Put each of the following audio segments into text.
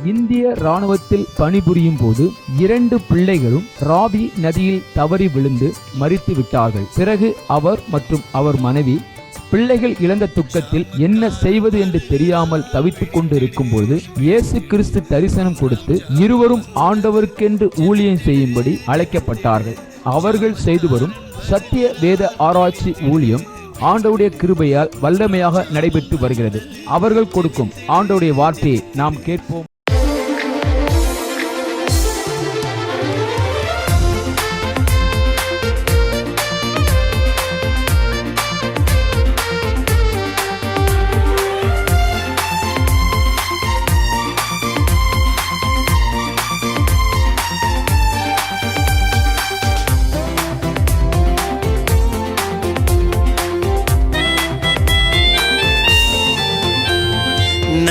இந்திய இராணுவத்தில் பணிபுரியும் போது 2 பிள்ளைகளும் ராவி நதியில் தவறி விழுந்து மரித்து விட்டார்கள். பிறகு அவர் மற்றும் அவர் மனைவி பிள்ளைகள் இழந்த துக்கத்தில் என்ன செய்வது என்று தெரியாமல் தவித்துக் கொண்டு இருக்கும் பொழுது இயேசு கிறிஸ்து தரிசனம் கொடுத்து இருவரும் ஆண்டவருக்கென்று ஊழியம் செய்யும்படி அழைக்கப்பட்டார்கள். அவர்கள் செய்து வரும் சத்திய வேத ஆராய்ச்சி ஊழியம் ஆண்டவருடைய கிருபையால் வல்லமையாக நடைபெற்று வருகிறது. அவர்கள் கொடுக்கும் ஆண்டவருடைய வார்த்தையை நாம் கேட்போம்.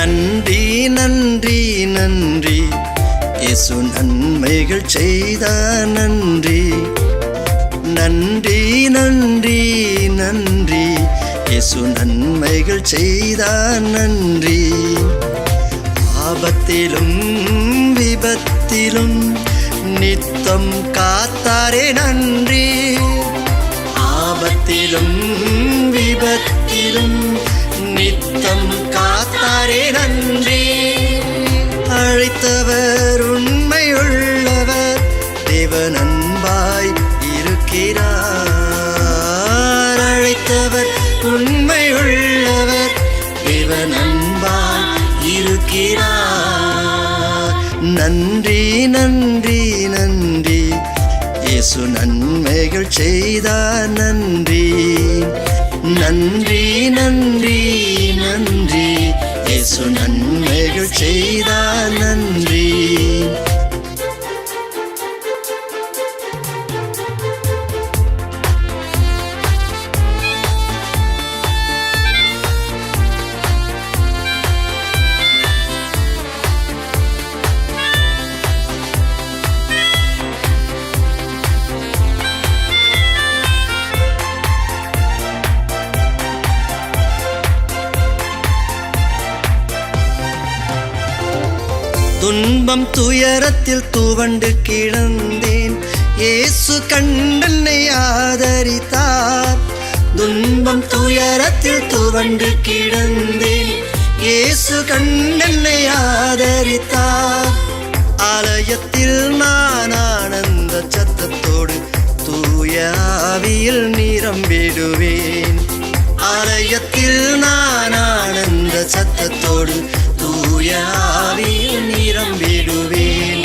நன்றி நன்றி நன்றி இயேசு நன்மைகள் செய்தார். நன்றி நன்றி நன்றி நன்றி இயேசு நன்மைகள் செய்தார். நன்றி ஆபத்திலும் விபத்திலும் நித்தம் காத்தாரே. நன்றி ஆபத்திலும் விபத்திலும் நித்தம் காத்தாரே. நன்றி அழைத்தவர் உண்மையுள்ளவர், தேவன் அன்பாய் இருக்கிறார். அழைத்தவர் உண்மையுள்ளவர், தேவன் அன்பாய் இருக்கிறார். நன்றி நன்றி நன்றி இயேசு நன்மைகள் செய்தார். நன்றி நன்றி நன்றி நன்றி இயேசு நன்மைகள் செய்தார். நன்றி துன்பம் துயரத்தில் துவண்டு கிடந்தேன், இயேசு கண்டென்னை ஆதரித்தார். துன்பம் துயரத்தில் துவண்டு கிடந்தேன், இயேசு கண்டென்னை ஆதரித்தார். ஆலயத்தில் நான் ஆனந்த சத்தத்தோடு தூய ஆவியில் நிரம்பிடுவேன். ஆலயத்தில் நான் ஆனந்த சத்தத்தோடு தூய ஆவியில் நிரம்பிடுவேன்.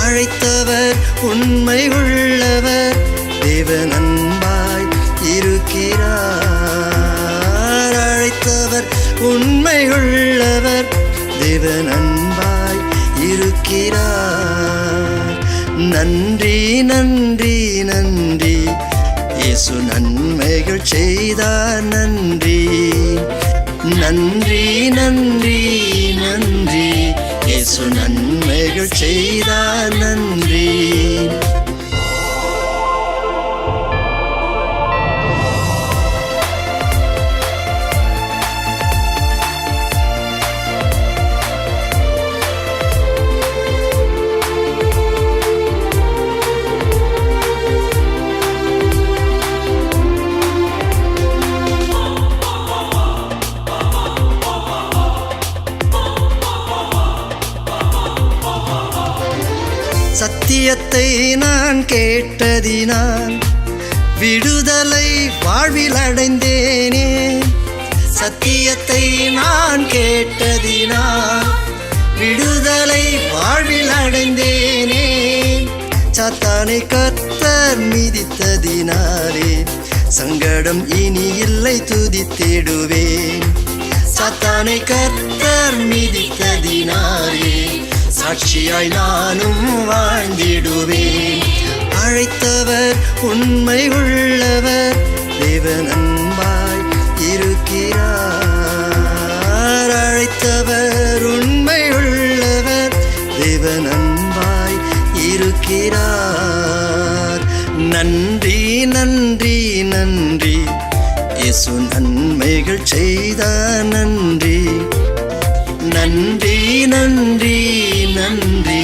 அழைத்தவர் உண்மை உள்ளவர், தேவன் அன்பாய் இருக்கிறார். அழைத்தவர் உண்மை உள்ளவர், தேவன் அன்பாய் இருக்கிறார். நன்றி நன்றி நன்றி இயேசு நன்மைகள் செய்தார். நன்றி நன்றி நன்றி நன்றி இயேசு நன்மைகள் செய்தார். நன்றி சத்தியத்தை நான் கேட்டதினால் விடுதலை வாழ்வில் அடைந்தேனே. சத்தியத்தை நான் கேட்டதினால் விடுதலை வாழ்வில் அடைந்தேனே. சாத்தானை கர்த்தர் மிதித்ததினாலே சங்கடம் இனி இல்லை துதித்திடுவேன். சாத்தானை கர்த்தர் மிதித்ததினாலே சாட்சியாய் நானும் வாழ்ந்திடுவேன். அழைத்தவர் உண்மை உள்ளவர், தேவன் அன்பாய் இருக்கிறார். அழைத்தவர் உண்மை உள்ளவர், தேவன் அன்பாய் இருக்கிறார். நன்றி நன்றி நன்றி இயேசு நன்மைகள் செய்தார். நன்றி நன்றி நன்றி நன்றி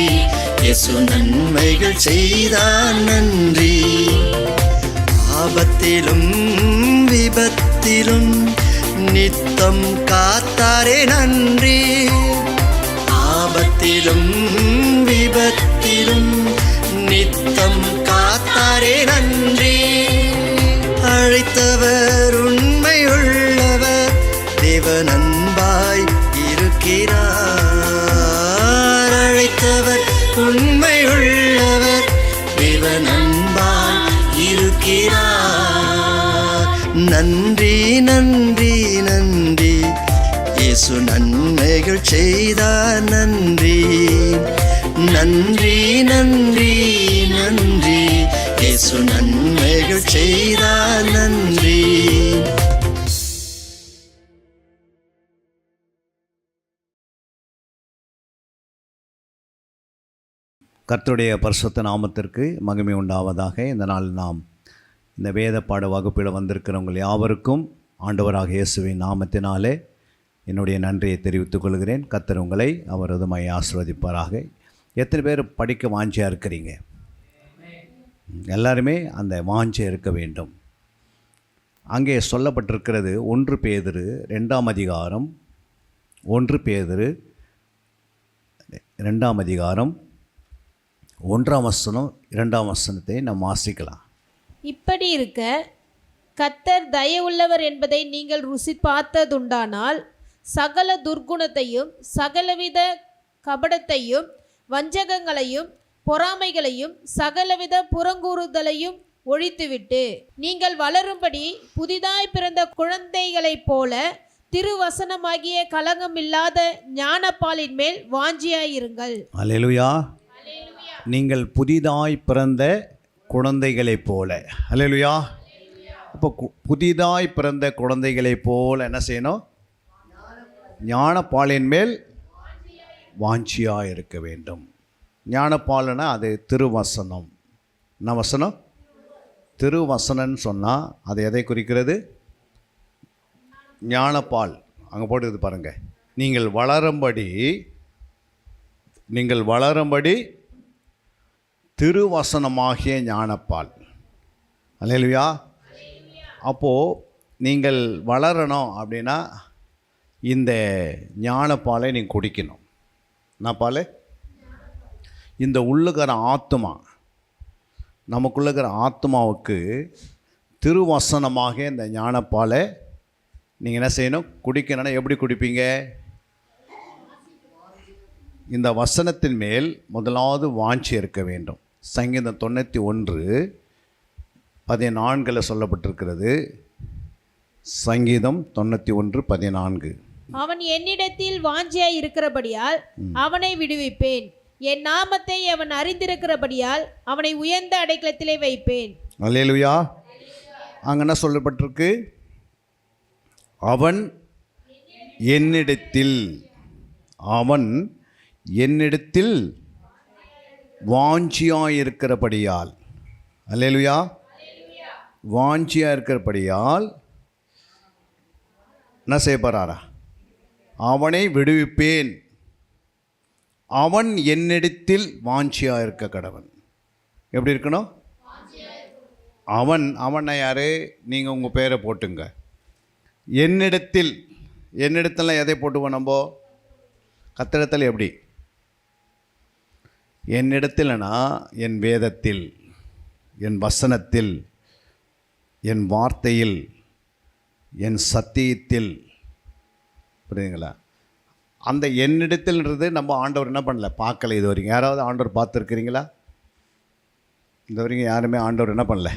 இயேசு நன்மைகள் செய்தார் நன்றி. ஆபத்திலும் விபத்திலும் நித்தம் காத்தாரே நன்றி. ஆபத்திலும் விபத்திலும் நித்தம் காத்தாரே நன்றி. அழைத்தவர் உண்மை உள்ளவர், தேவன் அன்பாய் இருக்கிறார். அழைத்தவர் உண்மை உள்ளவர், தேவன் அன்பாய் இருக்கிறார். நன்றி நன்றி நன்றி இயேசு நன்மைகள் செய்தார் நன்றி. நன்றி நன்றி நன்றி இயேசு நன்மைகள் செய்தார் நன்றி. கர்த்தருடைய பரிசுத்த நாமத்திற்கு மகிமை உண்டாவதாக. இந்த நாள் நாம் இந்த வேத பாட வகுப்பில் வந்திருக்கிறவங்கள் யாவருக்கும் ஆண்டவராக இயேசுவின் நாமத்தினாலே என்னுடைய நன்றியை தெரிவித்துக் கொள்கிறேன். கர்த்தர் உங்களை அவரதுமாய் ஆசீர்வதிப்பாராக. எத்தனை பேர் படிக்க வாஞ்சியாக இருக்கிறீங்க? எல்லாருமே அந்த வாஞ்சை இருக்க வேண்டும். அங்கே சொல்லப்பட்டிருக்கிறது 1 பேதுரு 2ஆம் அதிகாரம் 1 பேதுரு 2ஆம் அதிகாரம் 1ஆம் வசனம் 2ஆம் வசனத்தை நாம் வாசிக்கலாம். இப்படி இருக்க கர்த்தர் தயவுள்ளவர் என்பதை நீங்கள் ருசி பார்த்ததுண்டானால் சகல துர்க்குணத்தையும் சகலவித கபடத்தையும் வஞ்சகங்களையும் பொறாமைகளையும் சகலவித புறங்கூறுதலையும் ஒழித்துவிட்டு நீங்கள் வளரும்படி புதிதாய் பிறந்த குழந்தைகளைப் போல திருவசனமாகிய கலங்கமில்லாத ஞானப்பாலின் மேல் வாஞ்சியாயிருங்கள். அல்லேலூயா. நீங்கள் புதிதாய் பிறந்த குழந்தைகளைப் போல. அல்லேலூயா. அப்போ புதிதாய் பிறந்த குழந்தைகளைப் போல என்ன செய்யணும்? ஞானப்பாலின் மேல் வாஞ்சியாக இருக்க வேண்டும். ஞானப்பால்னா அது திருவசனம். என்ன வசனம்? திருவசனன்னு சொன்னால் அது எதை குறிக்கிறது? ஞானப்பால். அங்கே போட்டு பாருங்கள். நீங்கள் வளரும்படி திருவசனமாகிய ஞானப்பால். அல்லேலூயா. அப்போது நீங்கள் வளரணும் அப்படின்னா இந்த ஞானப்பாலை நீங்கள் குடிக்கணும். என்ன பால்? இந்த உள்ளுக்கிற ஆத்மா, நமக்குள்ளுக்கிற ஆத்மாவுக்கு திருவசனமாக இந்த ஞானப்பாலை நீங்கள் என்ன செய்யணும்? குடிக்கணும்னா எப்படி குடிப்பீங்க? இந்த வசனத்தின் மேல் முதலாவது வாஞ்சி இருக்க வேண்டும். சங்கீதம் 91:14 சொல்லப்பட்டிருக்கிறது. சங்கீதம் 91:14. அவன் என்னிடத்தில் வாஞ்சியாய் இருக்கிறபடியால் அவனை விடுவிப்பேன். என் நாமத்தை அவன் அறிந்திருக்கிறபடியால் அவனை உயர்ந்த அடைக்கலத்திலே வைப்பேன். அல்லேலூயா. அங்கே என்ன சொல்லப்பட்டிருக்கு? அவன் என்னிடத்தில் வாஞ்சியாய் இருக்கிறபடியால். அல்லேலூயா. வாஞ்சியாக இருக்கிறபடியால் என்ன செய்ய போகிறாரா? அவனை விடுவிப்பேன். அவன் என்னிடத்தில் வாஞ்சியாக இருக்க கடவன். எப்படி இருக்கணும்? அவனை யார்? நீங்கள் உங்கள் பேரை போட்டுங்க. என்னிடத்தில் எதை போட்டுவோம் நம்ம? கத்திரத்தில். எப்படி? என்னிடத்தில்னா என் வேதத்தில், என் வசனத்தில், என் வார்த்தையில், என் சத்தியத்தில். புரியுதுங்களா? அந்த என்னிடத்தில்ன்றது நம்ம ஆண்டவர் என்ன பண்ணல, பார்க்கல இது வரைக்கும். யாராவது ஆண்டவர் பார்த்துருக்கிறீங்களா? இந்த வரைக்கும் யாருமே ஆண்டவர் என்ன பண்ணல,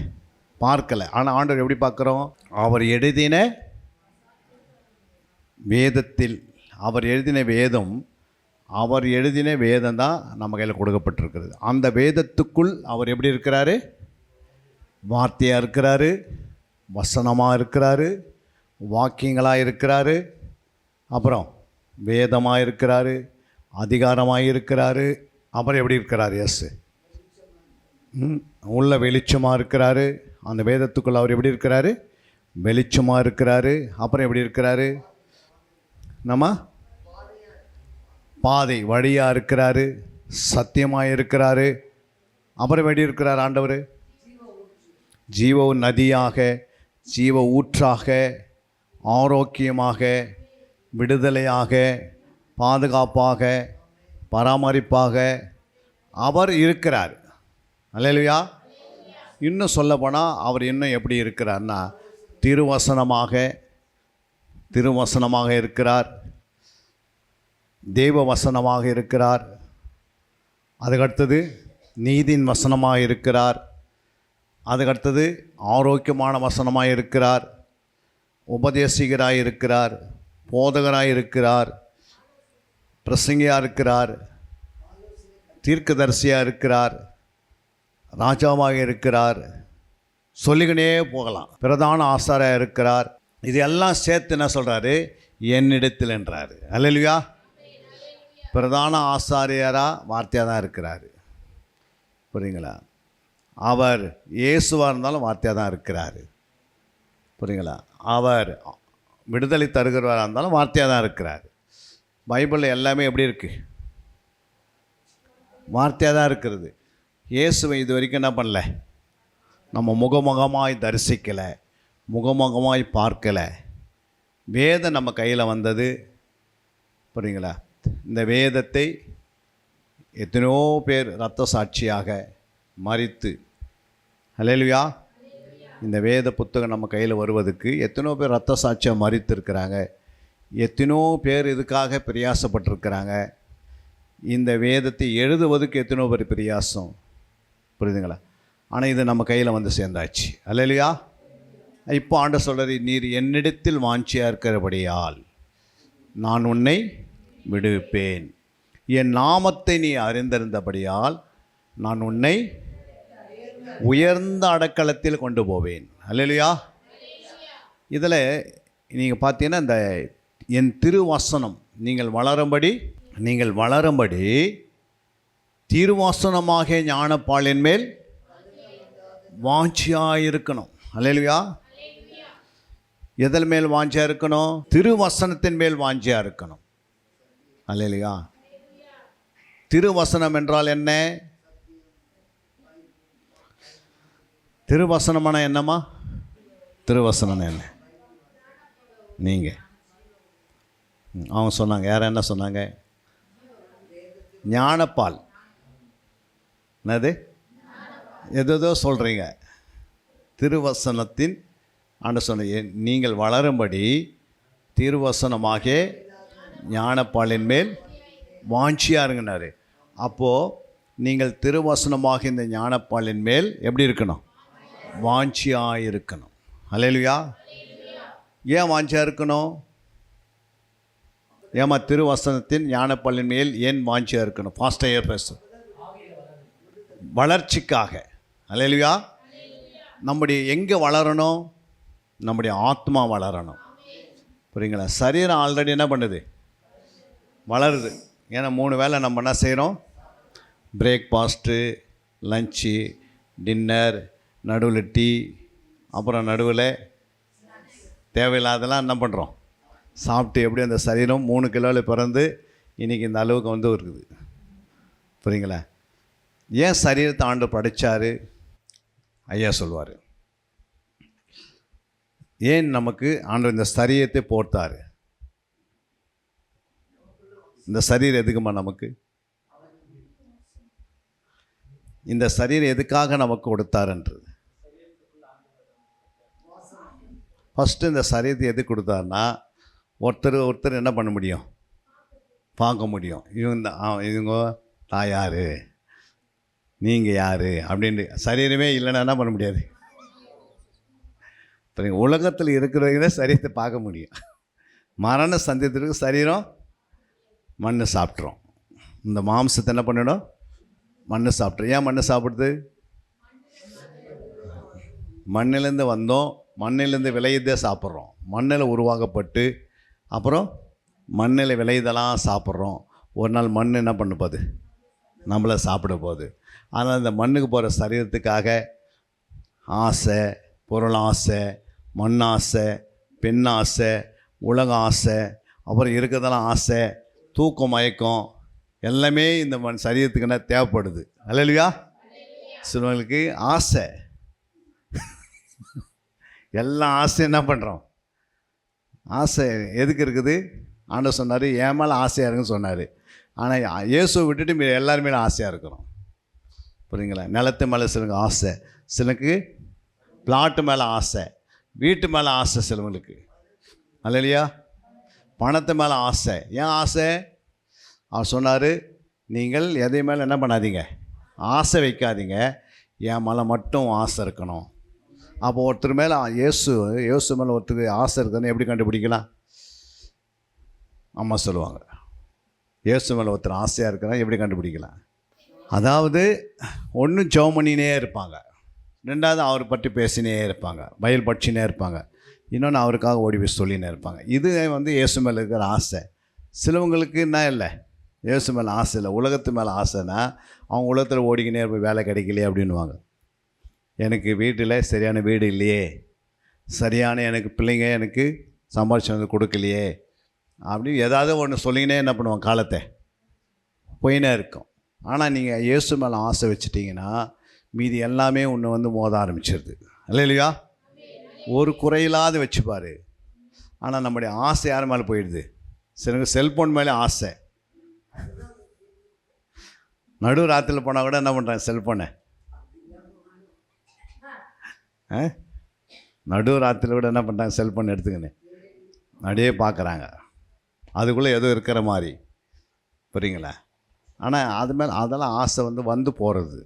பார்க்கலை. ஆனால் ஆண்டவர் எப்படி பார்க்குறோம்? அவர் எழுதின வேதத்தில், அவர் எழுதின வேதம் தான் நம்ம கையில் கொடுக்கப்பட்டிருக்கிறது. அந்த வேதத்துக்குள் அவர் எப்படி இருக்கிறாரு? வார்த்தையாக இருக்கிறாரு, வசனமாக இருக்கிறாரு, வாக்கியங்களாக இருக்கிறாரு, அப்புறம் வேதமாக இருக்கிறாரு, அதிகாரமாக இருக்கிறாரு. அப்புறம் எப்படி இருக்கிறார்? எஸ், உள்ள வெளிச்சமாக இருக்கிறாரு. அந்த வேதத்துக்குள்ள அவர் எப்படி இருக்கிறாரு? வெளிச்சமாக இருக்கிறாரு. அப்புறம் எப்படி இருக்கிறாரு? நம்ம பாதை வழியாக இருக்கிறாரு, சத்தியமாக இருக்கிறாரு. அப்புறம் எப்படி இருக்கிறார் ஆண்டவர்? ஜீவ நதியாக, ஜீவ ஊற்றாக, ஆரோக்கியமாக, விடுதலையாக, பாதுகாப்பாக, பராமரிப்பாக அவர் இருக்கிறார். அல்லேலூயா. இன்னும் சொல்லப்போனால் அவர் இன்னும் எப்படி இருக்கிறார்னா திருவசனமாக இருக்கிறார், தேவ வசனமாக இருக்கிறார். அதுக்கடுத்தது நீதியின் வசனமாக இருக்கிறார். அதுக்கடுத்தது ஆரோக்கியமான வசனமாக இருக்கிறார், உபதேசிகராக இருக்கிறார், போதகராக இருக்கிறார், பிரசங்கியாக இருக்கிறார், தீர்க்கதரிசியாக இருக்கிறார், ராஜாவாக இருக்கிறார். சொல்லிக்கினே போகலாம். பிரதான ஆசாரியாக இருக்கிறார். இது எல்லாம் சேர்த்து என்ன சொல்கிறாரு? என்னிடத்தில் என்றார். அல்லேலூயா. பிரதான ஆசாரியராக வார்த்தையாக தான் இருக்கிறார். புரியுங்களா? அவர் இயேசுவாக இருந்தாலும் வார்த்தையாக தான் இருக்கிறார். புரியுங்களா? அவர் விடுதலை தருகிறவராக இருந்தாலும் வார்த்தையாக தான் இருக்கிறார். பைபிளில் எல்லாமே எப்படி இருக்குது? வார்த்தையாக தான் இருக்கிறது. இயேசுவை இது வரைக்கும் என்ன பண்ணல? நம்ம முகமுகமாய் தரிசிக்கலை, முகமுகமாய் பார்க்கலை. வேதம் நம்ம கையில் வந்தது. புரியுங்களா? இந்த வேதத்தை எத்தனையோ பேர் இரத்த சாட்சியாக மரித்து, அல்லேலூயா, இந்த வேத புத்தகம் நம்ம கையில் வருவதுக்கு எத்தனையோ பேர் இரத்த சாட்சியாக மரித்து இருக்கிறாங்க. எத்தனையோ பேர் இதுக்காக பிரயாசப்பட்டிருக்கிறாங்க. இந்த வேதத்தை எழுதுவதுக்கு எத்தனையோ பேர் பிரயாசம். புரியுதுங்களா? ஆனால் இது நம்ம கையில் வந்து சேர்ந்தாச்சு. அல்லேலூயா. இப்போ ஆண்டவர் சொல்கிறார், நீர் என்னிடத்தில் வாஞ்சியாக இருக்கிறபடியால் நான் உன்னை விடுவிப்பேன். என் நாமத்தை நீ அறிந்திருந்தபடியால் நான் உன்னை உயர்ந்த அடைக்கலத்தில் கொண்டு போவேன். அல்லேலூயா. இதில் நீங்கள் பார்த்தீங்கன்னா இந்த என் திருவசனம் நீங்கள் வளரும்படி திருவசனமாக ஞானப்பாலின் மேல் வாஞ்சியாக இருக்கணும். அல்லேலூயா. எதன் மேல் வாஞ்சியாக இருக்கணும்? திருவசனத்தின் மேல் வாஞ்சியாக இருக்கணும். அல்லேலூயா. திருவசனம் என்றால் என்ன? திருவசனமான என்னம்மா? திருவசனம் என்ன? நீங்கள் அவங்க சொன்னாங்க. யார் என்ன சொன்னாங்க? ஞானப்பால். என்னது? எதோ சொல்கிறீங்க. திருவசனத்தின் ஆண்டு சொன்ன நீங்கள் வளரும்படி திருவசனமாக ஞானப்பாலின் மேல் வாஞ்சியாக இருங்கனாரு. அப்போது நீங்கள் திருவசனமாக இந்த ஞானப்பாலின் மேல் எப்படி இருக்கணும்? வாஞ்சியாக இருக்கணும். அல்லேலூயா. ஏன் வாஞ்சியாக இருக்கணும்? ஏமா திருவசனத்தின் ஞானப்பாலின் மேல் ஏன் வாஞ்சியாக இருக்கணும்? ஃபாஸ்டாக பேசும். வளர்ச்சிக்காக. அல்லேலூயா. நம்முடைய எங்கே வளரணும்? நம்முடைய ஆத்மா வளரணும். புரியுங்களா? சரீரம் ஆல்ரெடி என்ன பண்ணுது? வளருது. ஏன்னா 3 வேளை நம்ம என்ன செய்கிறோம்? பிரேக்ஃபாஸ்ட்டு, லஞ்சு, டின்னர், நடுவில் டீ, அப்புறம் நடுவில் தேவையில்லாதெல்லாம் என்ன பண்ணுறோம்? சாப்பிட்டு எப்படி அந்த சரீரம் 3 கிலோவில் பிறந்து இன்றைக்கி இந்த அளவுக்கு வந்து இருக்குது. புரியுங்களா? ஏன் சரீரத்தை ஆண்டு படைச்சார்? ஐயா சொல்வார். ஏன் நமக்கு ஆண்டு இந்த சரீரத்தை போர்த்தார்? இந்த சரீரம் எதுக்குமா நமக்கு? இந்த சரீரம் எதுக்காக நமக்கு கொடுத்தாருன்றது. ஃபஸ்ட்டு இந்த சரீரத்தை எதுக்கு கொடுத்தாருன்னா ஒருத்தர் என்ன பண்ண முடியும்? பார்க்க முடியும். இவங்க நான் யார், நீங்கள் யார் அப்படின்ட்டு. சரீரமே இல்லைன்னா என்ன பண்ண முடியாது. இப்போ உலகத்தில் இருக்கிறவங்க சரீரத்தை பார்க்க முடியும். மரண சந்தித்திற்கு சரீரம் மண் சாப்பிட்றோம். இந்த மாம்சத்தை என்ன பண்ணிடும்? மண் சாப்பிட்றோம். ஏன் மண் சாப்பிடுது? மண்ணிலேருந்து வந்தோம், மண்ணிலேருந்து விளையதே சாப்பிட்றோம். மண்ணில் உருவாக்கப்பட்டு அப்புறம் மண்ணில் விளையதெல்லாம் சாப்பிட்றோம். ஒரு நாள் மண் என்ன பண்ண போகுது? நம்மளை சாப்பிட போகுது. ஆனால் இந்த மண்ணுக்கு போகிற சரீரத்துக்காக ஆசை, பொருள் ஆசை, மண் ஆசை, பெண் ஆசை, உலக ஆசை, அப்புறம் இருக்கிறதெல்லாம் ஆசை, தூக்கம் மயக்கம் எல்லாமே இந்த சரீரத்துக்கு என்ன தேவைப்படுது. அல்லேலூயா. சிலவங்களுக்கு ஆசை, எல்லா ஆசையும் என்ன பண்ணுறோம்? ஆசை எதுக்கு இருக்குது? ஆண்டவர் சொன்னார், என் மேலே ஆசையாக இருக்குன்னு சொன்னார். ஆனால் இயேசுவை விட்டுட்டு எல்லாரும் மேலே ஆசையாக இருக்கிறோம். புரியுங்களா? நிலத்து மேலே சிலருக்கு ஆசை, சிலருக்கு பிளாட்டு மேலே ஆசை, வீட்டு மேலே ஆசை, சிலவங்களுக்கு அல்லையா பணத்து மேலே ஆசை. ஏன் ஆசை? அவர் சொன்னார், நீங்கள் எதை மேலே என்ன பண்ணாதீங்க, ஆசை வைக்காதீங்க, என் மேலே மட்டும் ஆசை இருக்கணும். அப்போ ஒருத்தர் மேலே இயேசு மேலே ஒருத்தருக்கு ஆசை இருக்குதுன்னு எப்படி கண்டுபிடிக்கலாம்? அம்மா சொல்லுவாங்க, இயேசு மேலே ஒருத்தர் ஆசையாக இருக்கிறா எப்படி கண்டுபிடிக்கலாம்? அதாவது ஒன்று ஜெபம் பண்ணினே இருப்பாங்க, ரெண்டாவது அவரை பற்றி பேசினே இருப்பாங்க, பைபிள் படிச்சுனே இருப்பாங்க, இன்னொன்று அவருக்காக ஓடி போய் சொல்லினே இருப்பாங்க. இது இயேசு மேலே இருக்கிற ஆசை. சிலவங்களுக்கு என்ன இல்லை, இயேசு மேலே ஆசை இல்லை, உலகத்து மேலே ஆசைன்னா அவங்க உலகத்தில் ஓடிக்கினே இருப்போம், வேலை கிடைக்கலையே அப்படின்வாங்க. எனக்கு வீட்டில் சரியான வீடு இல்லையே, சரியான எனக்கு பிள்ளைங்க எனக்கு சம்பாரிச்சு வந்து கொடுக்கலையே அப்படி ஏதாவது ஒன்று சொல்லிக்கினே என்ன பண்ணுவாங்க, காலத்தை போயினே இருக்கும். ஆனால் நீங்கள் இயேசு மேலே ஆசை வச்சிட்டிங்கன்னா மீதி எல்லாமே ஒன்று மோத ஆரம்பிச்சிருது. இல்லையா? ஒரு குறையில்லாத வச்சுப்பார். ஆனால் நம்முடைய ஆசை யார் மேலே போயிடுது? சிலருக்கு செல்ஃபோன் மேலே ஆசை. நடு ராத்திரியில் போனால் கூட என்ன பண்ணுறாங்க, செல்ஃபோனை நடு ராத்திரியில் கூட என்ன பண்ணுறாங்க, செல்ஃபோன் எடுத்துக்கின்னு அப்படியே பார்க்குறாங்க, அதுக்குள்ளே எதுவும் இருக்கிற மாதிரி. புரியுங்களா? ஆனால் அது மேலே அதெல்லாம் ஆசை வந்து போகிறது.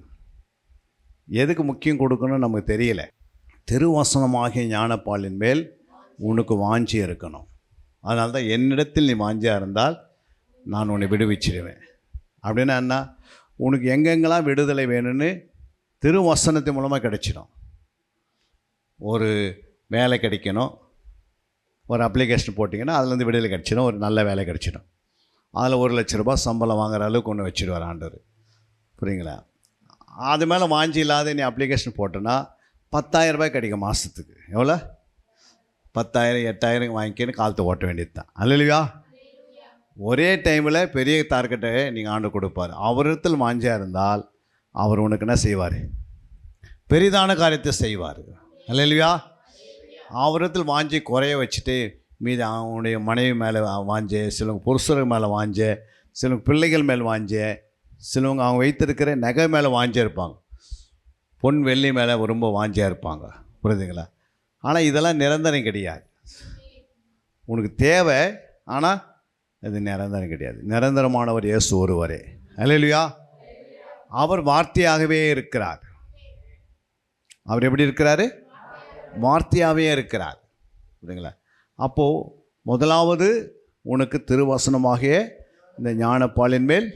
எதுக்கு முக்கியம் கொடுக்கணும்னு நமக்கு தெரியல. திருவசனமாகிய ஞானப்பாலின் மேல் உனக்கு வாஞ்சி இருக்கணும். அதனால தான் என்னிடத்தில் நீ வாஞ்சியாக இருந்தால் நான் உன்னை விடுவிச்சிடுவேன். அப்படின்னா என்ன? உனக்கு எங்கெங்கெல்லாம் விடுதலை வேணும்னு திருவசனத்தின் மூலமாக கிடைச்சிடும். ஒரு வேலை கிடைக்கணும், ஒரு அப்ளிகேஷன் போட்டிங்கன்னா அதுலேருந்து விடுதலை கிடச்சிடும். ஒரு நல்ல வேலை கிடச்சிடும். அதில் 1,00,000 ரூபாய் சம்பளம் வாங்குற அளவுக்கு ஒன்று வச்சுடுவார் ஆண்டவர். புரியுங்களா? அது மேலே வாஞ்சி இல்லாத நீ அப்ளிகேஷன் போட்டோன்னா 10,000 ரூபாய் கிடைக்கும் மாதத்துக்கு. எவ்வளோ? 10,000 8,000 வாங்கிக்கின்னு காலத்தை ஓட்ட வேண்டியது தான். அல்லையா? ஒரே டைமில் பெரிய டார்கெட்டை நீங்கள் ஆண்டு கொடுப்பார். அவரிடத்தில் வாஞ்சியாக இருந்தால் அவர் உனக்கு என்ன செய்வார்? பெரிதான காரியத்தை செய்வார். அல்லையா? அவரிடத்தில் வாஞ்சி குறைய வச்சுட்டு மீது அவனுடைய மனைவி மேலே வாஞ்ச, சிலவங்க புருஷர்கள் மேலே வாஞ்ச, சிலவங்க பிள்ளைகள் மேலே வாஞ்ச, சிலவங்க அவங்க வைத்திருக்கிற நகை மேலே வாஞ்சியாக இருப்பாங்க, பொன் வெள்ளி மேலே ரொம்ப வாஞ்சியாக இருப்பாங்க. புரியுதுங்களா? ஆனால் இதெல்லாம் நிரந்தரம் கிடையாது. உனக்கு தேவை, ஆனால் இது நிரந்தரம் கிடையாது. நிரந்தரமானவர் இயேசு ஒருவரே. அல்லேலூயா. அவர் வார்த்தையாகவே இருக்கிறார். அவர் எப்படி இருக்கிறாரு? வார்த்தையாகவே இருக்கிறார். புரியுதுங்களா? அப்போது முதலாவது உனக்கு திருவசனமாகிய இந்த ஞானப்பாலின் மேல்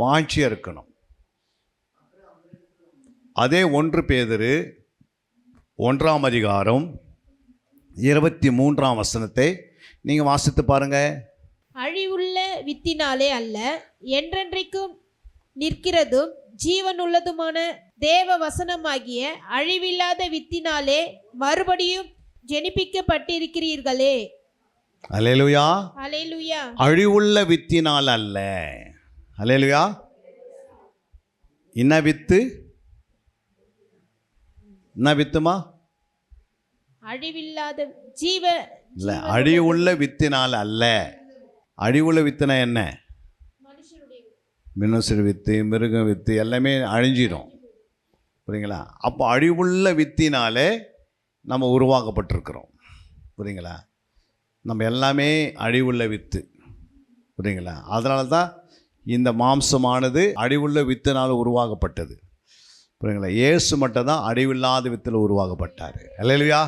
வாஞ்சியாக இருக்கணும். அதே 1 பேதுரு 1ஆம் அதிகாரம் 23ஆம் வசனத்தை நீங்கள் வாசித்து பாருங்கள். அழிவுள்ள வித்தினாலே அல்ல, என்றென்றைக்கும் நிற்கிறதும் ஜீவனுள்ளதுமான தேவ வசனமாகிய அழிவில்லாத வித்தினாலே மறுபடியும் ஜெனிப்பிக்கப்பட்டிருக்கிறீர்களே. அல்லேலூயா. அல்லேலூயா. அழிவுள்ள வித்தினால் அல்ல. அல்லேலூயா. என்ன வித்து? என்ன வித்துமா? அழிவில்லாத ஜீவ இல்லை, அழிவுள்ள வித்தினால் அல்ல. அழிவுள்ள வித்துனா என்ன? மனுஷர் வித்து, மிருகம் வித்து எல்லாமே அழிஞ்சிடும். புரியுங்களா? அப்போ அழிவுள்ள வித்தினாலே நம்ம உருவாக்கப்பட்டிருக்கிறோம். புரியுங்களா? நம்ம எல்லாமே அழிவுள்ள வித்து. புரியுங்களா? அதனால தான் இந்த மாம்சமானது அழிவுள்ள வித்தினால் உருவாக்கப்பட்டது. புரியுங்களா? இயேசு மட்டும் தான் அழிவில்லாத வித்தில் உருவாக்கப்பட்டார். அல்லேலூயா.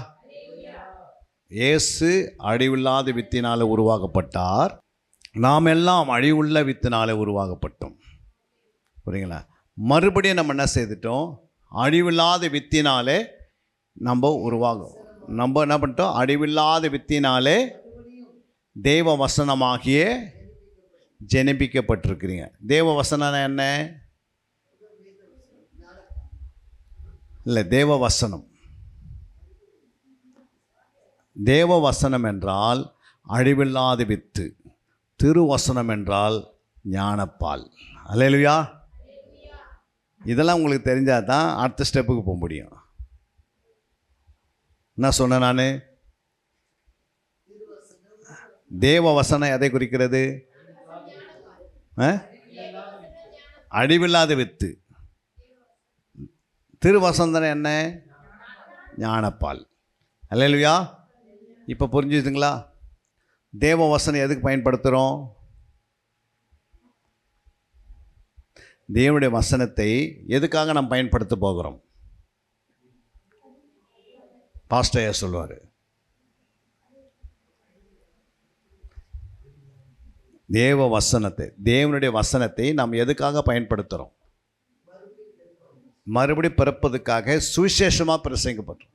இயேசு அழிவில்லாத வித்தினால் உருவாக்கப்பட்டார். நாம் எல்லாம் அழிவுள்ள வித்தினாலே உருவாக்கப்பட்டோம். புரியுங்களா? மறுபடியும் நம்ம என்ன செய்துட்டோம்? அழிவில்லாத வித்தினாலே நம்ம என்ன பண்ணிட்டோம்? அழிவில்லாத வித்தினாலே தேவ வசனமாகிய ஜெனிப்பிக்கப்பட்டிருக்கிறீங்க. தேவ வசனம் என்ன? இல்லை, தேவ வசனம். தேவ வசனம் என்றால் அழிவில்லாத வித்து. திருவசனம் என்றால் ஞானப்பால். அல்லேலூயா. இதெல்லாம் உங்களுக்கு தெரிஞ்சால் தான் அடுத்த ஸ்டெப்புக்கு போக முடியும். என்ன சொன்னேன் நான்? தேவ வசனம் எதை குறிக்கிறது? அழிவில்லாத வித்து. திருவசந்தனம் என்ன? ஞானப்பால். அல்லேலூயா. இப்போ புரிஞ்சுதுங்களா? தேவ வசனம் எதுக்கு பயன்படுத்துகிறோம்? தேவனுடைய வசனத்தை எதுக்காக நாம் பயன்படுத்த போகிறோம்? பாஸ்டர் சொல்லுவார், தேவ வசனத்தை, தேவனுடைய வசனத்தை நாம் எதுக்காக பயன்படுத்துகிறோம்? மறுபடி பிறப்பதுக்காக சுவிசேஷமாக பிரசங்கப்படுறோம்.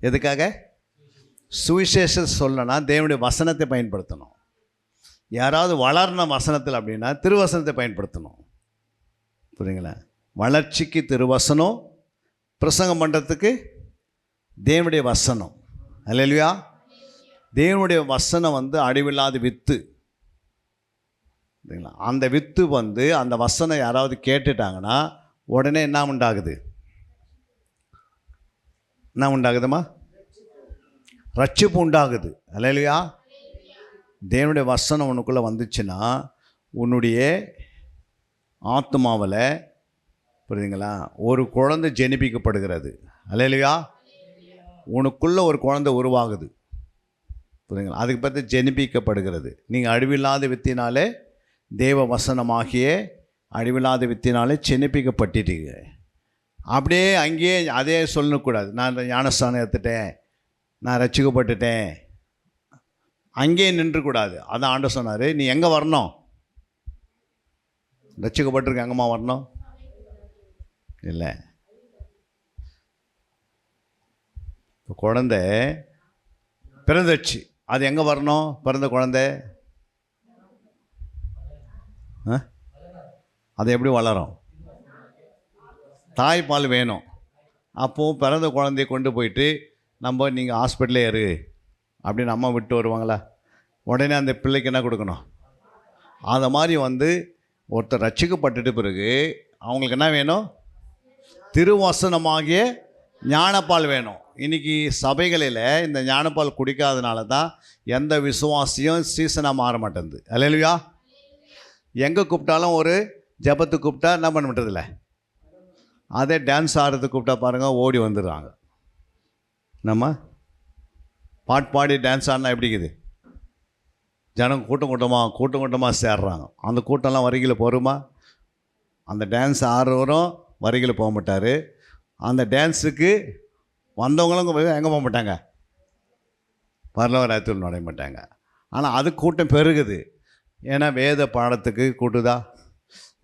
எதுக்காக? சுவிசேஷம் சொல்லனா தேவனுடைய வசனத்தை பயன்படுத்தணும். யாராவது வளரணும் வசனத்தில் அப்படின்னா திருவசனத்தை பயன்படுத்தணும். புரியுங்களா? வளர்ச்சிக்கு திருவசனம், பிரசங்கம் பண்ணுறதுக்கு தேவனுடைய வசனம். அல்லேலூயா. தேவனுடைய வசனம் அழிவில்லாத வித்து. சரிங்களா? அந்த வித்து அந்த வசனம் யாராவது கேட்டுட்டாங்கன்னா உடனே என்ன உண்டாகுது? என்ன உண்டாகுதுமா? ரட்சிப்பு உண்டாகுது. அல்லேலூயா. தேவனுடைய வசனம் உனக்குள்ளே வந்துச்சுன்னா உன்னுடைய ஆத்மாவில், புரியுதுங்களா, ஒரு குழந்தை ஜெனிப்பிக்கப்படுகிறது. அல்லேலூயா. உனக்குள்ளே ஒரு குழந்தை உருவாகுது. புரியுதுங்களா? அதுக்கு பார்த்து ஜெனிப்பிக்கப்படுகிறது. நீங்கள் அழிவில்லாத வித்தினாலே, தேவ வசனமாகிய அழிவில்லாத வித்தினாலே ஜெனிப்பிக்கப்பட்டுட்டீங்க. அப்படியே அங்கேயே அதே சொல்லக்கூடாது, நான் ஞானஸ்தானம் எடுத்துட்டேன், நான் ரட்சிக்கப்பட்டுட்டேன், அங்கேயே நின்றுக்கூடாது. அதான் ஆண்டவர் சொன்னார், நீ எங்கே வரணும்? ரட்சிக்கப்பட்டிருக்க எங்கம்மா வரணும்? இல்லை. இப்போ குழந்தை பிறந்துச்சு, அது எங்கே வரணும்? பிறந்த குழந்தை அது எப்படி வளரும்? தாய்ப்பால் வேணும். அப்போது பிறந்த குழந்தைய கொண்டு போயிட்டு நம்ம நீங்கள் ஹாஸ்பிட்டலே இரு அப்படின்னு அம்மா விட்டு வருவாங்களா? உடனே அந்த பிள்ளைக்கு என்ன கொடுக்கணும்? அதை மாதிரி ஒருத்தர் ரட்சிக்கப்பட்டுட்டு பிறகு அவங்களுக்கு என்ன வேணும்? திருவசனமாகிய ஞானப்பால் வேணும். இன்றைக்கி சபைகளில் இந்த ஞானப்பால் குடிக்காதனால தான் எந்த விசுவாசியும் சீசனாக மாற மாட்டேங்குது. அல்லேலூயா. எங்கே கூப்பிட்டாலும் ஒரு ஜபத்துக்கு கூப்பிட்டா என்ன பண்ண மாட்டதில்ல, அதே டான்ஸ் ஆடுறதுக்கு கூப்பிட்டா பாருங்கள் ஓடி வந்துடுறாங்க. நம்ம பாட்டு பாடி டான்ஸ் ஆடினா எப்படி இருக்குது? ஜனம் கூட்டம் கூட்டமாக சேர்றாங்க. அந்த கூட்டம்லாம் வருகையில் போருமா? அந்த டான்ஸ் ஆடுறவரும் வருகையில் போக மாட்டார். அந்த டான்ஸுக்கு வந்தவங்களும் எங்கே போக மாட்டாங்க? பரலோக ராஜ்யத்தில் நுழைய மாட்டாங்க. ஆனால் அது கூட்டம் பெருகுது. ஏன்னா வேத பாடத்துக்கு கூட்டுதா?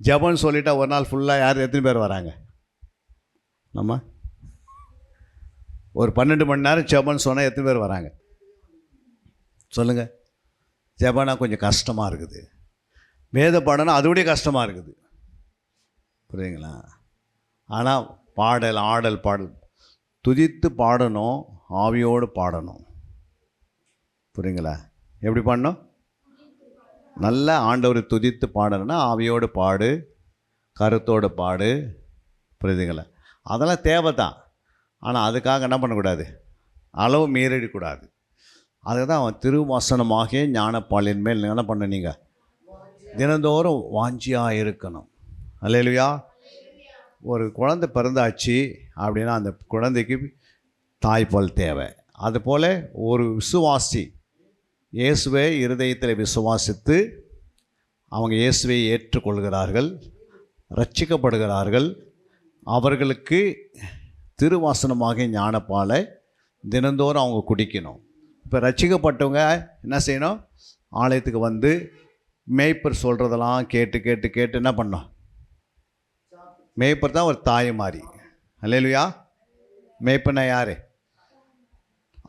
ஜபம்னு சொல்லிட்டா ஒரு நாள் ஃபுல்லாக யார் எத்தனை பேர் வராங்க? நம்ம ஒரு 12 மணி நேரம் ஜபம்னு சொன்னால் எத்தனை பேர் வராங்க சொல்லுங்கள்? ஜபம்னா கொஞ்சம் கஷ்டமாக இருக்குது. வேத பாடம்னா அதோடைய கஷ்டமாக இருக்குது. புரியுதுங்களா? ஆனால் ஆடல் பாடல் துதித்து பாடணும், ஆவியோடு பாடணும். புரியுங்களா? எப்படி பாடணும்? நல்ல ஆண்டவரை துதித்து பாடணும்னா ஆவியோடு பாடு, கருத்தோடு பாடு. புரியுதுங்களா? அதெல்லாம் தேவை தான். ஆனால் அதுக்காக என்ன பண்ணக்கூடாது? அளவு மீறிடக்கூடாது. அதுதான் அவன் திருவசனமாகிய ஞானப்பாலின் மேல் என்ன பண்ண நீங்கள் தினந்தோறும் வாஞ்சியாக இருக்கணும். அல்லேலூயா. ஒரு குழந்தை பிறந்தாச்சு அப்படின்னா அந்த குழந்தைக்கு தாய்ப்பால் தேவை. அதுபோல் ஒரு விசுவாசி இயேசுவை இருதயத்தில் விசுவாசித்து அவங்க இயேசுவை ஏற்றுக்கொள்கிறார்கள், ரட்சிக்கப்படுகிறார்கள். அவர்களுக்கு திருவசனமாகிய ஞானப்பாலை தினந்தோறும் அவங்க குடிக்கணும். இப்போ ரட்சிக்கப்பட்டவங்க என்ன செய்யணும்? ஆலயத்துக்கு மேய்ப்பர் சொல்கிறதெல்லாம் கேட்டு என்ன பண்ணோம்? மேய்ப்பர் தான் ஒரு தாய் மாதிரி. அல்லேலூயா. மேய்ப்பர்னா யார்?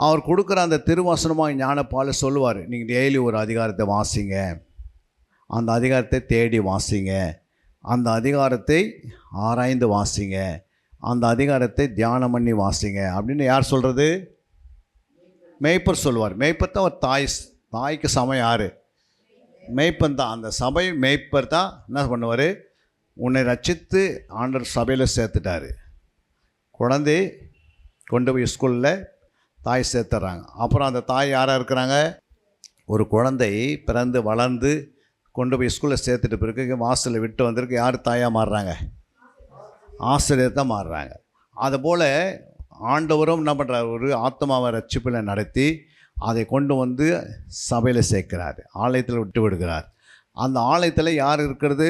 அவர் கொடுக்குற அந்த திருவசனமாக ஞானப்பால் சொல்லுவார், நீங்கள் டெய்லி ஒரு அதிகாரத்தை வாசிங்க, அந்த அதிகாரத்தை தேடி வாசிங்க, அந்த அதிகாரத்தை ஆராய்ந்து வாசிங்க, அந்த அதிகாரத்தை தியானம் பண்ணி வாசிங்க அப்படின்னு யார் சொல்கிறது? மேய்ப்பர் சொல்லுவார். மேய்ப்பர் தான் ஒரு தாய்க்கு சமம். யார்? மேய்ப்பன் தான். அந்த சபை மேய்ப்பர் தான் என்ன பண்ணுவார், உன்னை ரட்சித்து ஆண்டவர் சபையில் சேர்த்துட்டாரு. குழந்தை கொண்டு போய் ஸ்கூலில் தாய் சேர்த்துறாங்க. அப்புறம் அந்த தாய் யாராக இருக்கிறாங்க, ஒரு குழந்தை பிறந்து வளர்ந்து கொண்டு போய் ஸ்கூலில் சேர்த்துட்டு பிறகு வாசலில் விட்டு வந்திருக்கு, யார் தாயாக மாறுறாங்க, ஆசிரியர் தான் மாறுறாங்க. அதுபோல் ஆண்டவரும் என்ன பண்ணுறாரு, ஒரு ஆத்மாவை ரட்சிப்பில் நடத்தி அதை கொண்டு வந்து சபையில் சேர்க்கிறார், ஆலயத்தில் விட்டு விடுகிறார். அந்த ஆலயத்தில் யார் இருக்கிறது,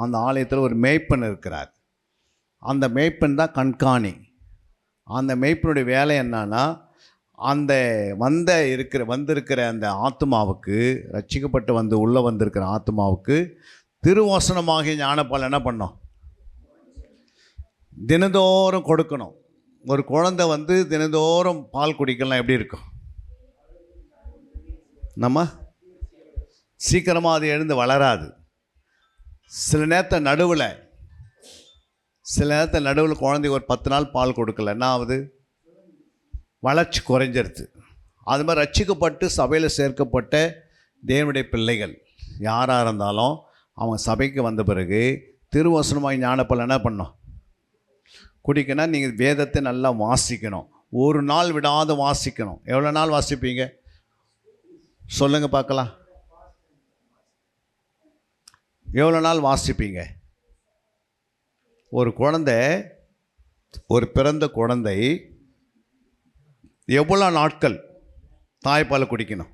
அந்த ஆலயத்தில் ஒரு மேய்ப்பன் இருக்கிறார். அந்த மேய்ப்பன் தான் கண்காணி. அந்த மேய்ப்பனுடைய வேலை என்னன்னா, அந்த வந்திருக்கிற அந்த ஆத்மாவுக்கு, ரட்சிக்கப்பட்டு வந்து உள்ளே வந்திருக்கிற ஆத்மாவுக்கு திருவசனமாகிய ஞானப்பால் என்ன பண்ணோம், தினந்தோறும் கொடுக்கணும். ஒரு குழந்தை வந்து தினந்தோறும் பால் குடிக்கலாம், எப்படி இருக்கும், நம்ம சீக்கிரமாக அது எழுந்து வளராது. சில நேரத்தில் நடுவில் குழந்தைக்கு ஒரு 10 நாள் பால் கொடுக்கல, என்ன ஆகுது, வளர்ச்சி குறைஞ்சிருது. அது மாதிரி ரட்சிக்கப்பட்டு சபையில் சேர்க்கப்பட்ட தேவனுடைய பிள்ளைகள் யாராக இருந்தாலும் அவங்க சபைக்கு வந்த பிறகு திருவசனமாய் ஞானப்பால் என்ன பண்ணணும், குடிக்கணும். நீங்கள் வேதத்தை நல்லா வாசிக்கணும், ஒரு நாள் விடாது வாசிக்கணும். எவ்வளோ நாள் வாசிப்பீங்க சொல்லுங்கள் பார்க்கலாம், எவ்வளோ நாள் வாசிப்பீங்க? ஒரு பிறந்த குழந்தை எவ்வளோ நாட்கள் தாய்ப்பால் குடிக்கணும்?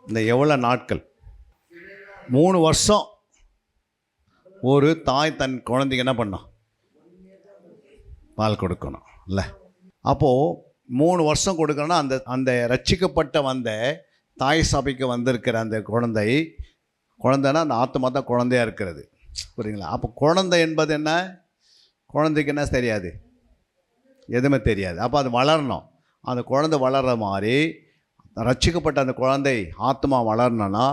இந்த எவ்வளோ நாட்கள்? 3 வருஷம் ஒரு தாய் தன் குழந்தைக்கு என்ன பண்ணணும், பால் கொடுக்கணும் இல்லை? அப்போது 3 வருஷம் கொடுக்கணும்னா அந்த ரட்சிக்கப்பட்ட வந்த தாய் சபைக்கு வந்திருக்கிற அந்த குழந்தைன்னா அந்த ஆத்மா தான் குழந்தையாக இருக்கிறது, புரியுங்களா? அப்போ குழந்தை என்பது என்ன, குழந்தைக்கு என்ன தெரியாது, எதுவுமே தெரியாது. அப்போ அது வளரணும். அந்த குழந்தை வளர்கிற மாதிரி ரட்சிக்கப்பட்ட அந்த குழந்தை ஆத்மா வளரணும்னா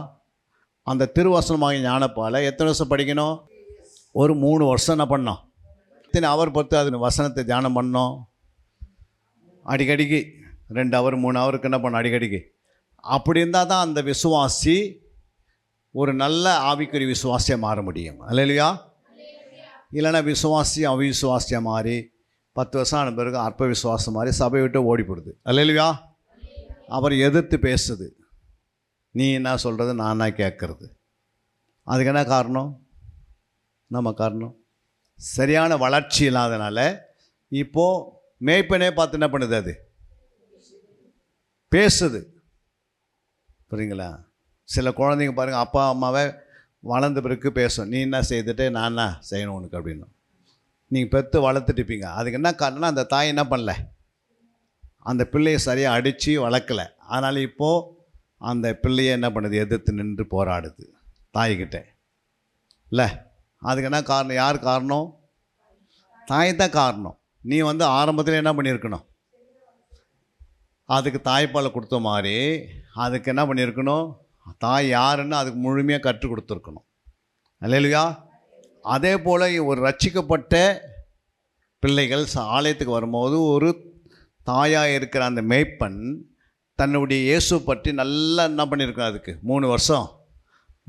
அந்த திருவசனமாக ஞானப்பால் எத்தனை வருஷம் படிக்கணும்? ஒரு 3 வருஷம் என்ன பண்ணோம், எத்தனை அவர் பொறுத்து அது வசனத்தை தியானம் பண்ணோம். அடிக்கடிக்கு 2 ஹவர் 3 ஹவருக்கு என்ன பண்ணோம் அடிக்கடிக்கு. அப்படி இருந்தால் தான் அந்த விசுவாசி ஒரு நல்ல ஆவிக்குரிய விசுவாசியாக மாற முடியும். அல்லேலூயா. இல்லைன்னா விசுவாசி அவிசுவாசியாக மாறி 10 வருஷம் ஆன பிறகு அற்ப விசுவாசம் மாதிரி சபை விட்டு ஓடிப்படுது. அல்லேலூயா. அப்புறம் எதிர்த்து பேசுது, நீ என்ன சொல்கிறது நான் என்ன கேட்குறது. அதுக்கு என்ன காரணம், நம்ம காரணம் சரியான வளர்ச்சி இல்லாதனால இப்போது மேய்ப்பனே பார்த்து என்ன பண்ணுது, அது பேசுது, புரியுங்களா? சில குழந்தைங்க பாருங்கள், அப்பா அம்மாவை வளர்ந்த பிறகு பேசும், நீ என்ன செய்துட்டு நான் என்ன செய்யணும் உனக்கு அப்படின்னு. நீங்கள் பெற்று வளர்த்துட்டுப்பீங்க. அதுக்கு என்ன காரணம்னா அந்த தாய் என்ன பண்ணல, அந்த பிள்ளையை சரியாக அடித்து வளர்க்கலை. அதனால் இப்போது அந்த பிள்ளையை என்ன பண்ணுது, எதிர்த்து நின்று போராடுது தாய்கிட்ட இல்லை. அதுக்கு என்ன காரணம், யார் காரணம், தாய் தான் காரணம். நீ வந்து ஆரம்பத்தில் என்ன பண்ணியிருக்கணும், அதுக்கு தாய்ப்பால் கொடுத்த மாதிரி அதுக்கு என்ன பண்ணியிருக்கணும், தாய் யாருன்னு அதுக்கு முழுமையாக கற்றுக் கொடுத்துருக்கணும். அல்லேலூயா. அதே போல் ஒரு ரட்சிக்கப்பட்ட பிள்ளைகள் ஆலயத்துக்கு வரும்போது ஒரு தாயாக இருக்கிற அந்த மேய்ப்பன் தன்னுடைய இயேசு பற்றி நல்லா என்ன பண்ணியிருக்கணும், அதுக்கு 3 வருஷம்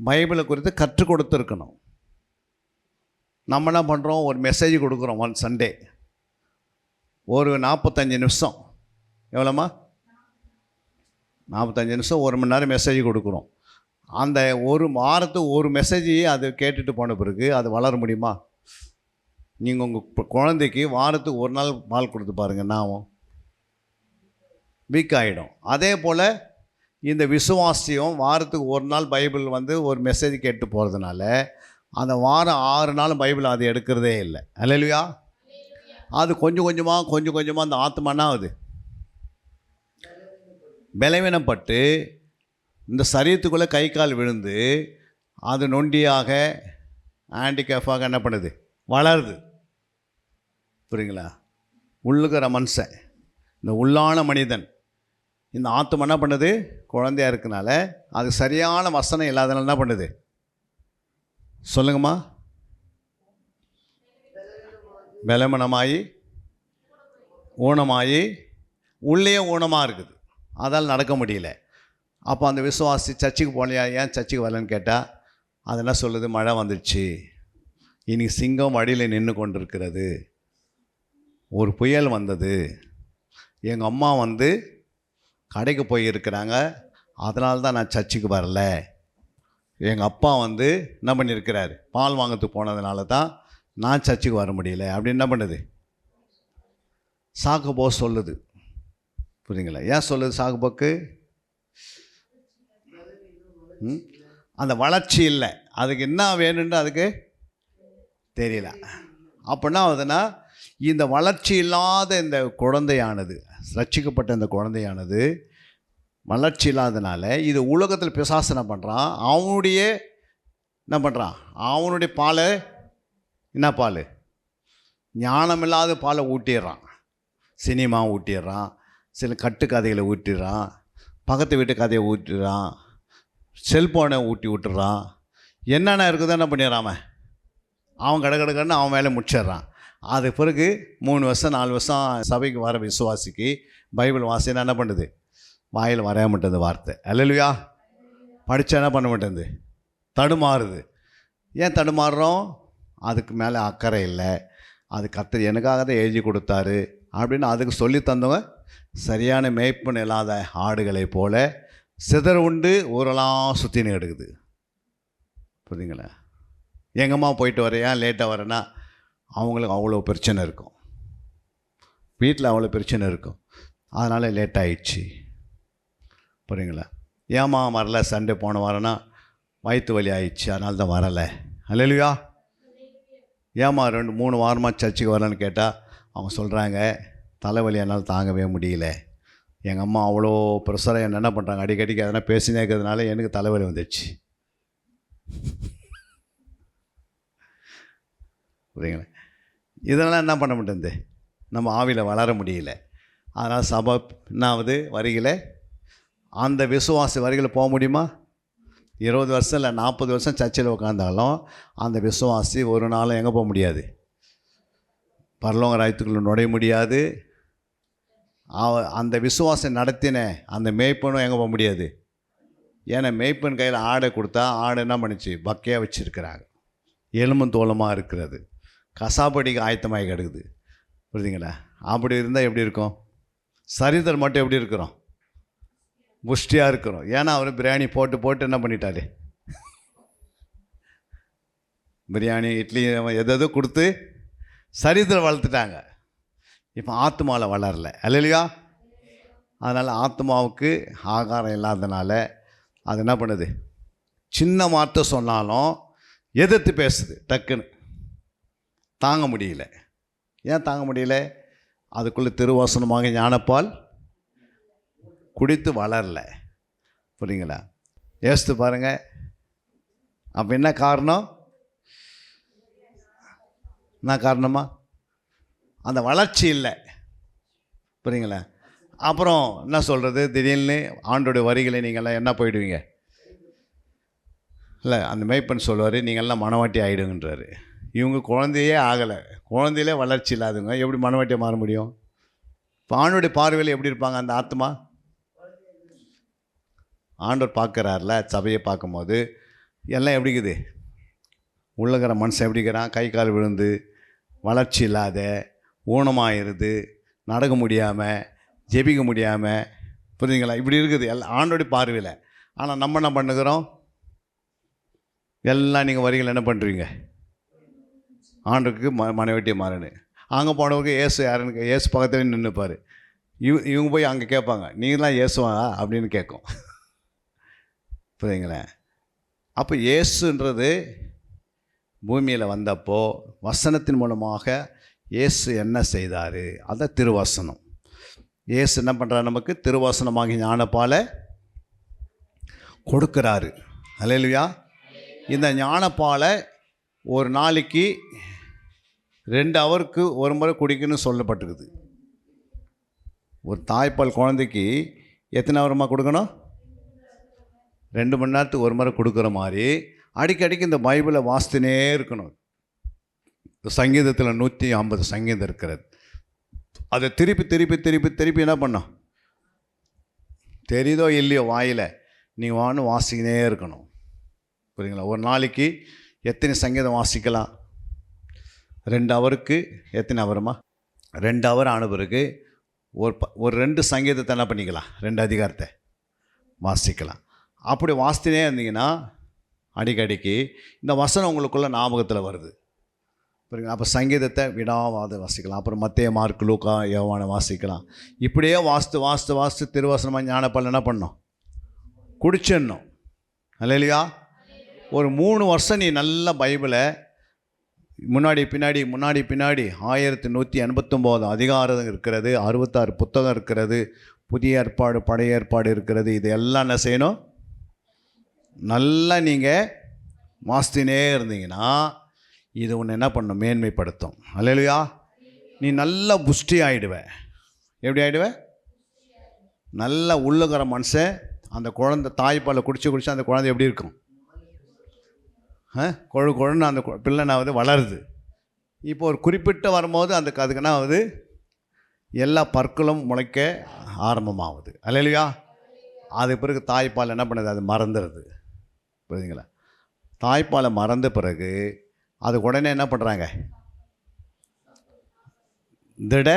பைபிளை குறித்து கற்றுக் கொடுத்துருக்கணும். நம்ம என்ன பண்ணுறோம், ஒரு மெசேஜ் கொடுக்குறோம் ஒன் சண்டே, ஒரு 45 நிமிஷம், எவ்வளோம்மா 45 நிமிஷம் 1 மணி நேரம் மெசேஜ் கொடுக்குறோம். அந்த ஒரு வாரத்துக்கு ஒரு மெசேஜையே அது கேட்டுட்டு போன பிறகு அது வளர முடியுமா? நீங்கள் உங்கள் குழந்தைக்கு வாரத்துக்கு 1 நாள் பால் கொடுத்து பாருங்கள், என்ன ஆகும், வீக் ஆகிடும். அதே போல் இந்த விசுவாசியம் வாரத்துக்கு 1 நாள் பைபிள் வந்து ஒரு மெசேஜ் கேட்டு போகிறதுனால அந்த வாரம் 6 நாள் பைபிள் அது எடுக்கிறதே இல்லை. அல்லேலூயா. அது கொஞ்சம் கொஞ்சமாக அந்த ஆத்மானா ஆகுது, பலவீனப்பட்டு இந்த சரீரத்துக்குள்ளே கை கால் விழுந்து அது நொண்டியாக ஹேண்டிகேஃபாக என்ன பண்ணுது, வளருது, புரியுங்களா? உள்ளுக்கிற மனுஷன், இந்த உள்ளான மனிதன், இந்த ஆத்மா என்ன பண்ணுது, குழந்தையாக இருக்கனால அது சரியான வசனம் இல்லாதனால என்ன பண்ணுது, சொல்லுங்கம்மா, பலவீனமாகி ஊனமாகி உள்ளே ஊனமாக இருக்குது. அதால் நடக்க முடியல. அப்போ அந்த விசுவாசி சர்ச்சுக்கு போகலையா, ஏன் சர்ச்சுக்கு வரலன்னு கேட்டால் அது என்ன சொல்லுது, மழை வந்துடுச்சு, இன்னைக்கு சிங்கம் வழியில் நின்று கொண்டிருக்கிறது, ஒரு புயல் வந்தது, எங்கள் அம்மா வந்து கடைக்கு போயிருக்கிறாங்க, அதனால தான் நான் சர்ச்சுக்கு வரல, எங்கள் அப்பா வந்து என்ன பண்ணியிருக்கிறார், பால் வாங்கிறதுக்கு போனதுனால தான் நான் சர்ச்சுக்கு வர முடியல அப்படின்னு என்ன பண்ணுது, சாக்கு போக சொல்லுது. புரியுங்களா? ஏன் சொல்லுது சாக்கு போக்கு? அந்த வளர்ச்சி இல்லை, அதுக்கு என்ன வேணும்னு அதுக்கு தெரியல. அப்போ என்ன ஆகுதுன்னா, இந்த வளர்ச்சி இல்லாத இந்த குழந்தையானது, ரட்சிக்கப்பட்ட இந்த குழந்தையானது வளர்ச்சி இல்லாதனால இது உலகத்தில் பிசாசனை பண்ணுறான். அவனுடைய என்ன பண்ணுறான், அவனுடைய பாலை, என்ன பால், ஞானமில்லாத பாலை ஊட்டிடுறான். சினிமா ஊட்டிடுறான், சில கட்டுக்கதைகளை ஊட்டிடுறான், பக்கத்து வீட்டு கதையை ஊட்டிடுறான், செல்ஃபோனை ஊட்டி விட்டுறான், என்னென்ன இருக்குதோ என்ன பண்ணிடுறான், அவன் கடன்னு அவன் மேலே முடிச்சிடுறான். அது பிறகு 3 வருஷம் 4 வருஷம் சபைக்கு வர விசுவாசிக்கு பைபிள் வாசினா என்ன பண்ணுது, வாயில் வரைய மாட்டேங்குது வார்த்தை. அல்லேலூயா. படித்தா என்ன பண்ண மாட்டேங்குது, தடுமாறுது. ஏன் தடுமாறுறோம்? அதுக்கு மேலே அக்கறை இல்லை. அது கர்த்தர் எனக்காக தான் எழுதி கொடுத்தாரு அப்படின்னு அதுக்கு சொல்லி தந்தவங்க சரியான மேய்ப்பன் இல்லாத ஆடுகளை போல சிதற உண்டு ஊரெல்லாம் சுற்றின்னு எடுக்குது. புரியுதுங்களா? எங்கம்மா போயிட்டு வரேன், ஏன் லேட்டாக வரேன்னா அவங்களுக்கு அவ்வளோ பிரச்சனை இருக்கும், வீட்டில் அவ்வளோ பிரச்சனை இருக்கும், அதனால் லேட் ஆயிடுச்சு. புரியுங்களா? ஏம்மா வரல, சண்டே போன வரேன்னா வயிற்று வலி ஆயிடுச்சு அதனால தான் வரலை. அல்லேலூயா. ஏம்மா 2-3 வாரமாக சர்ச்சுக்கு வரலன்னு கேட்டால் அவங்க சொல்கிறாங்க, தலைவலி என்னால் தாங்கவே முடியல, எங்கள் அம்மா அவ்வளோ ப்ரெஷராக என்ன பண்ணுறாங்க, அடிக்கடிக்கு அதனால் பேசினே இருக்கிறதுனால எனக்கு தலைவலி வந்துடுச்சு. புரியுங்களா? இதெல்லாம் என்ன பண்ண மாட்டேங்குது, நம்ம ஆவியில் வளர முடியல. அதனால் சபை என்னாவது வருகையில் அந்த விசுவாசி வருகையில் போக முடியுமா? 20 வருஷம் இல்லை 40 வருஷம் சர்ச்சில் உட்காந்தாலும் அந்த விசுவாசி ஒரு நாளும் எங்கே போக முடியாது, பரலோக ராஜ்யத்துக்குள்ள நுழைய முடியாது. அந்த விசுவாசம் நடத்தின அந்த மேய்ப்பனும் எங்கே போக முடியாது. ஏன்னா மேய்ப்பன் கையில் ஆடை கொடுத்தா ஆடு என்ன பண்ணிச்சு, பக்கையாக வச்சுருக்கிறாங்க, எலும்பும் தோலமாக இருக்கிறது, கசாப்படிக்கு ஆயத்தமாகி கிடக்குது. புரியுதுங்களா? அப்படி இருந்தால் எப்படி இருக்கும், சரிதர் மட்டும் எப்படி இருக்கிறோம், புஷ்டியாக இருக்கிறோம். ஏன்னா அவர் பிரியாணி போட்டு போட்டு என்ன பண்ணிட்டாரு, பிரியாணி இட்லி எதோ கொடுத்து சரித்திரம் வளர்த்துட்டாங்க. இப்போ ஆத்மாவில் வளரல. அல்லேலூயா. அதனால் ஆத்மாவுக்கு ஆகாரம் இல்லாதனால அது என்ன பண்ணுது, சின்ன வார்த்தை சொன்னாலும் எதிர்த்து பேசுது, டக்குன்னு தாங்க முடியல. ஏன் தாங்க முடியல? அதுக்குள்ளே திருவசனமாக ஞானப்பால் குடித்து வளரல. புரியுங்களா? யோசித்து பாருங்கள். அப்போ என்ன காரணம், என்ன காரணமா, அந்த வளர்ச்சி இல்லை. புரியுங்களா? அப்புறம் என்ன சொல்கிறது, திடீர்னு ஆண்டோடைய வரிகளை நீங்கள்லாம் என்ன போயிடுவீங்க இல்லை, அந்த மேய்ப்பன் சொல்லுவார், நீங்கள்லாம் மனவாட்டி ஆகிடுங்கன்றாரு. இவங்க குழந்தையே ஆகலை, குழந்தையிலே வளர்ச்சி இல்லாதவங்க எப்படி மனவாட்டியாக மாற முடியும்? இப்போ ஆண்டோடைய பார்வையில் எப்படி இருப்பாங்க அந்த ஆத்மா? ஆண்டவர் பார்க்குறாருல, சபையை பார்க்கும்போது எல்லாம் எப்படி இருக்குது, உள்ளகிற மனுஷன் எப்படி இருக்கிறான், கை கால் விழுந்து வளர்ச்சி இல்லாத ஊனமாகிருது, நடக்க முடியாமல் ஜெபிக்க முடியாமல். புரியுதுங்களா? இப்படி இருக்குது எல்லாம் ஆண்டோடைய பார்வையில். ஆனால் நம்ம என்ன பண்ணுகிறோம், எல்லாம் நீங்கள் வரிகள் என்ன பண்ணுறீங்க, ஆண்டுக்கு மனைவட்டியை மாறனு. அங்கே போனவங்க ஏசு யாருன்னு, ஏசு பக்கத்தில் நின்றுப்பார். இவங்க போய் அங்கே கேட்பாங்க, நீங்களாம் ஏசுவா அப்படின்னு கேட்கும். புரியுங்களேன்? அப்போ இயேசுன்றது பூமியில் வந்தப்போ வசனத்தின் மூலமாக இயேசு என்ன செய்தார், அதை திருவசனம். இயேசு என்ன பண்ணுறாரு, நமக்கு திருவசனமாக ஞானப்பாலை கொடுக்குறாரு. அல்லேலூயா. இந்த ஞானப்பாலை ஒரு நாளைக்கு 2 ஹவருக்கு ஒரு முறை குடிக்கணும்னு சொல்லப்பட்டிருக்குது. ஒரு தாய்ப்பால் குழந்தைக்கு எத்தனை ஹவரமாக கொடுக்கணும், 2 மணி நேரத்துக்கு ஒரு முறை கொடுக்குற மாதிரி அடிக்கடிக்கு இந்த பைபிளை வாசித்துனே இருக்கணும். சங்கீதத்தில் 150 சங்கீதம் இருக்கிறது. அதை திருப்பி திருப்பி திருப்பி திருப்பி என்ன பண்ணோம், தெரியுதோ இல்லையோ வாயில் நீங்கள் வாசிக்கினே இருக்கணும். புரியுங்களா? ஒரு நாளைக்கு எத்தனை சங்கீதம் வாசிக்கலாம்? 2 ஹவருக்கு எத்தனை ஹவருமா? 2 ஹவர் ஆன பிறகு ஒரு 2 சங்கீதத்தை என்ன பண்ணிக்கலாம்? 2 அதிகாரத்தை வாசிக்கலாம். அப்படி வாசித்துனே இருந்தீங்கன்னா அடிக்கடிக்கு இந்த வசனம் உங்களுக்குள்ள ஞாபகத்தில் வருது. புரியுங்களா? அப்போ சங்கீதத்தை விடாவாத வாசிக்கலாம். அப்புறம் மத்தேயு, மார்க்கு, லூக்கா, யோவானை வாசிக்கலாம். இப்படியே வாசித்து திருவசனமாக ஞானப்பல் என்ன பண்ணணும்? குடிச்சிடணும். அல்லேலூயா. ஒரு 3 வருஷம் நீ நல்ல பைபிளை முன்னாடி பின்னாடி 1189 அதிகாரம் இருக்கிறது, 66 புத்தகம் இருக்கிறது, புதிய ஏற்பாடு பழைய ஏற்பாடு இருக்கிறது. இது எல்லாம் என்ன செய்யணும்? நல்லா நீங்கள் வாசித்துனே இருந்தீங்கன்னா இது ஒன்று என்ன பண்ணணும்? மேன்மைப்படுத்தும். அல்லேலூயா. நீ நல்ல புஷ்டி ஆகிடுவ. எப்படி ஆகிடுவ? நல்ல உள்ளுக்கிற மனுஷன். அந்த குழந்தை தாய்ப்பாலை குடிச்சு அந்த குழந்தை எப்படி இருக்கும்? கொழுன்னு அந்த பிள்ளைனாவது வளருது. இப்போ ஒரு குறிப்பிட்ட வரும்போது அதுக்கு என்ன ஆகுது? எல்லா பற்களும் முளைக்க ஆரம்பமாகுது. அல்லேலூயா. அது பிறகு தாய்ப்பால் என்ன பண்ணுது? அது மறந்துடுது. புரியுதுங்களா? தாய்ப்பாலை மறந்த பிறகு அது உடனே என்ன பண்ணுறாங்க? திட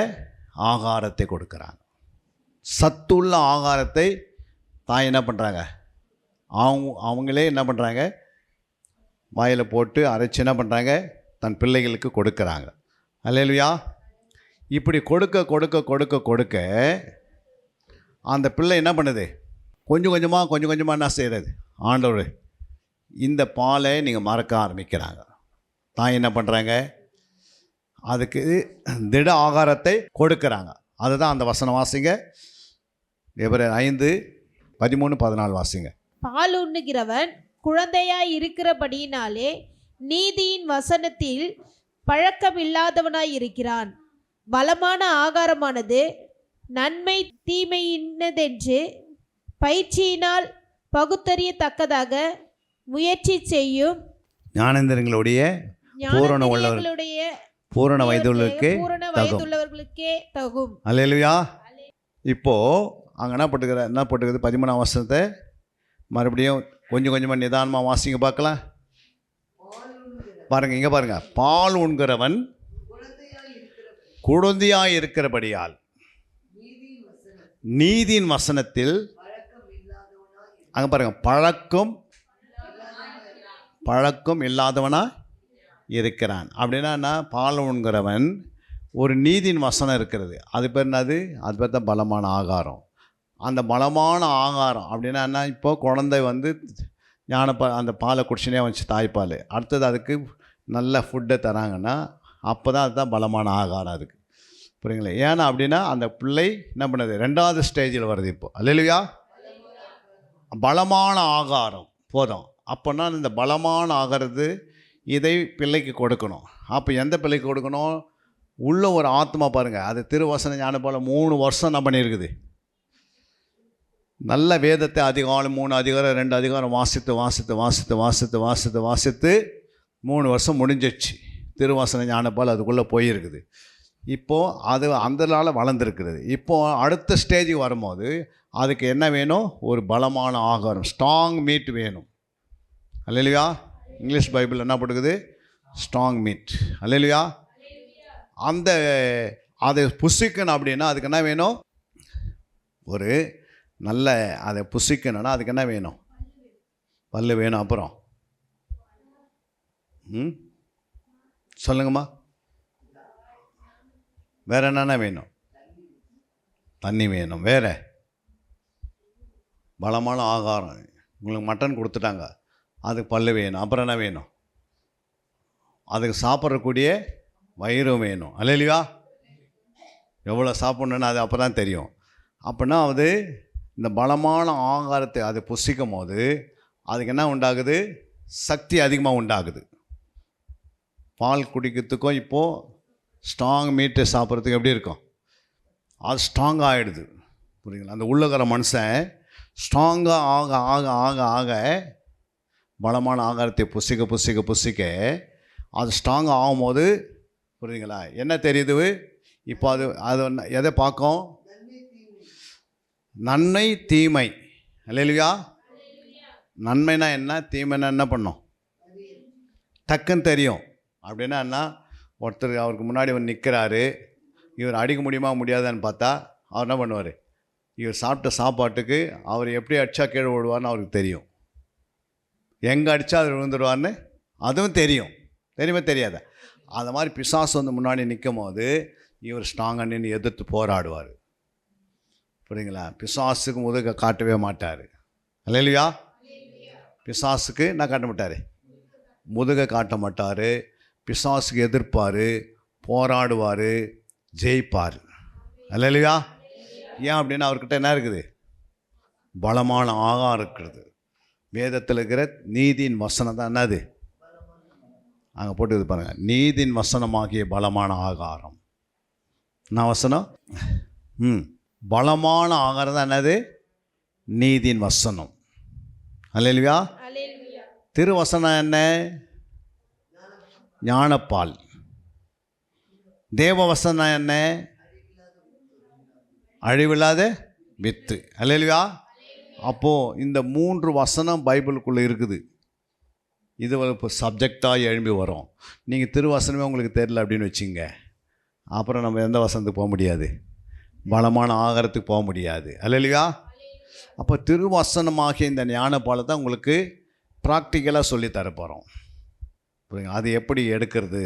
ஆகாரத்தை கொடுக்குறாங்க. சத்துள்ள ஆகாரத்தை தாய் என்ன பண்ணுறாங்க? அவங்களே என்ன பண்ணுறாங்க? வாயில் போட்டு அரைச்சி என்ன பண்ணுறாங்க? தன் பிள்ளைகளுக்கு கொடுக்குறாங்க. அல்லேலூயா. இப்படி கொடுக்க அந்த பிள்ளை என்ன பண்ணுது? கொஞ்சம் கொஞ்சமாக என்ன செய்கிறது? ஆண்டவர் இந்த பாலை நீங்கள் மறக்க ஆரம்பிக்கிறாங்க. தாய் என்ன பண்ணுறாங்க? அதுக்கு திட ஆகாரத்தை கொடுக்குறாங்க. அதுதான் அந்த வசனம் வாசிங்க. எபிரேயர் 5:13-14 வாசிங்க. பால் உண்ணுகிறவன் குழந்தையாய் இருக்கிறபடியினாலே நீதியின் வசனத்தில் பழக்கமில்லாதவனாய் இருக்கிறான். பலமான ஆகாரமானது நன்மை தீமையினதென்று பயிற்சியினால் பகுத்தறியத்தக்கதாக முயற்சி செய்யும் ஞானேந்திரங்களுடைய பூரண வயதுள்ளவர்களுக்கே தகும். அல்லேலூயா. இப்போது அங்கே என்ன போட்டுக்கிறது? 13ஆம் வசனத்தை மறுபடியும் கொஞ்சமாக நிதானமாக வாசிங்க பார்க்கலாம். பாருங்கள், இங்கே பாருங்கள். பால் உண்கிறவன் குழந்தையாய் இருக்கிறபடியால் நீதியின் வசனத்தில் அங்கே பாருங்கள், பழக்கம் இல்லாதவனா இருக்கிறான். அப்படின்னா பால் உண்கிறவன் ஒரு நீதியின் வசனம் இருக்கிறது. அது பேர் என்னது? அது பேர் தான் பலமான ஆகாரம். அந்த பலமான ஆகாரம் அப்படின்னா என்ன? இப்போ குழந்தை அந்த பாலை குடிச்சுனே வந்துச்சு, தாய்ப்பால். அடுத்தது அதுக்கு நல்ல ஃபுட்டை தராங்கன்னா அப்போ தான் அதுதான் பலமான ஆகாரம் அதுக்கு. புரியுங்களா? ஏன்னா அப்படின்னா அந்த பிள்ளை என்ன பண்ணுது? 2வது ஸ்டேஜில் வருது இப்போ. அல்லேலூயா. பலமான ஆகாரம் போதும். அப்போனா இந்த பலமான ஆகாரத்து இதை பிள்ளைக்கு கொடுக்கணும். அப்போ எந்த பிள்ளைக்கு கொடுக்கணும்? உள்ள ஒரு ஆத்மா பாருங்கள். அது திருவசன ஞானப்பால் 3 வருஷம் என்ன பண்ணியிருக்குது? நல்ல வேதத்தை அதிகாலம் 3 அதிகாரம் 2 அதிகாரம் வாசித்து 3 வருஷம் முடிஞ்சிடுச்சு. திருவசன ஞானப்பால் அதுக்குள்ளே போயிருக்குது. இப்போது அது அந்த நாள் வளர்ந்துருக்குறது. இப்போது அடுத்த ஸ்டேஜுக்கு வரும்போது அதுக்கு என்ன வேணும்? ஒரு பலமான ஆகாரம், ஸ்ட்ராங் மீட் வேணும். அல்லேலூயா. இங்கிலீஷ் பைபிள் என்ன போட்டுக்குது? Strong meet. அல்லேலூயா. அதை புசிக்கணும் அப்படின்னா அதுக்கு என்ன வேணும்? ஒரு நல்ல அதை புசிக்கணும்னா அதுக்கு என்ன வேணும்? பல்லு வேணும். அப்புறம் சொல்லுங்கம்மா. வேறு என்னென்ன வேணும்? தண்ணி வேணும். வேறு பலமான ஆகாரம். உங்களுக்கு மட்டன் கொடுத்துட்டாங்க, அதுக்கு பல்லு வேணும். அப்புறம் என்ன வேணும்? அதுக்கு சாப்பிட்றக்கூடிய வயிறு வேணும். அல்லேலூயா. எவ்வளோ சாப்பிட்ணுன்னு அது அப்போ தான் தெரியும். அப்படின்னா இந்த பலமான ஆகாரத்தை அது புசிக்கும் போது அதுக்கு என்ன உண்டாகுது? சக்தி அதிகமாக உண்டாகுது. பால் குடிக்கிறதுக்கும் இப்போது ஸ்ட்ராங் மீட்டு சாப்பிட்றதுக்கு எப்படி இருக்கும்? அது ஸ்ட்ராங்காக ஆகிடுது. புரியுங்களா? அந்த உள்ளுக்கிற மனுஷன் ஸ்ட்ராங்காக ஆக ஆக ஆக ஆக பலமான ஆகாரத்தை புசிக்க அது ஸ்ட்ராங்காக ஆகும்போது புரியுதுங்களா? என்ன தெரியுது? இப்போ அது எதை பார்க்கும்? நன்மை தீமை. அல்லேலூயா. நன்மைனா என்ன, தீமைனா என்ன பண்ணோம், டக்குன்னு தெரியும். அப்படின்னா என்ன, ஒருத்தர் அவருக்கு முன்னாடி வந்து நிற்கிறாரு, இவர் அடிக்க முடியுமா முடியாதான்னு பார்த்தா அவர் என்ன பண்ணுவார், இவர் சாப்பிட்ட சாப்பாட்டுக்கு அவர் எப்படி அடித்தா கீழே விடுவார்னு அவருக்கு தெரியும். எங்கே அடித்தா அவர் விழுந்துடுவார்னு அதுவும் தெரியும். தெரியுமா தெரியாத? அந்த மாதிரி பிசாசு வந்து முன்னாடி நிற்கும் போது இவர் ஸ்ட்ராங்காக நின்று எதிர்த்து போராடுவார். புரியுங்களா? பிசாசுக்கு முதுக காட்டவே மாட்டார். அல்லேலூயா. பிசாசுக்கு என்ன காட்ட மாட்டார், முதுக காட்ட மாட்டார். பிசாசுக்கு எதிர்ப்பார், போராடுவார், ஜெயிப்பார். அல்லேலூயா. ஏன் அப்படின்னா அவர்கிட்ட என்ன இருக்குது, பலமான ஆகாரம் இருக்கிறது. வேதத்தில் இருக்கிற நீதியின் வசனம் தான் என்னது, அங்கே போட்டு இது பாருங்கள், நீதியின் வசனமாகிய பலமான ஆகாரம். என்ன வசனம்? பலமான ஆகாரம் தான் என்னது, நீதியின் வசனம். அல்லேலூயா. திருவசனம் என்ன, ஞானப்பால். தேவ வசனம் என்ன, அழிவில்லாத வித்து. அல்லேலூயா. அப்போது இந்த 3 வசனம் பைபிளுக்குள்ளே இருக்குது. இது இப்போ சப்ஜெக்டாக எழும்பி வரும். நீங்கள் திருவசனமே உங்களுக்கு தெரியல அப்படின்னு வச்சுங்க, அப்புறம் நம்ம எந்த வசனத்துக்கு போக முடியாது, பலமான ஆகாரத்துக்கு போக முடியாது. அல்லேலூயா. அப்போ திருவசனமாகிய இந்த ஞானப்பாலை தான் உங்களுக்கு ப்ராக்டிக்கலாக சொல்லி தரப்போகிறோம். புரியுங்க? அது எப்படி எடுக்கிறது,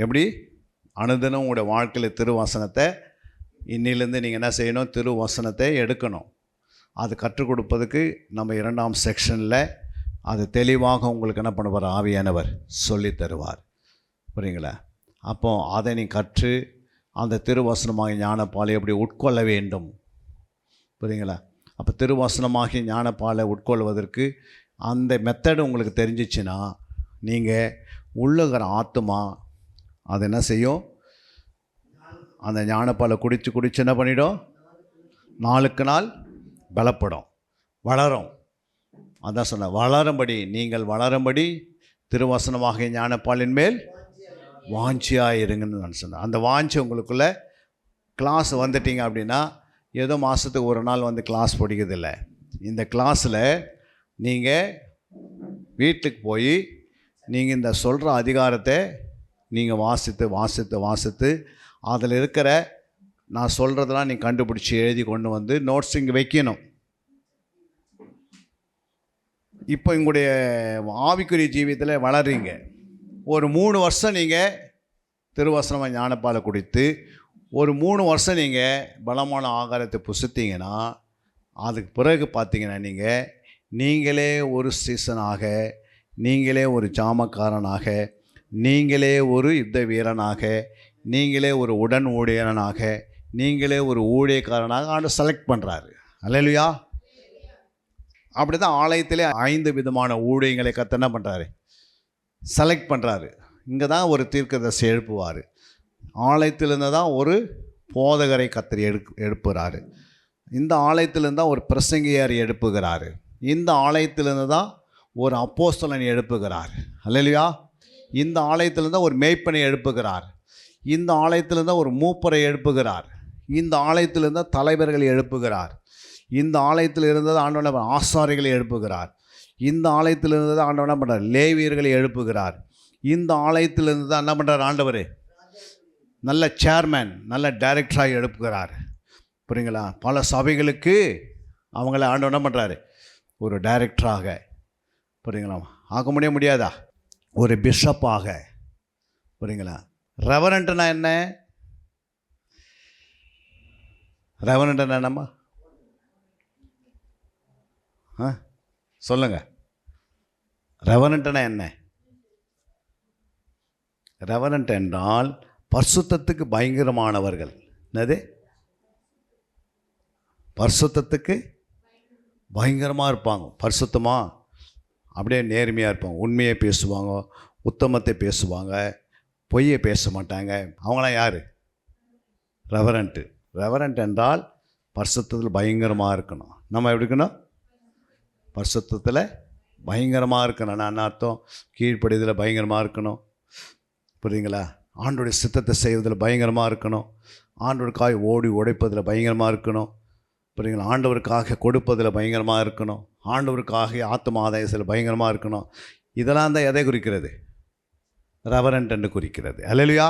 எப்படி அனுதினம் உங்களுடைய வாழ்க்கையில் திருவசனத்தை இன்னிலேருந்து நீங்கள் என்ன செய்யணும், திருவசனத்தை எடுக்கணும். அது கற்றுக் கொடுப்பதுக்கு நம்ம 2ஆம் செக்ஷனில் அது தெளிவாக உங்களுக்கு என்ன பண்ணுவார், ஆவியானவர் சொல்லி தருவார். புரியுங்களா? அப்போ அதை நீ கற்று அந்த திருவசனமாகிய ஞானப்பாலை எப்படி உட்கொள்ள வேண்டும். புரியுங்களா? அப்போ திருவசனமாகிய ஞானப்பாலை உட்கொள்வதற்கு அந்த மெத்தடு உங்களுக்கு தெரிஞ்சிச்சுன்னா நீங்கள் உள்ளுகிற ஆத்மா அது என்ன செய்யும், அந்த ஞானப்பாலை குடித்து என்ன பண்ணிடும், நாளுக்கு நாள் பலப்படும், வளரும். அதான் சொன்ன, வளரும்படி நீங்கள் வளரும்படி திருவசனமாகிய ஞானப்பாலின் மேல் வாஞ்சியாக இருங்கன்னு நான் சொன்னேன். அந்த வாஞ்சி உங்களுக்குள்ளே கிளாஸ் வந்துட்டீங்க அப்படின்னா ஏதோ மாதத்துக்கு ஒரு நாள் வந்து கிளாஸ் படிக்கிறதில்ல. இந்த கிளாஸில் நீங்கள் வீட்டுக்கு போய் நீங்கள் இந்த சொல்கிற அதிகாரத்தை நீங்கள் வாசித்து அதில் இருக்கிற நான் சொல்கிறதெல்லாம் நீங்கள் கண்டுபிடிச்சி எழுதி கொண்டு வந்து நோட்ஸ் இங்கே வைக்கணும். இப்போ எங்களுடைய ஆவிக்குரிய ஜீவியத்தில் வளர்றீங்க. ஒரு 3 வருஷம் நீங்கள் திருவசனமாக ஞானப்பாலை குடித்து ஒரு 3 வருஷம் நீங்கள் பலமான ஆகாரத்தை புசித்தீங்கன்னா அதுக்கு பிறகு பார்த்தீங்கன்னா நீங்களே ஒரு சீசனாக, நீங்களே ஒரு ஜாமக்காரனாக, நீங்களே ஒரு யுத்த வீரனாக, நீங்களே ஒரு உடன் ஊழியனாக, நீங்களே ஒரு ஊழியக்காரனாக ஆண்டு செலக்ட் பண்ணுறாரு. அல்லேலூயா. அப்படி தான் ஆலயத்திலே 5 விதமான ஊழியங்களை கர்த்தர் என்ன பண்ணுறாரு, செலக்ட் பண்ணுறாரு. இங்கே தான் ஒரு தீர்க்கதரிசி எழுப்புவார். ஆலயத்திலிருந்து தான் ஒரு போதகரை கர்த்தர் எழுப்புகிறாரு. இந்த ஆலயத்திலிருந்து தான் ஒரு பிரசங்கியார் எழுப்புகிறாரு. இந்த ஆலயத்திலிருந்து தான் ஒரு அப்போஸ்தலன் எழுப்புகிறார். அல்லேலூயா. இந்த ஆலயத்திலிருந்து தான் ஒரு மேய்ப்பனை எழுப்புகிறார். இந்த ஆலயத்திலிருந்து தான் ஒரு மூப்பரை எழுப்புகிறார். இந்த ஆலயத்திலிருந்து தான் தலைவர்களை எழுப்புகிறார். இந்த ஆலயத்தில் இருந்தது ஆண்டவன ஆசாரிகளை எழுப்புகிறார். இந்த ஆலயத்தில் இருந்தது ஆண்டவன் என்ன பண்ணுறார், லேவியர்களை எழுப்புகிறார். இந்த ஆலயத்திலிருந்து தான் என்ன பண்ணுறார் ஆண்டவர், நல்ல சேர்மேன், நல்ல டைரக்டராக எழுப்புகிறார். புரியுங்களா? பல சபைகளுக்கு அவங்கள ஆண்டவன் என்ன பண்ணுறாரு, ஒரு டைரக்டராக, புரியுங்களா, ஆக்க முடியாதா, ஒரு பிஷப்பாக. புரியுங்களா? ரெவரண்ட்னா என்ன, ரெவரண்ட்னா என்னம்மா சொல்லுங்க. ரெவரண்ட்னா என்ன? ரெவரண்ட் என்றால் பரிசுத்தத்துக்கு பயங்கரமானவர்கள். என்னது? பரிசுத்தத்துக்கு பயங்கரமாக இருப்பாங்க. பரிசுத்தமாக அப்படியே நேர்மையாக இருப்பாங்க, உண்மையை பேசுவாங்க, உத்தமத்தை பேசுவாங்க, பொய்யை பேச மாட்டாங்க. அவங்களாம் யார்? ரெவரண்ட்டு. ரெவரண்ட் என்றால் பரிசுத்தத்தில் பயங்கரமாக இருக்கணும். நம்ம எப்படி இருக்கணும்? பரிசுத்தத்தில் பயங்கரமாக இருக்கணும். நான் அர்த்தம் கீழ்ப்படியதில் பயங்கரமாக இருக்கணும். புரியுங்களா? ஆண்டோடைய சித்தத்தை செய்வதில் பயங்கரமாக இருக்கணும். ஆண்டோட காய் ஓடி உடைப்பதில் பயங்கரமாக இருக்கணும். புரியுங்களா? ஆண்டவருக்காக கொடுப்பதில் பயங்கரமாக இருக்கணும், ஆண்டவருக்காக ஆத்ம ஆதாயத்தில் பயங்கரமாக இருக்கணும். இதெல்லாம் தான் எதை குறிக்கிறது? ரெவரண்ட் என்று குறிக்கிறது. அல்லேலூயா.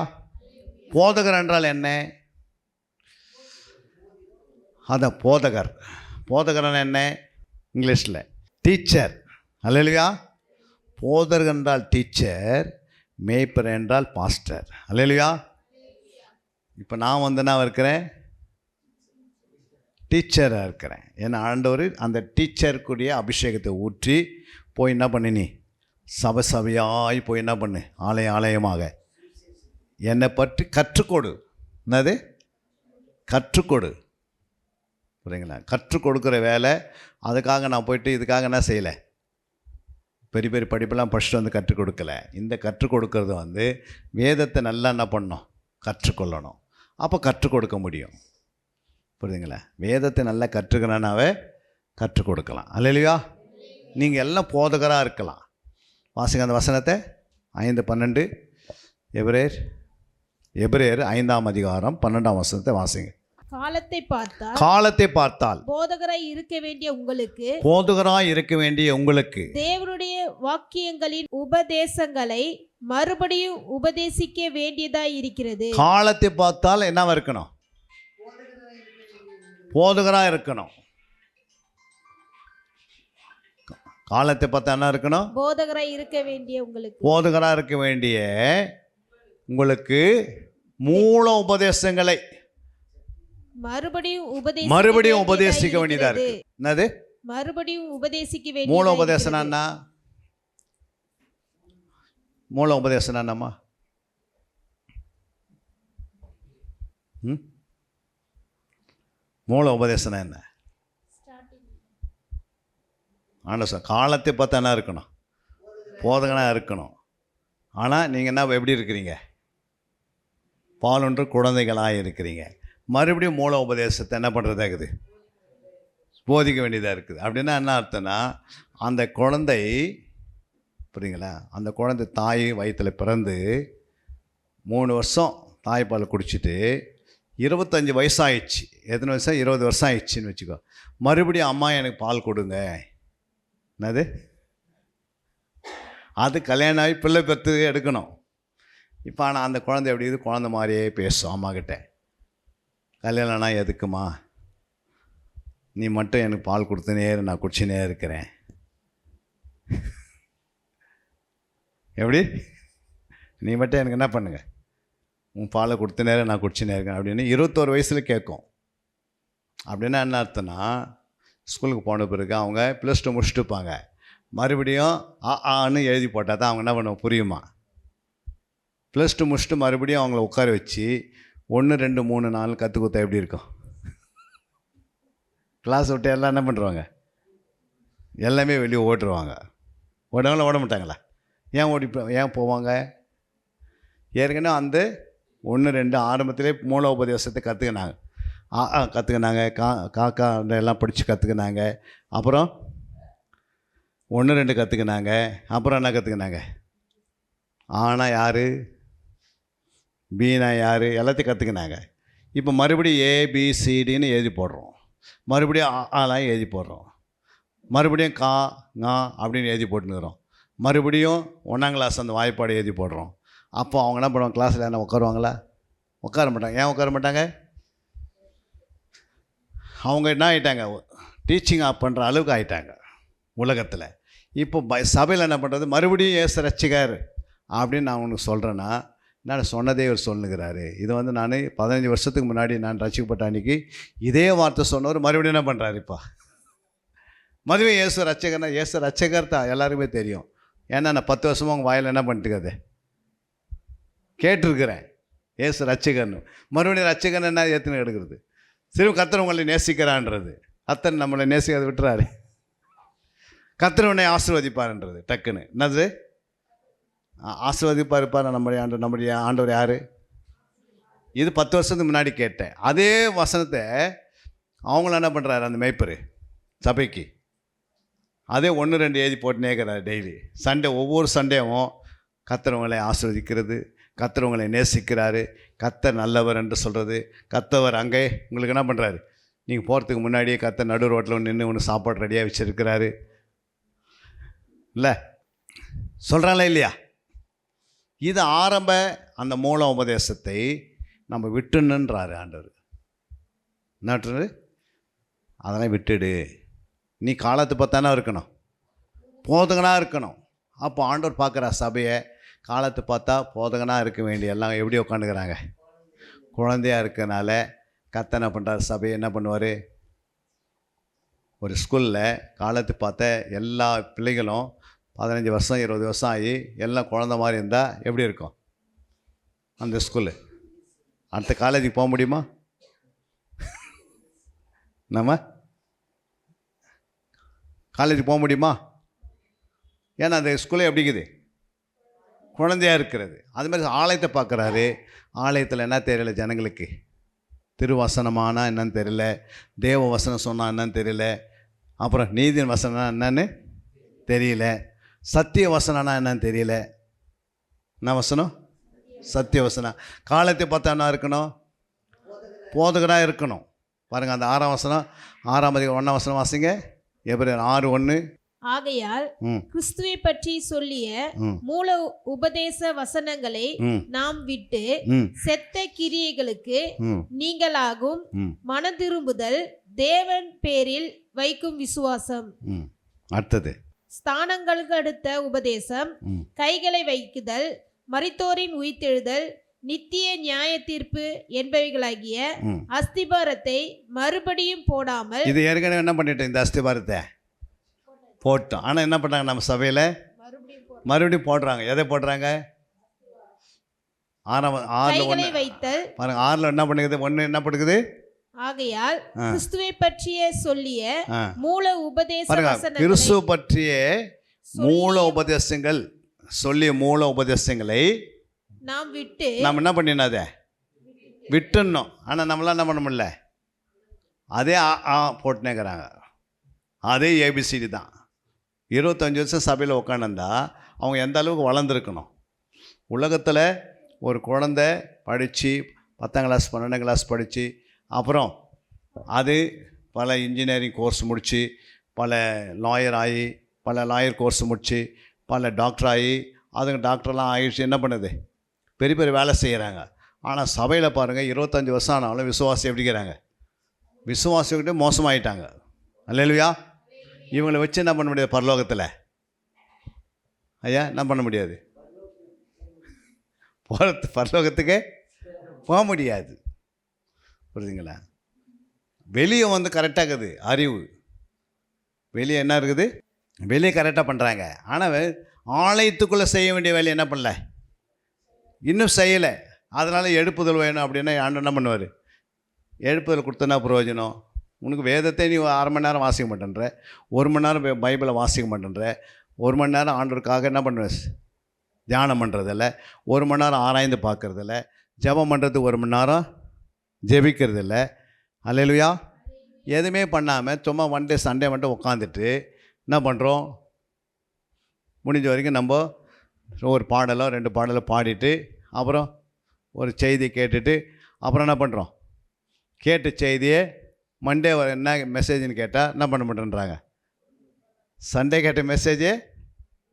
போதகர் என்றால் என்ன? அதான் போதகர். போதகர் என்ன இங்கிலீஷில்? டீச்சர். அல்லேலூயா. போதகர் என்றால் டீச்சர், மேய்ப்பர் என்றால் பாஸ்டர். அல்லேலூயா. இப்போ நான் வந்து நான் இருக்கிறேன், டீச்சராக இருக்கிறேன். ஏன்னா ஆண்டவர் அந்த டீச்சருக்குரிய அபிஷேகத்தை ஊற்றி போய் என்ன பண்ணினி, சபை சபையாய் போய் என்ன பண்ணு, ஆலய ஆலயமாக என்னை பற்றி கற்றுக்கொடு. என்னது? கற்றுக்கொடு. புரியுங்களா? கற்றுக் கொடுக்குற வேலை. அதுக்காக நான் போயிட்டு இதுக்காக என்ன செய்யலை, பெரிய பெரிய படிப்பெல்லாம் படிச்சுட்டு வந்து கற்றுக் கொடுக்கல. இந்த கற்றுக் கொடுக்கறது வந்து வேதத்தை நல்லா என்ன பண்ணணும், கற்றுக்கொள்ளணும். அப்போ கற்றுக் கொடுக்க முடியும். புரியுதுங்களா? வேதத்தை நல்லா கற்றுக்கணுன்னாவே கற்றுக் கொடுக்கலாம். அல்லேலூயா. நீங்கள் எல்லாம் போதகராக இருக்கலாம். வாசிங்க அந்த வசனத்தை, 5:12. எபிரேயர் 5ஆம் அதிகாரம் 12ஆம் வசனத்தை வாசிங்க. காலத்தை பார்த்தால் போதகராய் இருக்க வேண்டிய உங்களுக்கு தேவனுடைய வாக்கியங்களின் உபதேசங்களை மறுபடியும் உபதேசிக்க வேண்டியதாய் இருக்கிறது. காலத்தை பார்த்தால் என்னவா இருக்கணும்? போதகராக இருக்கணும். காலத்தை பார்த்தா என்ன இருக்கணும்? போதகராய் இருக்க வேண்டிய உங்களுக்கு மூல உபதேசங்களை மறுபடியும் உபதேசிக்க வேண்டியதா இருக்கு. என்னது? மறுபடியும் உபதேசிக்க வேண்டிய. மூல உபதேசம் என்ன? மூல உபதேசம் என்னம்மா? மூல உபதேசம் என்ன? ஆண்டவர் காலத்தை பார்த்தா என்ன இருக்கணும்? போதகனாக இருக்கணும். ஆனால் நீங்கள் என்ன எப்படி இருக்கிறீங்க? பாலொன்று குழந்தைகளாக இருக்கிறீங்க. மறுபடியும் மூல உபதேசத்தை என்ன பண்ணுறதா இருக்குது? போதிக்க வேண்டியதாக இருக்குது. அப்படின்னா என்ன அர்த்தம்னா, அந்த குழந்தை, புரியுங்களா, அந்த குழந்தை தாய் வயிற்றில் பிறந்து 3 வருஷம் தாய்ப்பால் குடிச்சிட்டு 25 வயசாகிடுச்சு. எத்தனை வயசா? 20 வருஷம் ஆயிடுச்சின்னு வச்சுக்கோ. மறுபடியும் அம்மா எனக்கு பால் கொடுங்க. என்னது? அது கல்யாணம் ஆகி பிள்ளை பெற்று எடுக்கணும். இப்போ ஆனால் அந்த குழந்தை எப்படி இது? குழந்தை மாதிரியே பேசும் அம்மாக்கிட்ட. கல்யாணம்னா எதுக்குமா, நீ மட்டும் எனக்கு பால் கொடுத்துனே நான் குடிச்சுனே இருக்கிறேன். எப்படி? நீ மட்டும் எனக்கு என்ன பண்ணுங்க, உன் பாலை கொடுத்துனே நான் குடிச்சுனே இருக்கேன் அப்படின்னு 21 வயசில் கேட்கும். அப்படின்னா என்ன அர்த்தம்னா, ஸ்கூலுக்கு போன பிறகு அவங்க +2 முடிச்சுட்டுப்பாங்க. மறுபடியும் ஆன்னு எழுதி போட்டால் தான் அவங்க என்ன பண்ணுவோம், புரியுமா? +2 முடிச்சுட்டு மறுபடியும் அவங்கள உட்கார வச்சு 1 2 3 4 கற்றுக் கொடுத்தா எப்படி இருக்கும்? கிளாஸ் விட்டு எல்லாம் என்ன பண்ணுறாங்க, எல்லாமே வெளியே ஓட்டுருவாங்க. ஓடுவாங்களா? ஓட மாட்டாங்களா? ஏன் போவாங்க? ஏற்கனவே அந்த 1 2 ஆரம்பத்திலே மூல உபதேசத்தை கற்றுக்கினாங்க. கற்றுக்கினாங்க, காக்கா எல்லாம் படித்து கற்றுக்கினாங்க. அப்புறம் 1 2 கற்றுக்கினாங்க. அப்புறம் என்ன கற்றுக்கினாங்க? ஆனா யார், பீனா யார், எல்லாத்தையும் கற்றுக்கினாங்க. இப்போ மறுபடியும் ABCDன்னு எழுதி போடுறோம். மறுபடியும் ஆலாம் எழுதி போடுறோம். மறுபடியும் கா ngா அப்படின்னு எழுதி போட்டுக்கிறோம். மறுபடியும் 1ஆம் கிளாஸ் அந்த வாய்ப்பாடு எழுதி போடுறோம். அப்போ அவங்க என்ன பண்ணுவாங்க? கிளாஸில் என்ன உட்காருவாங்களா? உட்கார மாட்டாங்க. ஏன் உட்கார மாட்டாங்க? அவங்க என்ன ஆகிட்டாங்க, டீச்சிங் ஆஃப் பண்ணுற அளவுக்கு ஆகிட்டாங்க உலகத்தில். இப்போ சபையில் என்ன பண்ணுறது, மறுபடியும் இயேசு ரட்சிகர் அப்படின்னு நான் உனக்கு சொல்கிறேன்னா, நான் சொன்னதே இவர் சொல்லுகிறாரு. இது வந்து நான் 15 வருஷத்துக்கு முன்னாடி நான் ரட்சிக்கப்பட்ட அன்றைக்கி இதே வார்த்தை சொன்னவர் மறுபடியும் என்ன பண்ணுறாரு? இப்போ மறுபடியும் இயேசு ரட்சகர்னா, இயேசு ரட்சகர் தான் எல்லாருக்குமே தெரியும். ஏன்னா நான் 10 வருஷமாக உங்கள் வாயில் என்ன பண்ணிட்டுருக்கது கேட்டிருக்கிறேன், இயேசு ரட்சகர்னு. மறுபடியும் ரட்சகன் என்ன ஏற்றுன்னு எடுக்கிறது? சிறு கர்த்தர் உங்களை நேசிக்கிறான்றது. கர்த்தர் நம்மளை நேசிக்காத விட்டுறாரு. கர்த்தர் உன்னை ஆசீர்வதிப்பார்ன்றது டக்குன்னு என்னது? ஆசீர்வதிப்பார் இருப்பார் நம்முடைய ஆண்டவர் யார்? இது 10 வருஷத்துக்கு முன்னாடி கேட்டேன். அதே வசனத்தை அவங்கள என்ன பண்ணுறாரு அந்த மேய்ப்பர் சபைக்கு? அதே 1 2 எழுதி போட்டுனே இருக்கிறார் டெய்லி. சண்டே, ஒவ்வொரு சண்டேவும் கர்த்தர் உங்களை ஆசீர்வதிக்கிறது, கர்த்தர் உங்களை நேசிக்கிறாரு, கர்த்தர் நல்லவர் என்று சொல்கிறது. கர்த்தவர் அங்கே உங்களுக்கு என்ன பண்ணுறாரு? நீங்கள் போகிறதுக்கு முன்னாடியே கர்த்தர் நடு ரோட்டில் நின்று ஒன்று சாப்பாடு ரெடியாக வச்சுருக்கிறாரு. இல்லை சொல்கிறாங்களா இல்லையா? இது ஆரம்ப அந்த மூல உபதேசத்தை நம்ம விட்டுணுன்றாரு ஆண்டவர். என்னாட்டு அதெல்லாம் விட்டுடு, நீ காலத்து பார்த்தானே இருக்கணும், போதகனாக இருக்கணும். அப்போ ஆண்டவர் பார்க்குற சபையை காலத்து பார்த்தா போதகனாக இருக்க வேண்டிய எல்லாம் எப்படி உட்காந்துக்கிறாங்க? குழந்தையாக இருக்கனால கர்த்தர் என்ன பண்ணுறாரு? சபையை என்ன பண்ணுவார்? ஒரு ஸ்கூலில் காலத்து பார்த்த எல்லா பிள்ளைகளும் 15 வருஷம் 20 வருஷம் ஆகி எல்லாம் குழந்த மாதிரி இருந்தால் எப்படி இருக்கும் அந்த ஸ்கூலு? அடுத்த காலேஜுக்கு போக முடியுமா? நம்ம காலேஜுக்கு போக முடியுமா? ஏன்னா அந்த ஸ்கூலே எப்படி இருக்குது? குழந்தையாக இருக்கிறது. அது மாதிரி ஆலயத்தை பார்க்குறாரு. ஆலயத்தில் என்ன தெரியல ஜனங்களுக்கு? திருவசனமானா என்னன்னு தெரியல, தேவ வசனம் சொன்னால் என்னன்னு தெரியல, அப்புறம் நீதியின் வசனம்னா என்னன்னு தெரியல, சத்திய வசனம்னா என்னன்னு தெரியல. என்ன வசனம்? சத்திய வசனம். காலத்தை பார்த்தா என்ன இருக்கணும்? போதகராக இருக்கணும். பாருங்கள், அந்த 6ஆம் வசனம், 6ஆம் அதிகாரம் 1ஆம் வசனம் வாசிங்க. எபிரேயர் 6:1. ஆகையால் கிறிஸ்துவை பற்றி சொல்லிய மூல உபதேச வசனங்களை நாம் விட்டு செத்த கிரியைகளுக்கு நீங்களாகும் மனதிரும்புதல், தேவன் பேரில் வைக்கும் விசுவாசம். அடுத்தது ஸ்தானங்களுக்கு அடுத்த உபதேசம், கைகளை வைக்குதல், மரித்தோரின் உயிர்த்தெழுதல், நித்திய நியாய தீர்ப்பு என்பவைகளாகிய அஸ்திபாரத்தை மறுபடியும் போடாமல். இது ஏற்கனவே என்ன பண்ணிட்டேன், இந்த அஸ்திபாரத்தை போட்டோம். ஆனால் என்ன பண்ணுறாங்க நம்ம சபையில்? மறுபடியும் போடுறாங்க. எதை போடுறாங்க? 6 வைத்தல். பாருங்க, 6 என்ன பண்ணுது? 1 என்ன பண்ணுது? ஆகையால் கிறிஸ்துவை பற்றிய சொல்லிய மூல உபதேச வசனங்களை, கிறிஸ்து பற்றிய மூல உபதேசங்கள் சொல்லிய மூல உபதேசங்களை நாம் விட்டு நாம் என்ன பண்ணினதை விட்டுணும். ஆனால் நம்மளாம் என்ன பண்ண முடியல, அதே போட்டுனேங்கிறாங்க. அதே ஏபிசிடி தான். 25 வருஷம் சபையில் உட்காந்துருந்தா அவங்க எந்த அளவுக்கு வளர்ந்துருக்கணும். உலகத்தில் ஒரு குழந்தை படித்து 10ஆம் கிளாஸ் 12ஆம் கிளாஸ் படித்து அப்புறம் அது பல இன்ஜினியரிங் கோர்ஸ் முடித்து பல லாயர் ஆகி பல லாயர் கோர்ஸ் முடித்து பல டாக்டர் ஆகி அதுங்க டாக்டர்லாம் ஆகிடுச்சு என்ன பண்ணுது? பெரிய பெரிய வேலை செய்கிறாங்க. ஆனால் சபையில் பாருங்கள் 25 வருஷம் ஆனாலும் விசுவாசி எப்படிங்கிறாங்க? விசுவாசிக்கிட்டே மோசமாயிட்டாங்க. அல்லேலூயா. இவங்களை வச்சு என்ன பண்ண முடியாது? பரலோகத்தில் ஐயா என்ன பண்ண முடியாது? பரலோகத்துக்கு போக முடியாது. புரியுதுங்களா? வெளியே வந்து கரெக்டாக இருக்குது அறிவு, வெளியே என்ன இருக்குது? வெளியே கரெக்டாக பண்ணுறாங்க. ஆனால் ஆலயத்துக்குள்ளே செய்ய வேண்டிய வேலையை என்ன பண்ணல, இன்னும் செய்யலை. அதனால் எழுப்புதல் வேணும் அப்படின்னா ஆண்டு என்ன பண்ணுவார்? எழுப்புதல் கொடுத்தனா பிரயோஜனம்? உனக்கு வேதத்தை நீ 1/2 மணி நேரம் வாசிக்க மாட்டேன்ற, 1 மணி நேரம் பைபிளை வாசிக்க மாட்டேன்ற, 1 மணி நேரம் ஆண்டவருக்காக என்ன பண்ணுவேன்? தியானம் பண்ணுறதில்ல, 1 மணி நேரம் ஆராய்ந்து பார்க்குறதில்ல, ஜெபம் பண்ணுறது 1 மணி நேரம் ஜெபிக்கிறதில்ல. அல்லேலூயா. எதுவுமே பண்ணாமல் சும்மா ஒன் டே சண்டே மட்டும் உட்காந்துட்டு என்ன பண்ணுறோம்? முடிஞ்ச வரைக்கும் நம்ம ஒரு பாடலோ 2 பாடலோ பாடிட்டு அப்புறம் ஒரு செய்தி கேட்டுட்டு அப்புறம் என்ன பண்ணுறோம்? கேட்ட செய்தியை மண்டே என்ன மெசேஜ்னு கேட்டால் என்ன பண்ண மாட்டேன்றாங்க? சண்டே கேட்ட மெசேஜு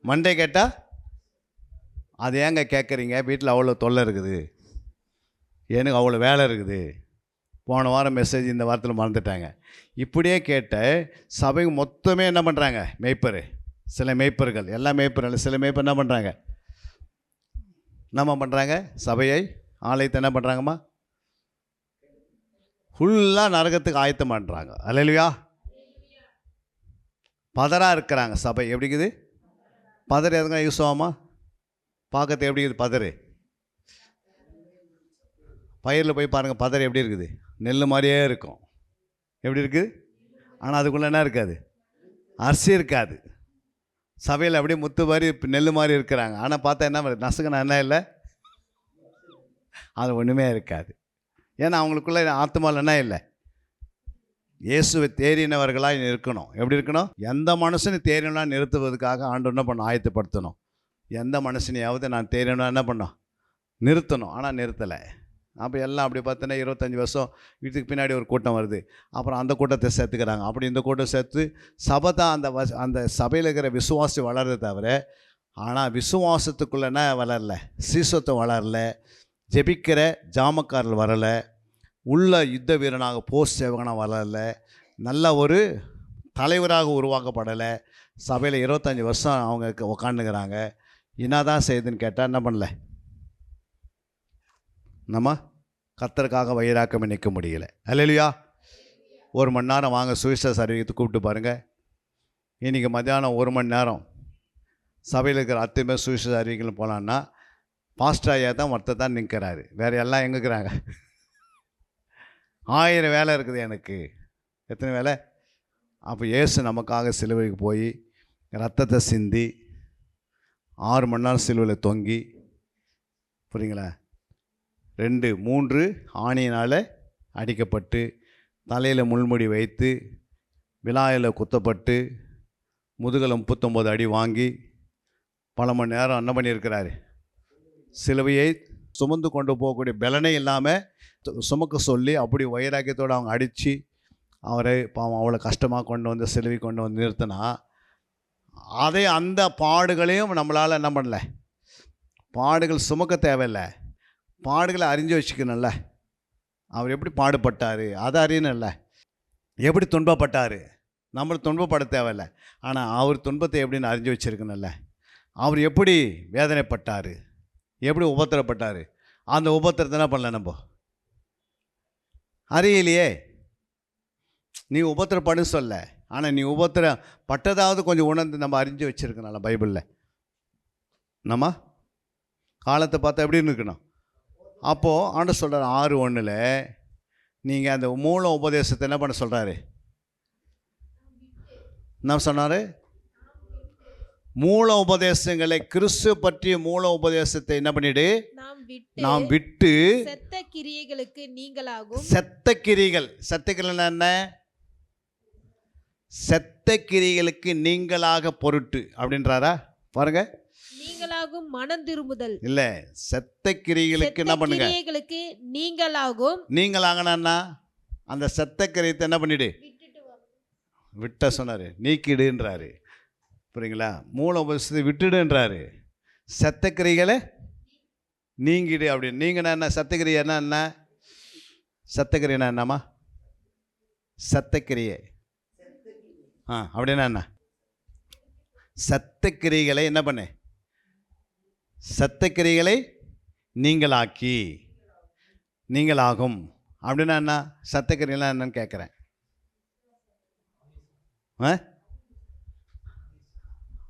மண்டே கேட்டால் அது ஏங்க கேட்குறீங்க? வீட்டில் அவ்வளோ தொல்லை இருக்குது, எனக்கு அவ்வளோ வேலை இருக்குது, போன வாரம் மெசேஜ் இந்த வாரத்தில் மறந்துட்டாங்க. இப்படியே கேட்ட சபைக்கு மொத்தமே என்ன பண்ணுறாங்க? மேய்ப்பர், சில மேய்ப்பர்கள், எல்லா மேய்ப்பர்கள், சில மேய்ப்பர் என்ன பண்ணுறாங்க? என்னம்மா பண்ணுறாங்க? சபையை ஆலயத்தை என்ன பண்ணுறாங்கம்மா? ஃபுல்லாக நரகத்துக்கு ஆயத்தம் பண்ணுறாங்க. அல்லேலூயா. பதராக இருக்கிறாங்க சபை. எப்படி இருக்குது? பதர் எதுங்க யூஸ் ஆகுமா? பார்க்கறது எப்படி இருக்குது? பதறு பயிரில் போய் பாருங்கள், பதர் எப்படி இருக்குது? நெல் மாதிரியே இருக்கும். எப்படி இருக்குது? ஆனால் அதுக்குள்ளே என்ன இருக்காது? அரிசி இருக்காது. சபையில் அப்படியே முத்து மாதிரி நெல் மாதிரி இருக்கிறாங்க. ஆனால் பார்த்தா என்ன நசுக்குனா என்ன இல்லை? அது ஒன்றுமே இருக்காது. ஏன்னா அவங்களுக்குள்ள ஆத்மாவில் என்ன இல்லை? இயேசுவை தேறினவர்களாக இருக்கணும். எப்படி இருக்கணும்? எந்த மனுஷனை தேறினா நிறுத்துவதற்காக ஆண்டு என்ன பண்ண ஆயத்தப்படுத்தணும். எந்த மனுஷனையாவது நான் தேறினா என்ன பண்ணோம்? நிறுத்தணும். ஆனால் நிறுத்தலை. அப்போ எல்லாம் அப்படி பார்த்தோன்னா 25 வருஷம் வீட்டுக்கு பின்னாடி ஒரு கூட்டம் வருது. அப்புறம் அந்த கூட்டத்தை சேர்த்துக்கிறாங்க. அப்படி இந்த கூட்டம் சேர்த்து சபை தான் அந்த சபையில் இருக்கிற விசுவாசி வளர்றதை தவிர, ஆனால் விசுவாசத்துக்குள்ளே என்ன வளரல, சீசத்துவம் வளரல, ஜெபிக்கிற ஜாமக்காரர்கள் வரலை, உள்ள யுத்த வீரனாக போஸ்ட் சேவகனாக வளரல, நல்ல ஒரு தலைவராக உருவாக்கப்படலை. சபையில் 25 வருஷம் அவங்க உக்காந்துக்கிறாங்க. என்னதான் செய்யுதுன்னு கேட்டால் என்ன பண்ணல, நம்ம கர்த்தருக்காக வயிறாக்கமே நிற்க முடியல. அல்லேலூயா. 1 மணி நேரம் வாங்க சுவிசேஷ அறிவித்து கூப்பிட்டு பாருங்கள். இன்றைக்கி மத்தியானம் 1 மணி நேரம் சபையில் இருக்கிற அத்தனை சுவிசேஷ அறிவிக்கணும் போகலான்னா பாஸ்டர் ஐயா தான் ஒருத்தர் தான் நிற்கிறாரு. வேறு எல்லாம் எங்கே இருக்கிறாங்க? 1000 வேலை இருக்குது எனக்கு. எத்தனை வேலை? அப்போ இயேசு நமக்காக சிலுவைக்கு போய் ரத்தத்தை சிந்தி 6 மணி நேரம் சிலுவையில் தொங்கி, புரியுங்களா, 2 3 ஆணியினால் அடிக்கப்பட்டு, தலையில் முள்முடி வைத்து, விலாயில் குத்தப்பட்டு, முதுகில் 39 அடி வாங்கி பல மணி நேரம் என்ன பண்ணியிருக்கிறாரு, சிலுவையை சுமந்து கொண்டு போகக்கூடிய பலனே இல்லாமல் சுமக்க சொல்லி அப்படி வைராக்கியத்தோடு அவங்க அடித்து அவரை பாவம் அவ்வளோ கஷ்டமாக கொண்டு வந்து சிலுவை கொண்டு வந்து நிறுத்தினா, அதே அந்த பாடுகளையும் நம்மளால் என்ன பண்ணல, பாடுகள் சுமக்க தேவையில்லை, பாடுகளை அறிஞ்சு வச்சுக்கணும்ல. அவர் எப்படி பாடுபட்டார் அதை அறியணும்ல, எப்படி துன்பப்பட்டார், நம்மளை துன்பப்பட தேவையில்லை, ஆனால் அவர் துன்பத்தை எப்படின்னு அறிஞ்சு வச்சுருக்கணும்ல. அவர் எப்படி வேதனைப்பட்டார், எப்படி உபத்திரப்பட்டார், அந்த உபத்திரத்தை என்ன பண்ணல நம்ம அறியலையே. நீ உபத்திரப்படுன்னு சொல்ல, ஆனால் நீ உபத்திரப்பட்டதாவது கொஞ்சம் உணர்ந்து நம்ம அறிஞ்சு வச்சுருக்கனால பைபிளில் நம்ம காலத்தை பார்த்தா எப்படி இருக்கணும். அப்போது ஆண்டவர் சொல்கிறார் 6:1 நீங்கள் அந்த மூல உபதேசத்தை என்ன பண்ண சொல்கிறாரு, என்ன சொன்னார், மூல உபதேசங்களை, கிறிஸ்து பற்றிய மூல உபதேசத்தை என்ன பண்ணிடு, நாம் விட்டு செத்த கிரியைகளுக்கு நீங்களாகும். செத்த கிரிகள், செத்த கிரிகள் என்ன, செத்த கிரிகளுக்கு நீங்களாக பொருட்டு அப்படின்றாரா பாருங்க. நீங்களாகும் மனம் திரும்புதல் இல்ல, செத்த கிரிகளுக்கு என்ன பண்ணுங்க, கிரியைகளுக்கு நீங்களாகும். நீங்களாகனா அந்த செத்த கிரியத்தை என்ன பண்ணிடு, விட்ட சொன்னாரு, நீக்கிடுன்றாரு. புரியுங்களா? மூல உபதேசத்தை விட்டுடுன்றாரு, செத்த கிரிகளை நீங்கிடு அப்படின்னு. நீங்கன்னா என்ன, சத்தக்கிரியை என்ன, சத்தக்கிரியனா என்னம்மா, சத்தக்கிரியை அப்படின்னா என்ன, சத்தக்கிரிகளை என்ன பண்ணு, சத்தக்கிரிகளை நீங்களாக்கி, நீங்களாகும் அப்படின்னா என்ன, சத்தக்கிரியெல்லாம் என்னன்னு கேட்குறேன்.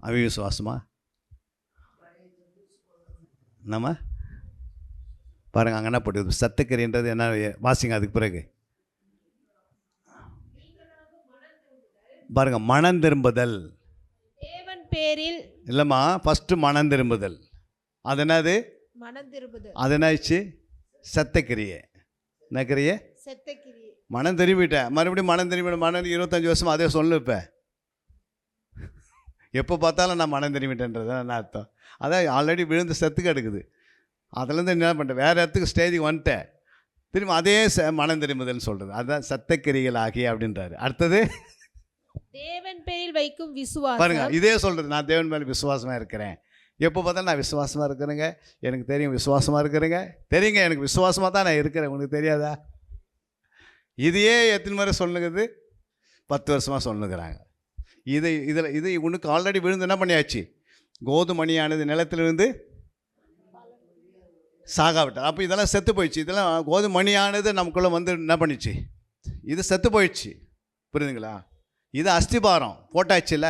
அவிசுவாசமா நம்ம பாருங்கள், அங்கே என்ன போட்டு சத்துக்கறின்றது என்ன வாசிங்க. அதுக்கு பிறகு பாருங்க, மனம் திரும்புதல். தேவன் பேரில் இல்லைம்மா, ஃபஸ்ட்டு மனம் திரும்புதல். அது என்னது, மனம் திரும்புதல். அது என்னாச்சு, சத்தக்கிரியை. என்ன கிரியை, செத்தக்கிரியை. மனம் திரும்பிட்டேன், மறுபடியும் மனம் திரும்பிட்டேன். மனம் 25 வருஷம் அதே சொல்லு. இப்போ எப்போ பார்த்தாலும் நான் மனம் திரும்பிட்டேன்றது என்ன அர்த்தம், அதான் ஆல்ரெடி விழுந்து செத்துக்கு எடுக்குது. அதுலேருந்து என்ன பண்ணிட்டேன், வேறு இடத்துக்கு ஸ்டேஜுக்கு வந்துட்டேன், திரும்ப அதே மனம் திரும்புதல்னு சொல்கிறது. அதுதான் சத்தக்கிரிகள் ஆகி அப்படின்றாரு. அடுத்தது தேவன் பேரில் வைக்கும் விசுவாசம். பாருங்க, இதே சொல்கிறது, நான் தேவன் மேலே விசுவாசமாக இருக்கிறேன். எப்போ பார்த்தாலும் நான் விசுவாசமாக இருக்கிறேங்க, எனக்கு தெரியும் விசுவாசமாக இருக்கிறேங்க, தெரியுங்க எனக்கு விசுவாசமாக தான் நான் இருக்கிறேன், உனக்கு தெரியாதா? இதையே எத்தனை முறை சொல்லுங்கிறது, 10 வருஷமாக சொல்லுங்கிறாங்க. இது உனக்கு ஆல்ரெடி விழுந்து என்ன பண்ணியாச்சு, கோதுமணியானது நிலத்திலிருந்து சாகாவிட்டார். அப்போ இதெல்லாம் செத்து போயிடுச்சு. இதெல்லாம் கோதுமணியானது நமக்குள்ளே வந்து என்ன பண்ணிச்சு, இது செத்து போயிடுச்சு. புரியுதுங்களா? இது அஸ்திபாரம் போட்டாச்சுல்ல,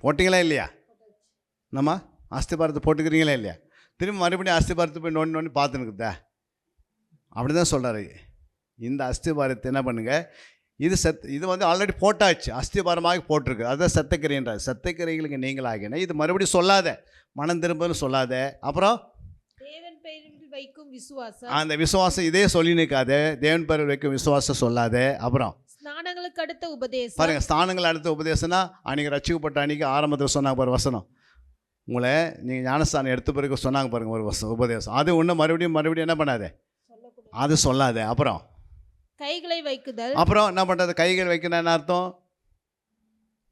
போட்டிங்களா இல்லையா? நம்ம அஸ்திபாரத்தை போட்டுக்கிறீங்களா இல்லையா? திரும்ப மறுபடியும் அஸ்திபாரத்தை போய் நோண்டி பார்த்துனுக்குதா, அப்படி தான் சொல்கிறாரு. இந்த அஸ்திபாரத்தை என்ன பண்ணுங்க, இது வந்து ஆல்ரெடி போட்டாச்சு, அஸ்திபாரமாக போட்டிருக்கு. அதுதான் சத்தக்கிரைன்றார். சத்தக்கிரைகளுக்கு நீங்கள் ஆகின, இது மறுபடியும் சொல்லாத, மனம் திரும்பன்னு சொல்லாத. அப்புறம் தேவன் பேரில் வைக்கும் விசுவாசம், அந்த விசுவாசம் இதே சொல்லி நிற்காத, தேவன் பேரில் வைக்கும் விசுவாசம் சொல்லாத. அப்புறம் ஸ்நானங்களுக்கு அடுத்த உபதேசம். பாருங்க, ஸ்நானங்கள் அடுத்த உபதேசம்னா அன்றைக்கி ரட்சிக்கப்பட்ட அன்றைக்கி ஆரம்பத்தில் சொன்னாங்க பாரு வசனம், உங்களை நீங்கள் ஞானஸ்தானம் எடுத்த பிறகு சொன்னாங்க பாருங்கள் ஒரு வருஷம் உபதேசம், அது ஒன்று மறுபடியும் என்ன பண்ணாதே, அது சொல்லாதே. அப்புறம் கைகளை வைக்குதல். அப்புறம் என்ன பண்ணுறது? கைகள் வைக்கணும் என்ன அர்த்தம்?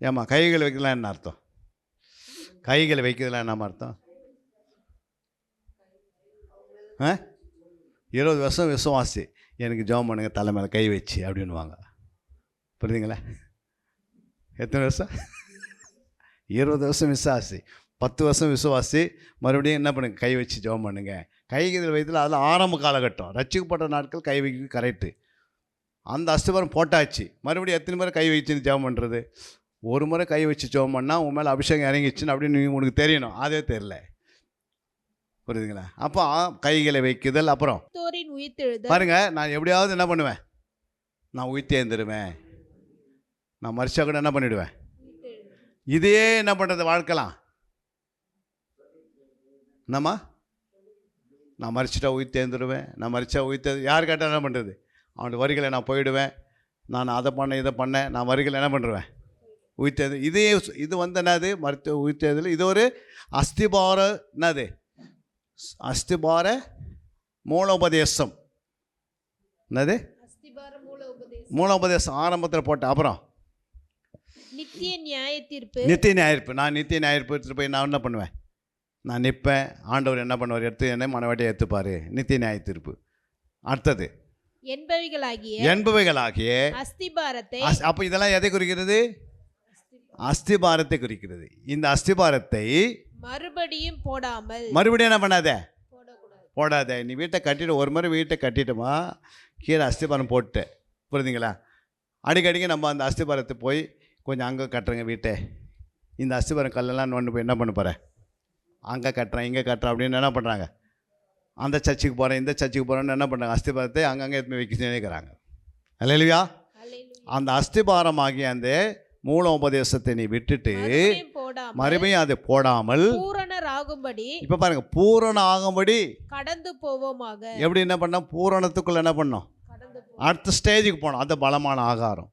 ஏம்மா கைகள் வைக்கலாம் என்ன அர்த்தம்? கைகளை வைக்கிறதுலாம் என்ன அர்த்தம்? 20 வருஷம் விசுவாசி, எனக்கு ஜெபம் பண்ணுங்க தலை மேலே கை வச்சு அப்படின்வாங்க. புரியுதுங்களா? எத்தனை வருஷம்? 20 வருஷம் விசுவாசி, 10 வருஷம் விசுவாசி, மறுபடியும் என்ன பண்ணுங்க? கை வச்சு ஜெபம் பண்ணுங்க. கைகள் வைத்தல அதில் ஆரம்ப காலகட்டம், ரட்சிக்கப்பட்ட நாட்கள் கை வைக்கிறது கரெக்டு. அந்த அஸ்திபாரம் போட்டாச்சு, மறுபடியும் எத்தனை முறை கை வச்சுன்னு ஜெபம் பண்ணுறது? ஒரு முறை கை வச்சு ஜெபம் பண்ணால் உன் மேலே அபிஷேகம் இறங்கிச்சுன்னு அப்படின்னு நீங்கள் உனக்கு தெரியணும், அதே தெரியல. புரியுதுங்களா? அப்போ கைகளை வைக்குதல். அப்புறம் பாருங்க, நான் எப்படியாவது என்ன பண்ணுவேன்? நான் உயிர்த்தேந்துருவேன், நான் மரிச்சா கூட என்ன பண்ணிவிடுவேன்? இதே என்ன பண்ணுறது வாழ்க்கலாம்? என்னம்மா, நான் மரிச்சிட்டா உயிர்த்தேந்துருவேன், நான் மரிச்சா யார் கேட்டால் என்ன பண்ணுறது? அவனுடைய வரிகளை நான் போயிடுவேன், நான் அதை பண்ணேன் இதை பண்ணேன், நான் வரிகளை என்ன பண்ணுவேன்? உயிர்த்தேது. இது வந்து என்னது? மருத்துவ உயிர்த்தேதில் இது ஒரு அஸ்திபார என்னது? அஸ்திபார மூலோபதேசம். என்னது? மூலோபதேசம் ஆரம்பத்தில் போட்ட. அப்புறம் நித்திய நியாய தீர்ப்பு. நித்திய நியாயத்தீர்ப்பு. நான் நித்திய நியாயத்தீர்ப்பு போய் நான் என்ன பண்ணுவேன்? நான் நிற்பேன், ஆண்டவர் என்ன பண்ணுவார்? எடுத்து என்ன மனவாட்டியை எடுத்துப்பார். நித்திய நியாயத்தீர்ப்பு. அடுத்தது என்பவைகளாகிய அஸ்திபாரத்தை. அப்போ இதெல்லாம் எதை குறிக்கிறது? அஸ்திபாரத்தை குறிக்கிறது. இந்த அஸ்திபாரத்தை மறுபடியும் போடாமல். மறுபடியும் என்ன பண்ணாத? போடாத. நீ வீட்டை கட்டிட்டு ஒரு முறை வீட்டை கட்டிட்டோமா, கீழே அஸ்திபாரம் போட்டு. புரியுதுங்களா? அடிக்கடிக்கு நம்ம அந்த அஸ்திபாரத்தை போய் கொஞ்சம் அங்கே கட்டுறேங்க வீட்டை, இந்த அஸ்திபாரம் கல்லெல்லாம் ஒன்று போய் என்ன பண்ண போகிறேன்? அங்கே கட்டுறேன் இங்கே கட்டுறேன் அப்படின்னு என்ன பண்ணுறாங்க? அந்த சர்ச்சுக்கு போகிறேன் இந்த சர்ச்சுக்கு போகிறேன்னு என்ன பண்ணுறாங்க? அஸ்திபாரத்தை அங்கங்கே எடுத்து வைக்க நினைக்கிறாங்க. அல்லேலூயா. அந்த அஸ்திபாரம் ஆகிய அந்த மூல உபதேசத்தை நீ விட்டுட்டு மறுபடியும் அதை போடாமல் பூரணராகும்படி. இப்போ பாருங்க, பூரண ஆகும்படி கடந்து போவோமாக. எப்படி என்ன பண்ணோம்? பூரணத்துக்குள்ள என்ன பண்ணோம்? அடுத்த ஸ்டேஜுக்கு போனோம். அது பலமான ஆகாரம்.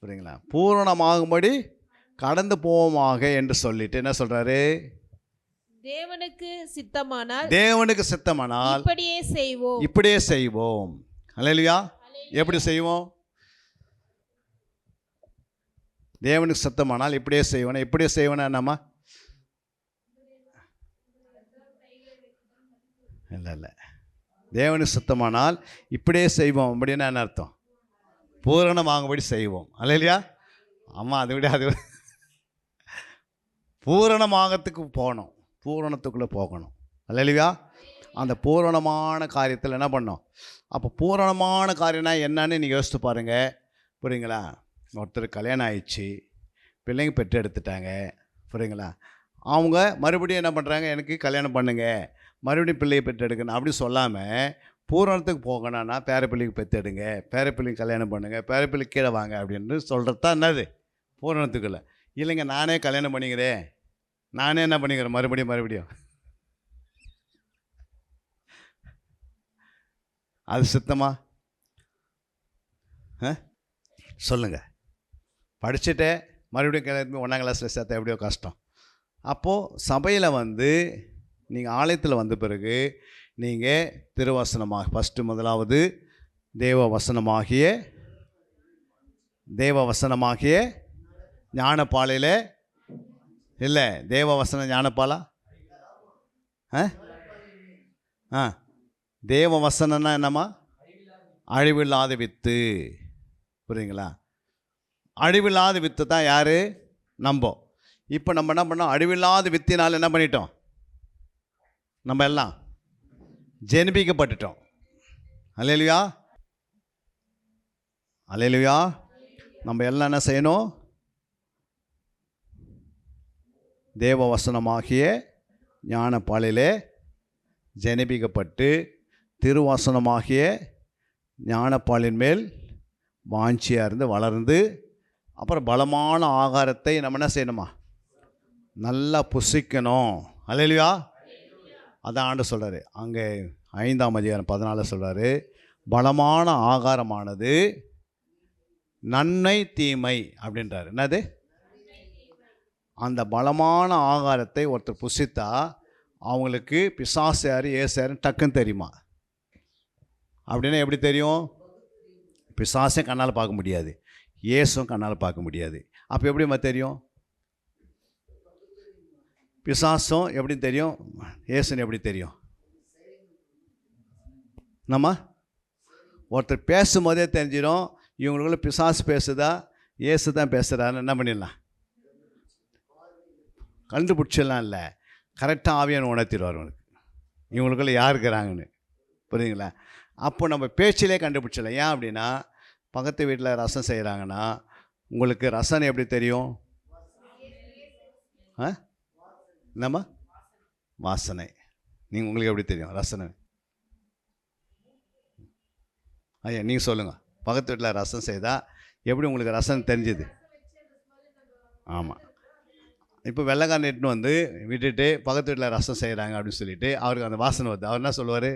புரியுங்களா? பூரணமாகும்படி கடந்து போவோமாக என்று சொல்லிட்டு என்ன சொல்றாரு? தேவனுக்கு சித்தமானால். தேவனுக்கு சித்தமானால் இப்படியே செய்வோம். இப்படியே செய்வோம். அல்லேலூயா. எப்படி செய்வோம்? தேவனுக்கு சித்தமானால் இப்படியே செய்வோம். இப்படியே செய்வோன்னா என்னம்மா? இல்லை தேவனுக்கு சித்தமானால் இப்படியே செய்வோம் அப்படின்னா என்ன அர்த்தம்? பூரணமாகும்படி செய்வோம். அல்லேலூயா. ஆமாம், அதை விட அது பூரணமாகத்துக்கு போகணும், பூரணத்துக்குள்ளே போகணும். அல்லேலூயா. அந்த பூரணமான காரியத்தில் என்ன பண்ணோம்? அப்போ பூரணமான காரியம்னா என்னன்னு நீங்கள் யோசித்து பாருங்கள். புரியுங்களா? ஒருத்தர் கல்யாணம் ஆயிடுச்சு, பிள்ளைங்க பெற்று எடுத்துட்டாங்க. புரியுங்களா? அவங்க மறுபடியும் என்ன பண்ணுறாங்க? எனக்கு கல்யாணம் பண்ணுங்க, மறுபடியும் பிள்ளையை பெற்று எடுக்கணும் அப்படி சொல்லாமல் பூரணத்துக்கு போகணும்னா பேரப்பிள்ளைக்கு பெற்று எடுங்க, பேரப்பிள்ளைக்கு கல்யாணம் பண்ணுங்கள், பேரப்பிள்ளைக்கு கீழே வாங்க அப்படின்னு சொல்கிறது தான் என்னது? பூரணத்துக்குள்ள. இல்லைங்க, நானே கல்யாணம் பண்ணிக்கிறேன், நானே என்ன பண்ணிக்கிறேன் மறுபடியும் அது சித்தமா? சொல்லுங்கள். படிச்சுட்டே மறுபடியும் கிளம்பி 1ஆம் கிளாஸில் சேர்த்தா எப்படியோ கஷ்டம். அப்போது சபையில் வந்து நீங்கள் ஆலயத்தில் வந்த பிறகு நீங்கள் திருவசனமாக முதலாவது தேவ வசனமாகிய ஞானப்பாலையில் இல்லை, தேவ வசனம் ஞானப்பாலா? தேவ வசனம்னா என்னம்மா? அழிவில்லாத வித்து. புரியுங்களா? அழிவில்லாத வித்து தான் யார்? நம்ம. இப்போ நம்ம என்ன பண்ணோம்? அழிவில்லாத வித்தினால் என்ன பண்ணிட்டோம்? நம்ம எல்லாம் ஜெனிபிக்கப்பட்டுட்டோம். அல்லேலூயா. அல்லேலூயா. நம்ம எல்லாம் என்ன செய்யணும்? தேவ வசனமாகிய ஞானப்பாலிலே ஜெனிபிக்கப்பட்டு திருவசனமாகிய ஞானப்பாலின் மேல் வாஞ்சியாக இருந்து வளர்ந்து அப்புறம் பலமான ஆகாரத்தை நம்ம என்ன செய்யணுமா? நல்லா புசிக்கணும். அல்லேலூயா. அதான் ஆண்டு சொல்கிறாரு அங்கே 5ஆம் அதிகாரம் 14 சொல்கிறாரு, பலமான ஆகாரமானது நன்மை தீமை அப்படின்றாரு. என்னது? அந்த பலமான ஆகாரத்தை ஒருத்தர் புசித்தா அவங்களுக்கு பிசாசு யார் ஏசு யாருன்னு டக்குன்னு தெரியுமா? அப்படின்னா எப்படி தெரியும்? பிசாசே கண்ணால் பார்க்க முடியாது, ஏசும் கண்ணால் பார்க்க முடியாது. அப்போ எப்படிம்மா தெரியும்? பிசாசும் எப்படி தெரியும், ஏசுன்னு எப்படி தெரியும்? நம்ம ஒருத்தர் பேசும்போதே தெரிஞ்சிடும் இவங்களுக்குள்ள பிசாசு பேசுதா ஏசு தான் பேசுகிறான்னு என்ன பண்ணிடலாம்? கண்டுபிடிச்சிடலாம். இல்லை, கரெக்டாக ஆவியான உணர்த்திடுவார் உனக்கு இவங்களுக்குள்ள யார் இருக்கிறாங்கன்னு. புரியுதுங்களா? அப்போ நம்ம பேச்சிலே கண்டுபிடிச்சிடலாம். ஏன் அப்படின்னா, பக்கத்து வீட்டில் ரசம் செய்கிறாங்கன்னா உங்களுக்கு ரசனை எப்படி தெரியும்? நம்ம வாசனை. நீங்கள் உங்களுக்கு எப்படி தெரியும் ரசனை? ஐயா நீங்கள் சொல்லுங்கள். பக்கத்து வீட்டில் ரசம் செய்தால் எப்படி உங்களுக்கு ரசம் தெரிஞ்சுது? ஆமாம். இப்போ வெள்ளைக்காரன் எட்டுன்னு வந்து விட்டுட்டு பக்கத்து வீட்டில் ரசம் செய்கிறாங்க அப்படின்னு சொல்லிட்டு அவருக்கு அந்த வாசனை வருது. அவர் என்ன சொல்லுவார்?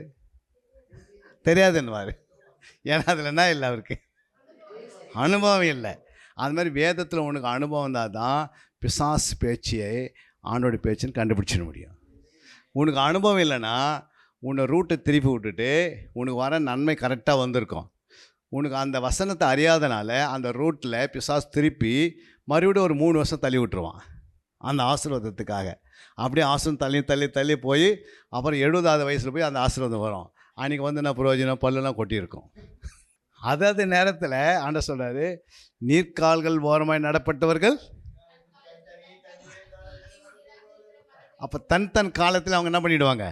தெரியாதுன்னுவார். ஏன்னா அதில் என்ன இல்லை, அவருக்கு அனுபவம் இல்லை. அது மாதிரி வேதத்தில் உனக்கு அனுபவம் இருந்தால் தான் பிசாசு பேச்சியை ஆண்டோட பேச்சுன்னு கண்டுபிடிச்சிட முடியும். உனக்கு அனுபவம் இல்லைன்னா உன்னை ரூட்டை திருப்பி விட்டுட்டு உனக்கு வர நன்மை கரெக்டாக வந்திருக்கும். உனக்கு அந்த வசனத்தை அறியாதனால அந்த ரூட்டில் பிசாசு திருப்பி மறுபடியும் ஒரு 3 வருஷம் தள்ளி விட்டுருவான் அந்த ஆசீர்வாதத்துக்காக. அப்படியே ஆசீர்வாதம் தள்ளி தள்ளி தள்ளி போய் அப்புறம் 70வது வயசில் போய் அந்த ஆசீர்வாதம் வரும். அன்றைக்கி வந்து என்ன பிரயோஜனம், பல்லுலாம் கொட்டியிருக்கும். அதாவது நேரத்தில் ஆண்டவர் சொல்கிறாரு, நீர்க்கால்கள் ஓரமாய் நடப்பட்டவர்கள். அப்போ தன் காலத்தில் அவங்க என்ன பண்ணிவிடுவாங்க?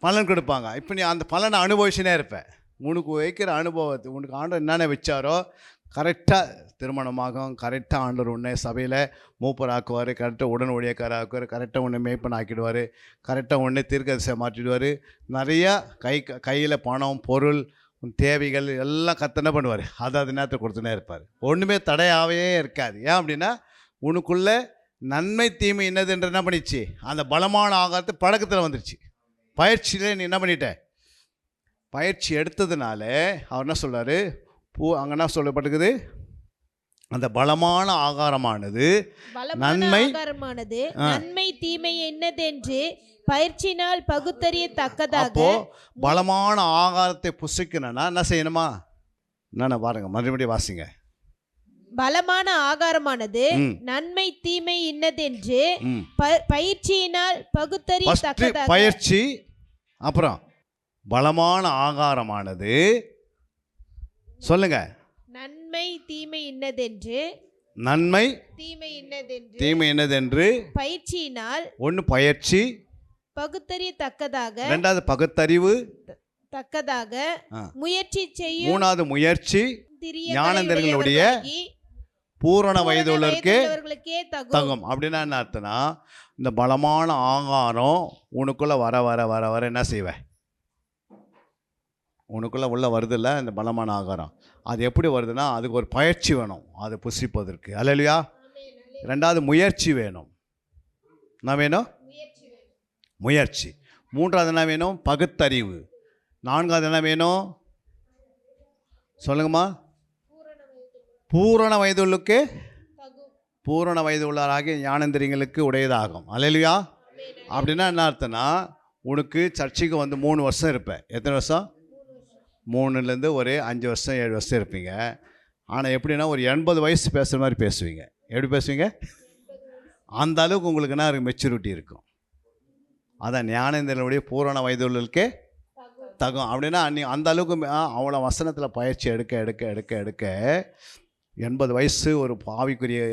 பலன் கொடுப்பாங்க. இப்போ நீ அந்த பலனை அனுபவிச்சுனே இருப்ப. உனக்கு வைக்கிற அனுபவத்தை உனக்கு ஆண்டவர் என்னென்ன வச்சாரோ கரெக்டாக திருமணமாகும், கரெக்டாக ஆண்டவர் உன்னை சபையில் மூப்பராக்குவார், கரெக்டாக உடன் ஊழியக்காராக்குவார், கரெக்டாக உன்னை மேய்ப்பன் ஆக்கிடுவார், கரெக்டாக உன்னை தீர்க்கதரிசியாக மாற்றிடுவார். நிறையா கையில் பணம் பொருள் தேவைகள் எல்லாம் கத்தனை பண்ணுவார். அதாவது நேரத்தை கொடுத்துனே இருப்பார். ஒன்றுமே தடையாகவே இருக்காது. ஏன் அப்படின்னா உனக்குள்ளே நன்மை தீமை என்னதுன்ற என்ன பண்ணிச்சு? அந்த பலமான ஆகாரத்தை பழக்கத்தில் வந்துருச்சு. பயிற்சியில் நீ என்ன பண்ணிட்ட? பயிற்சி எடுத்ததுனால அவர் என்ன சொல்கிறாரு? அங்கே என்ன சொல்லப்பட்டிருக்குது? அந்த பலமான ஆகாரமானது நன்மை தீமை என்னதென்று பயிற்சினால் பகுத்தறியத்தக்கதாக. அப்போ பலமான ஆகாரத்தை புசிக்கணும்னா என்ன செய்யணுமா? என்ன பாருங்க, மறுபடியும் வாசிங்க. பலமான ஆகாரமானது நன்மை தீமை இன்னதென்று பயிற்சியினால் பகுத்தறியத்தக்கதாக. பயிற்சி, அப்புறம் பலமான ஆகாரமானது சொல்லுங்க. நன்மை தீமை இன்னதென்று. நன்மை தீமை இன்னதென்று பயிற்சியினால். ஒன்று பயிற்சி, பகுத்தறியத்தக்கதாக. இரண்டாவது பகுத்தறிவு தக்கதாக முயற்சி செய்யும். மூணாவது முயற்சி ஞானந்தர்களுடைய பூரண வயதுள்ளவர்களுக்கே தகும். அப்படின்னா என்ன அர்த்தம்னா, இந்த பலமான ஆகாரம் உனக்குள்ள வர வர வர வர என்ன செய்வேன்? உனக்குள்ளே உள்ள வருதில்ல இந்த பலமான ஆகாரம். அது எப்படி வருதுன்னா அதுக்கு ஒரு பயிற்சி வேணும் அதை புசிப்பதற்கு. அல்லேலூயா. ரெண்டாவது முயற்சி வேணும். என்ன வேணும்? முயற்சி. மூன்றாவது என்ன வேணும்? பகுத்தறிவு. நான்காவது என்ன வேணும்? சொல்லுங்கம்மா. பூரண வயதுள்ளக்கு, பூரண வயது உள்ளாராகிய ஞானேந்திரியங்களுக்கு உடையதாகும். அல்லேலூயா. அப்படின்னா என்ன அர்த்தம்னா, உனக்கு சர்ச்சைக்கு வந்து 3 வருஷம் இருப்பேன். எத்தனை வருஷம்? 3லேருந்து ஒரு 5 வருஷம் 7 வருஷம் இருப்பீங்க. ஆனால் எப்படின்னா ஒரு 80 வயசு பேசுகிற மாதிரி பேசுவீங்க. எப்படி பேசுவீங்க? அந்த அளவுக்கு உங்களுக்கு என்ன இருக்குது? மெச்சூரிட்டி இருக்கும். அதான் ஞானேந்திரனுடைய பூரண வயதுள்ளே தகும். அப்படின்னா நீ அந்த அளவுக்கு அவ்வளோ வசனத்தில் பயிற்சி எடுக்க எடுக்க எடுக்க எடுக்க 80 வயசு ஒரு ஆவிக்குரிய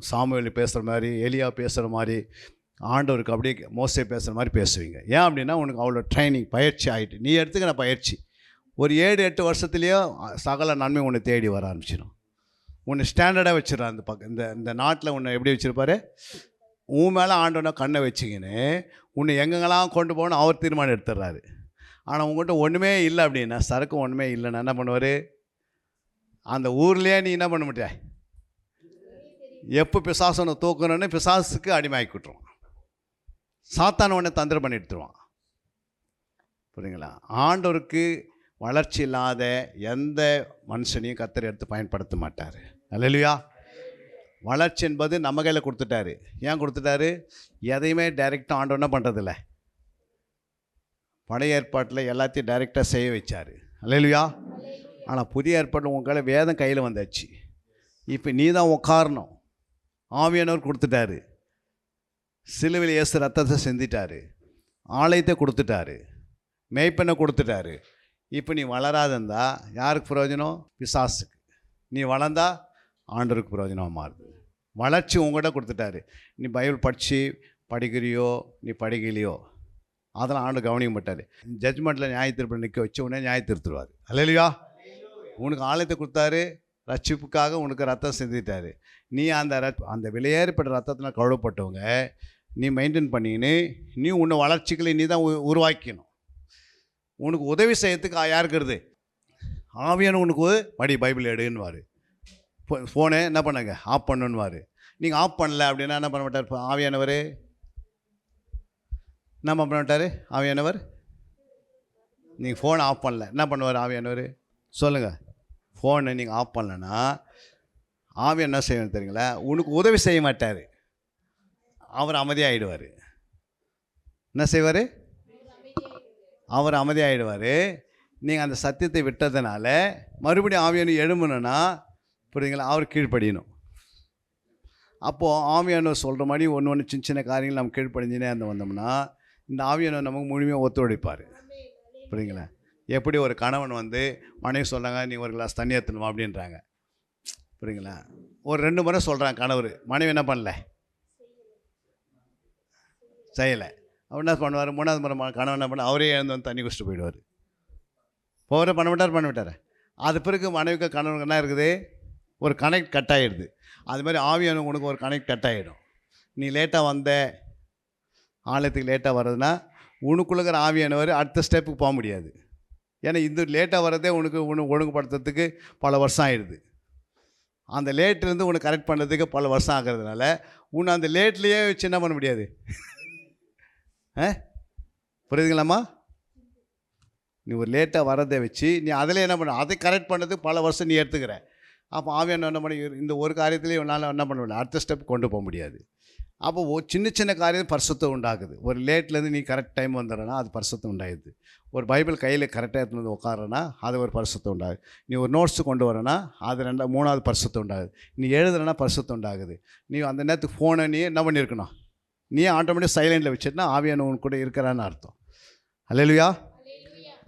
சாமுவேல் பேசுகிற மாதிரி, எலியா பேசுகிற மாதிரி, ஆண்டவருக்கு அப்படியே மோசே பேசுகிற மாதிரி பேசுவீங்க. ஏன் அப்படின்னா உனக்கு அவ்வளோ ட்ரைனிங் பயிற்சி ஆகிட்டு. நீ எடுத்துக்கிற பயிற்சி ஒரு 7-8 வருஷத்துலேயோ சகல நன்மை உன்னை தேடி வர ஆரம்பிச்சிடும். உன்னை ஸ்டாண்டர்டாக வச்சிடறான். அந்த பக்கம் இந்த நாட்டில் உன்னை எப்படி வச்சுருப்பாரு? உன் மேலே ஆண்டவனை கண்ணை வச்சிக்கின்னு உன்னை எங்கெங்கெல்லாம் கொண்டு போகணும் அவர் தீர்மானம் எடுத்துடுறாரு. ஆனால் உங்கள்கிட்ட ஒன்றுமே இல்லை அப்படின்னா, சரக்கு ஒன்றுமே இல்லைன்னா என்ன பண்ணுவார்? அந்த ஊர்லேயே நீ என்ன பண்ண முடியாது? எப்போ பிசாசனை தூக்கணுன்னு பிசாசுக்கு அடிமையாக்கி விட்டுருவான். சாத்தான உடனே தந்திரம் பண்ணி எடுத்துருவான். புரியுங்களா? ஆண்டவருக்கு வளர்ச்சி இல்லாத எந்த மனுஷனையும் கர்த்தர் எடுத்து பயன்படுத்த மாட்டார். அல்லேலூயா. வளர்ச்சி என்பது நம்ம கையில் கொடுத்துட்டாரு. ஏன் கொடுத்துட்டாரு? எதையுமே டைரெக்டாக ஆண்டவனா பண்ணுறதில்ல. பழைய ஏற்பாட்டில் எல்லாத்தையும் டைரெக்டாக செய்ய வச்சார். அல்லேலூயா. ஆனால் புதிய ஏற்பாட்டில் உங்கள் கையில் வேதம் கையில் வந்தாச்சு. இப்போ நீ தான் உட்காரணும். ஆவியானவர் கொடுத்துட்டாரு. சிலுவையில் இயேசு ரத்தத்தை சிந்திட்டாரு, ஆலயத்தை கொடுத்துட்டாரு, மேய்ப்பனை கொடுத்துட்டாரு. இப்போ நீ வளராதந்தா யாருக்கு பிரயோஜனம்? பிசாசுக்கு. நீ வளர்ந்தா ஆண்டவருக்கு பிரயோஜனமாக மாறுது. வளர்ச்சி உங்கள்கிட்ட கொடுத்துட்டாரு. நீ பைபிள் படிக்கிறியோ நீ படிக்கலையோ அதெல்லாம் ஆண்டு கவனிக்க மாட்டார். ஜட்ஜ்மெண்ட்டில் நியாயத்தீர்ப்பு நிற்க வச்சு உடனே நியாயத்தீர்த்துருவார். அல்லேலூயா. உனக்கு ஆலயத்தை கொடுத்தாரு, ரட்சிப்புக்காக உனக்கு ரத்தம் சிந்திட்டாரு. நீ அந்த விலையேறப்பட்ட ரத்தத்தில் கழுவப்பட்டவங்க நீ மெயின்டைன் பண்ணின்னு நீ உன்னை வளர்ச்சிகளை நீ தான் உருவாக்கணும். உனக்கு உதவி செய்யறதுக்கு யாருக்கிறது? ஆவியான உனக்கு பைபிள் எடுன்னுவார். ஃபோனை என்ன பண்ணுங்க ஆஃப் பண்ணுன்னுவார். நீங்கள் ஆஃப் பண்ணல அப்படின்னா என்ன பண்ண மாட்டார் ஆவியானவர்? என்ன பண்ண மாட்டார் ஆவியானவர்? நீங்கள் ஃபோனை ஆஃப் பண்ணல என்ன பண்ணுவார் ஆவியானவர்? சொல்லுங்கள். ஃபோனை நீங்கள் ஆஃப் பண்ணலன்னா ஆவி என்ன செய்யணும் தெரியுங்களா? உனக்கு உதவி செய்ய மாட்டார், அவர் அமைதியாகிடுவார். என்ன செய்வார்? அவர் அமைதியாகிடுவார். நீங்கள் அந்த சத்தியத்தை விட்டதுனால மறுபடியும் ஆவியான எழும்பணுன்னா புரியுதுங்களா? அவர் கீழ்ப்படியணும். அப்போது ஆவியானவர் சொல்கிற மாதிரி ஒன்று சின்ன சின்ன காரியங்கள் நம்ம கீழ்ப்படிஞ்சுனே வந்தோம்னா இந்த ஆவியானவர் நமக்கு முழுமையாக ஒத்துழைப்பார். புரியுங்களா? எப்படி ஒரு கணவன் மனைவி சொல்கிறாங்க நீ ஒரு கிளாஸ் தண்ணி எடுத்துணுமா அப்படின்றாங்க. புரியுங்களா? ஒரு 2 முறை சொல்கிறாங்க கணவர், மனைவி என்ன பண்ணல, செய்யலை. அவர் என்ன பண்ணுவார்? 3வது முறை கணவன் என்ன பண்ண அவரே எழுந்து தண்ணி குடிச்சிட்டு போயிடுவார். போகிற பண்ண விட்டார். அது பிறகு மனைவிக்கு கணவனுக்கு என்ன இருக்குது? ஒரு கனெக்ட் கட் ஆகிடுது. அது மாதிரி ஆவியான உனக்கு ஒரு கனெக்ட் கட் ஆகிடும். நீ லேட்டாக ஆலயத்துக்கு லேட்டாக வர்றதுன்னா உனக்குள்ளுக்கிற ஆவியானவர் அடுத்த ஸ்டெப்புக்கு போக முடியாது. ஏன்னா இந்த லேட்டாக வர்றதே உனக்கு ஒழுங்குபடுத்துறதுக்கு பல வருஷம் ஆகிடுது. அந்த லேட்லேருந்து உனக்கு கரெக்ட் பண்ணுறதுக்கு பல வருஷம் ஆகிறதுனால உன்னை அந்த லேட்லேயே வச்சு என்ன பண்ண முடியாது. புரியுதுங்களாம்மா? நீ ஒரு லேட்டாக வரதை வச்சு நீ அதில் என்ன பண்ண அதை கரெக்ட் பண்ணுறதுக்கு பல வருஷம் நீ எடுத்துக்கிற. அப்போ ஆவியான என்ன பண்ணி இந்த ஒரு காரியத்துலேயே உன்னால் என்ன பண்ண முடியாது, அடுத்த ஸ்டெப் கொண்டு போக முடியாது. அப்போ சின்ன சின்ன காரியம் பரிசுத்தம் உண்டாகுது. ஒரு லேட்லேருந்து நீ கரெக்ட் டைம் வந்துடுறனா அது பரிசுத்தம் உண்டாகுது. ஒரு பைபிள் கையில் கரெக்டாக எடுத்துன்னு உட்காரனா அது ஒரு பரிசுத்தம் உண்டாகுது. நீ ஒரு நோட்ஸு கொண்டு வரனா அது 3வது பரிசுத்தம் உண்டாகுது. நீ எழுதுறனா பரிசுத்தம் உண்டாகுது. நீ அந்த நேரத்துக்கு ஃபோனை நீ என்ன பண்ணியிருக்கணும்? நீ ஆட்டோமேட்டிக் சைலண்டில் வச்சுட்டுனா ஆவியான உன் கூட இருக்கிறான்னு அர்த்தம். அல்லேலூயா.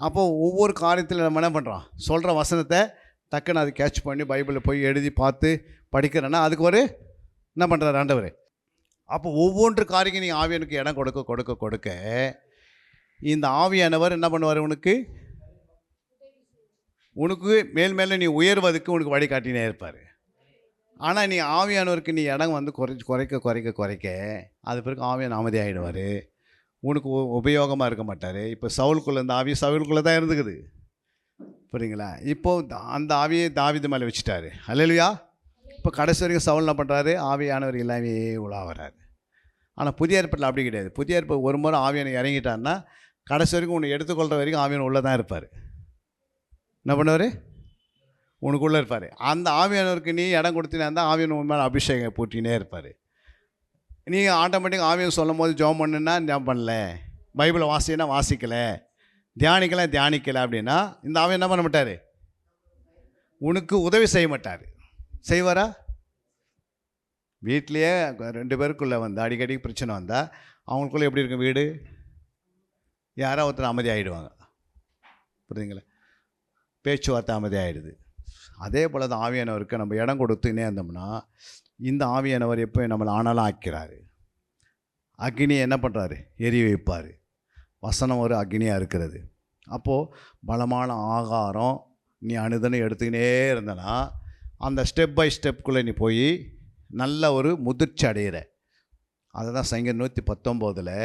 அப்போது ஒவ்வொரு காரியத்தில் நம்ம என்ன பண்ணுறோம்? சொல்கிற வசனத்தை டக்குன்னு அதை கேட்ச் பண்ணி பைபிளில் போய் எழுதி பார்த்து படிக்கிறேன்னா அதுக்கு ஒரு என்ன பண்ணுறாரு ஆண்டவர்? அப்போ ஒவ்வொன்று காரியம் நீங்கள் ஆவியானுக்கு இடம் கொடுக்க கொடுக்க கொடுக்க இந்த ஆவியானவர் என்ன பண்ணுவார்? உனக்கு மேல் மேலே நீ உயர்வதுக்கு உனக்கு வழிகாட்டினே இருப்பார். ஆனால் நீ ஆவியானவருக்கு நீ இடம் குறைக்க அது பிறகு ஆவியான அமைதியாகிடுவார். உனக்கு உபயோகமாக இருக்க மாட்டார். இப்போ சவுலுக்குள்ளே இந்த ஆவி சவுலுக்குள்ளே தான் இருந்துக்குது. புரியுங்களா? இப்போது அந்த ஆவியை தாவீது மேலே வச்சுட்டாரு. அல்லேலூயா. இப்போ கடைசி வரைக்கும் சவுல் என்ன பண்ணுறாரு? ஆவியானவர் எல்லாமே உலாவறாரு. ஆனால் புதிய ஏற்பாட்டில் அப்படி கிடையாது. புதிய ஏற்பாடு ஒரு முறை ஆவியான இறங்கிட்டான்னா கடைசி வரைக்கும் உன்னை எடுத்துக்கொள்கிற வரைக்கும் ஆவியான உள்ளே தான் இருப்பார். என்ன பண்ணுவார்? உனக்குள்ளே இருப்பார். அந்த ஆவியானவருக்கு நீ இடம் கொடுத்தினா இருந்தால் ஆவியான உன் மேலே அபிஷேகம் போட்டினே இருப்பார். நீங்கள் ஆட்டோமேட்டிக் ஆவியம் சொல்லும் போது ஜெபம் பண்ணுன்னா ஜெபம் பண்ணல, பைபிளை வாசினா வாசிக்கலை, தியானிக்கலை அப்படின்னா இந்த ஆவியம் என்ன பண்ண மாட்டார்? உனக்கு உதவி செய்ய மாட்டார். செய்வாரா? வீட்லேயே 2 பேருக்குள்ளே அடிக்கடி பிரச்சனை வந்தால் அவங்களுக்குள்ளே எப்படி இருக்கும் வீடு? யாராவது ஒருத்தர் அமைதியாகிடுவாங்க. புரியுதுங்களா? பேச்சுவார்த்தை அமைதியாகிடுது. அதே போல் தான் ஆவியானவருக்கு நம்ம இடம் கொடுத்துனே இருந்தோம்னா இந்த ஆவியானவர் எப்போ நம்மளை ஆனாலும் ஆக்கிறாரு. அக்னியை என்ன பண்ணுறாரு? எரிய வைப்பார். வசனம் ஒரு அக்னியாக இருக்கிறது. அப்போது பலமான ஆகாரம் நீ அனுதினம் எடுத்துக்கினே இருந்தனா அந்த ஸ்டெப் பை ஸ்டெப்புக்குள்ளே நீ போய் நல்ல ஒரு முதிர்ச்சி அடைகிற. அதை தான் சங்கீதம் 119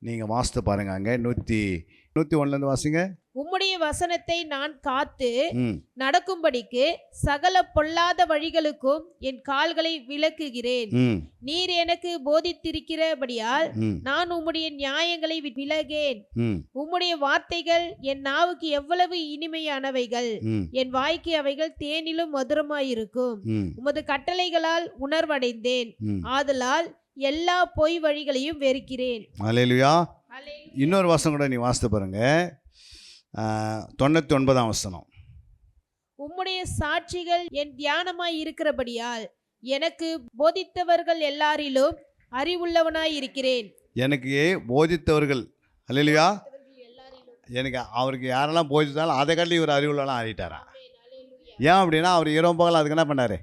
நீங்கள் வாசித்து பாருங்க. அங்கே 101 வாசிங்க. உம்முடைய வசனத்தை நான் காத்து ம் நடக்கும்படிக்கு சகல பொல்லாத வழிகளுக்கும் என் கால்களை விலக்குகிறேன். ம் நீர் எனக்கு போதித்திருக்கிறபடியால் ம் நான் உம்முடைய நியாயங்களை விலகேன். ம் உம்முடைய வார்த்தைகள் என் நாவுக்கு எவ்வளவு இனிமையானவைகள், ம் என் வாய்க்கு அவைகள் தேனிலும் மதுரமாயிருக்கும். ம் உமது கட்டளைகளால் உணர்வடைந்தேன், ம் ஆதலால் எல்லா பொய் வழிகளையும் வெறுக்கிறேன். அல்லேலூயா. இன்னொரு வசனம் கூட நீ வாசித்து பாருங்க. 99ஆம் வசனம். உம்முடைய சாட்சிகள் என் தியானமாய் இருக்கிறபடியால் எனக்கு போதித்தவர்கள் எல்லாரிலும் அறிவுள்ளவனாய் இருக்கிறேன். எனக்கு போதித்தவர்கள், அல்லேலூயா, எனக்கு அவருக்கு யாரெல்லாம் போதித்தாலும் அதை காட்டி இவர் அறிவுள்ளலாம் ஆகிட்டாரா. ஏன் அப்படின்னா அவர் இரவு பகல் அதுக்கு என்ன பண்ணார்.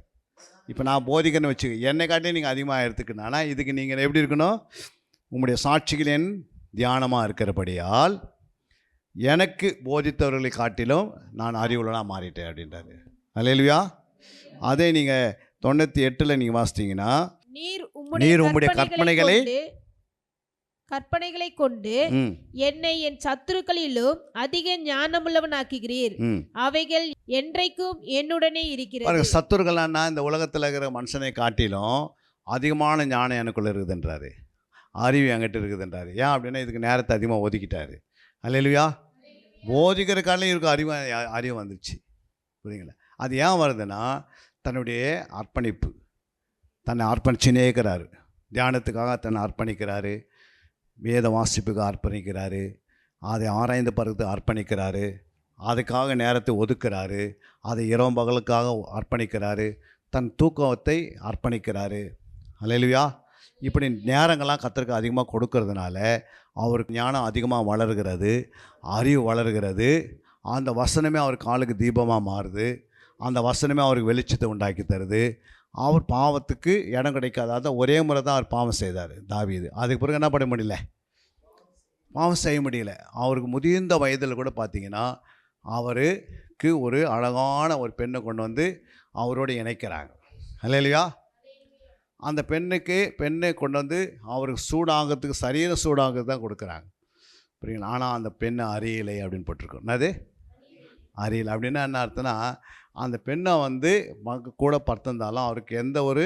இப்போ நான் போதிக்கன்னு வச்சுக்க, என்னை காட்டி நீங்கள் அதிகமாக எடுத்துக்கணும். ஆனால் இதுக்கு நீங்கள் எப்படி இருக்கணும், உங்களுடைய சாட்சிகள் என் தியானமாக இருக்கிறபடியால் எனக்கு போதித்தவர்களை காட்டிலும் நான் அறிவுள்ளனாக மாறிட்டேன் அப்படின்றாரு. அல்லேலூயா. அதே நீங்கள் 98 நீங்கள் வாசித்தீங்கன்னா, நீர் உம்முடைய கற்பனைகளை கொண்டு ம் என்னை என் சத்துருக்களிலும் அதிக ஞானமுள்ளவனாக்குகிறீர். ம் அவைகள் என்றைக்கும் என்னுடனே இருக்கிறது. பாருங்க, சத்துருக்கள்னா இந்த உலகத்தில் இருக்கிற மனுஷனை காட்டிலும் அதிகமான ஞானம் எனக்குள்ளே இருக்குதுன்றாரு, அறிவு என்கிட்ட இருக்குதுன்றாரு. ஏன் அப்படின்னா இதுக்கு நேரத்தை அதிகமாக ஒதுக்கிட்டாரு. அல்லேலூயா. போதிக்கிற காலையும் இவருக்கு அறிவு வந்துருச்சு. புரியுங்களா. அது ஏன் வருதுன்னா தன்னுடைய அர்ப்பணிப்பு, தன்னை அர்ப்பணிச்சுனே இருக்கிறாரு. தியானத்துக்காக தன்னை அர்ப்பணிக்கிறாரு, வேத வாசிப்புக்கு அர்ப்பணிக்கிறாரு, அதை ஆராய்ந்து பருத்து அர்ப்பணிக்கிறாரு, அதுக்காக நேரத்தை ஒதுக்குறாரு, அதை இரவு பகலுக்காக அர்ப்பணிக்கிறாரு, தன் தூக்கத்தை அர்ப்பணிக்கிறாரு. அல்லேலூயா. இப்படி நேரங்கள்லாம் கர்த்தருக்கு அதிகமாக கொடுக்கறதுனால அவருக்கு ஞானம் அதிகமாக வளர்கிறது, அறிவு வளர்கிறது. அந்த வசனமே அவர் காலுக்கு தீபமாக மாறுது, அந்த வசனமே அவருக்கு வெளிச்சத்தை உண்டாக்கி தருது. அவர் பாவத்துக்கு இடம் கிடைக்காத ஒரே முறை தான் அவர் பாவம் செய்தார் தாவீது. அதுக்கு பிறகு என்ன பண்ண முடியல, பாவம் செய்ய முடியல. அவருக்கு முதிர்ந்த வயதில் கூட பார்த்திங்கன்னா அவருக்கு ஒரு அழகான ஒரு பெண்ணை கொண்டு வந்து அவரோடு இணைக்கிறாங்க. அல்லேலூயா. அந்த பெண்ணை கொண்டு வந்து அவருக்கு சூடாகிறதுக்கு, சரீர சூடாகிறது தான் கொடுக்குறாங்க. புரியுங்களா. ஆனால் அந்த பெண்ணை அறியலை அப்படின்னு போட்டிருக்கோம். என்னது அறியலை அப்படின்னா என்ன அர்த்தம்னா, அந்த பெண்ணை வந்து கூட படுத்திருந்தாலும் அவருக்கு எந்த ஒரு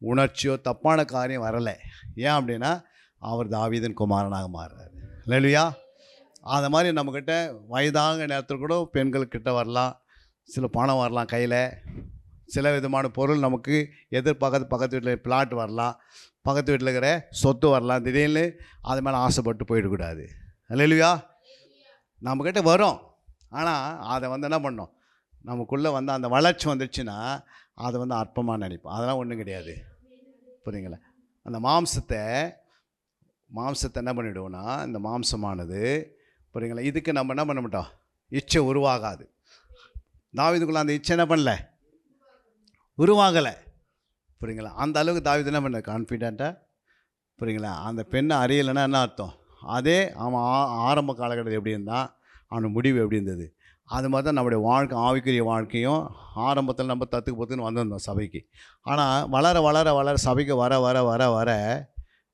உணர்ச்சியோ தப்பான காரியம் வரலை. ஏன் அப்படின்னா அவர் தாவீதின் குமாரனாக மாறுறாரு. அல்லேலூயா. அந்த மாதிரி நம்மக்கிட்ட வயதாக நேரத்தில் கூட பெண்கள்கிட்ட வரலாம், சில பணம் வரலாம் கையில், சில விதமான பொருள் நமக்கு பக்கத்து வீட்டில் பிளாட் வரலாம், பக்கத்து வீட்டில் இருக்கிற சொத்து வரலாம். திடீர்னு அது மேலே ஆசைப்பட்டு போயிடக்கூடாது. அல்லேலூயா. நம்மக்கிட்ட வரும், ஆனால் அதை வந்து என்ன பண்ணோம், நமக்குள்ளே வந்து அந்த வளர்ச்சி வந்துடுச்சுன்னா அதை வந்து அற்பமாக நினைப்போம். அதெல்லாம் ஒன்றும் கிடையாது. புரியுங்களா. அந்த மாம்சத்தை என்ன பண்ணிவிடுவோன்னா, இந்த மாம்சமானது புரியுங்களா, இதுக்கு நம்ம என்ன பண்ண மாட்டோம், இச்சை உருவாகாது. தாவீதுக்குள்ளே அந்த இச்சை என்ன பண்ணல, உருவாகலை. புரியுங்களா. அந்த அளவுக்கு தாவீது என்ன பண்ண கான்ஃபிடெண்ட்டாக. புரியுங்களா. அந்த பெண்ணை அறியலைன்னா என்ன அர்த்தம், அதே அவன் ஆரம்ப காலகட்டத்தில் எப்படி இருந்தான், அவனோட முடிவு எப்படி இருந்தது, அது மாதிரி தான் நம்முடைய வாழ்க்கை, ஆவிக்குரிய வாழ்க்கையும் ஆரம்பத்தில் நம்ம தத்துக்கு பொத்துன்னு வந்திருந்தோம் சபைக்கு. ஆனால் வளர வளர வளர சபைக்கு வர வர வர வர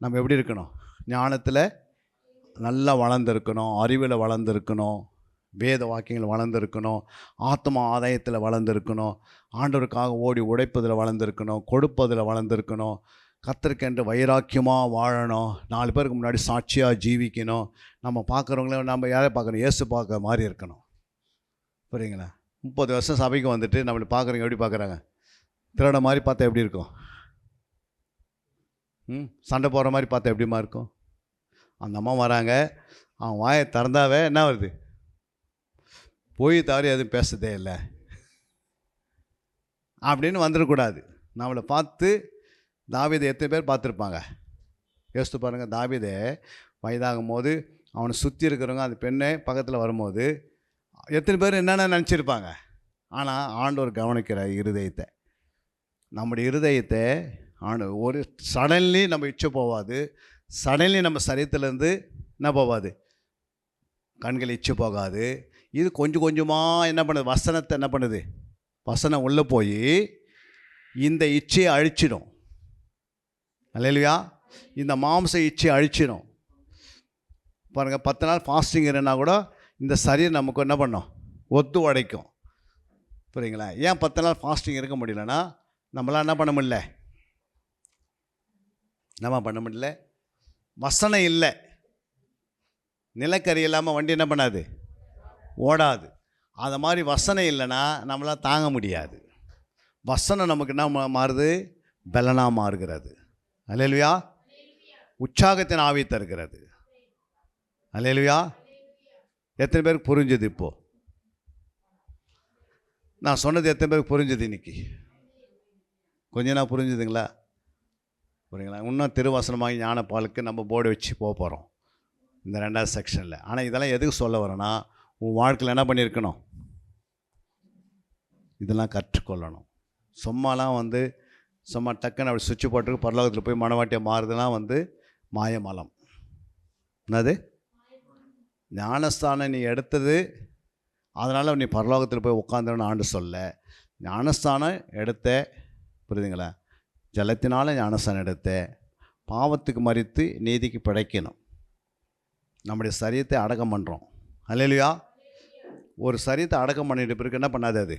நம்ம எப்படி இருக்கணும், ஞானத்தில் நல்லா வளர்ந்துருக்கணும், அறிவில் வளர்ந்துருக்கணும், வேத வாக்கியங்கள் வளர்ந்துருக்கணும், ஆத்மா ஆதாயத்தில் வளர்ந்துருக்கணும், ஆண்டவருக்காக ஓடி உடைப்பதில் வளர்ந்துருக்கணும், கொடுப்பதில் வளர்ந்துருக்கணும், கர்த்தருக்கென்று வைராக்கியமாக வாழணும், 4 பேருக்கு முன்னாடி சாட்சியாக ஜீவிக்கணும். நம்ம பார்க்குறவங்கள நம்ம யாரை பார்க்கணும், இயேசு பார்க்குற மாதிரி இருக்கணும். புரியுங்களா. 30 வருஷம் சபைக்கு வந்துட்டு நம்மளை பார்க்குறவங்க எப்படி பார்க்குறாங்க, திருட மாதிரி பார்த்தா எப்படி இருக்கும், சண்டை போடுற மாதிரி பார்த்தா எப்படிமா இருக்கும். அந்த அம்மா வராங்க, அவன் வாயை திறந்தாவே என்ன வருது, போய் தவறி எதுவும் பேசுறதே இல்லை அப்படின்னு வந்துடக்கூடாது. நம்மளை பார்த்து தாவீதை எத்தனை பேர் பார்த்துருப்பாங்க, யோசித்து பாருங்கள். தாவீதை வயதாகும் போது அவனை சுற்றி இருக்கிறவங்க அந்த பெண்ணை பக்கத்தில் வரும்போது எத்தனை பேர் என்னென்ன நினச்சிருப்பாங்க. ஆனால் ஆண்டவர் கவனிக்கிற இருதயத்தை, நம்முடைய இருதயத்தை ஒரு சடன்லி நம்ம இச்சை போகாது, சடன்லி நம்ம சரீரத்திலேருந்து என்ன போகாது, கண்கள் இச்சை போகாது. இது கொஞ்சம் கொஞ்சமாக என்ன பண்ணுது, வசனத்தை என்ன பண்ணுது, வசனம் உள்ளே போய் இந்த இச்சையை அழிச்சிடும். அல்லேலூயா. இந்த மாம்ச இச்சையை அழிச்சிடும். பாருங்கள், 10 நாள் ஃபாஸ்டிங் இருந்தால் கூட இந்த சரீரம் நமக்கு என்ன பண்ணோம், ஒத்து உடைக்கும். புரியுங்களா? ஏன் 10 நாள் ஃபாஸ்டிங் இருக்க முடியலன்னா நம்மளாம் என்ன பண்ண முடியல, நம்ம பண்ண முடியல. வசனம் இல்லை, நிலக்கரி இல்லாமல் வண்டி என்ன பண்ணாது, ஓடாது. அது மாதிரி வசனம் இல்லைன்னா நம்மளால் தாங்க முடியாது. வசனம் நமக்கு என்ன மாறுது, பலனாக மாறுகிறது. அல்லேலூயா. உற்சாகத்தின் ஆவி தருகிறது. அல்லேலூயா. எத்தனை பேருக்கு புரிஞ்சுது? இப்போது நான் சொன்னது எத்தனை பேருக்கு புரிஞ்சுது? இன்னைக்கு கொஞ்ச நாள் புரிஞ்சுதுங்களா? புரியுங்களா? இன்னும் திருவசனமாக ஞானப்பாலுக்கு நம்ம போர்டு வச்சு போகிறோம் இந்த 2வது செக்ஷனில். ஆனால் இதெல்லாம் எதுக்கு சொல்ல வரேன்னா, உன் வாழ்க்கையில் என்ன பண்ணியிருக்கணும், இதெல்லாம் கற்றுக்கொள்ளணும். சும்மாலாம் சும்மா டக்குன்னு அப்படி சுவிட்சு போட்டுருக்கு பரலோகத்தில் போய் மனவாட்டியை மாறுதுன்னா மாயமலம். என்னது? ஞானஸ்தானம் நீ எடுத்தது அதனால் நீ பரலோகத்தில் போய் உட்காந்துன்னு ஆண்டு சொல்ல. ஞானஸ்தானம் எடுத்த, புரியுதுங்களா, ஜலத்தினால ஞானஸ்தானம் எடுத்த, பாவத்துக்கு மறித்து நீதிக்கு பிழைக்கணும். நம்முடைய சரீரத்தை அடக்கம் பண்ணுறோம். அல்லேலூயா. ஒரு சரீரத்தை அடக்கம் பண்ணிட்டு பிறகு என்ன பண்ணாது அது?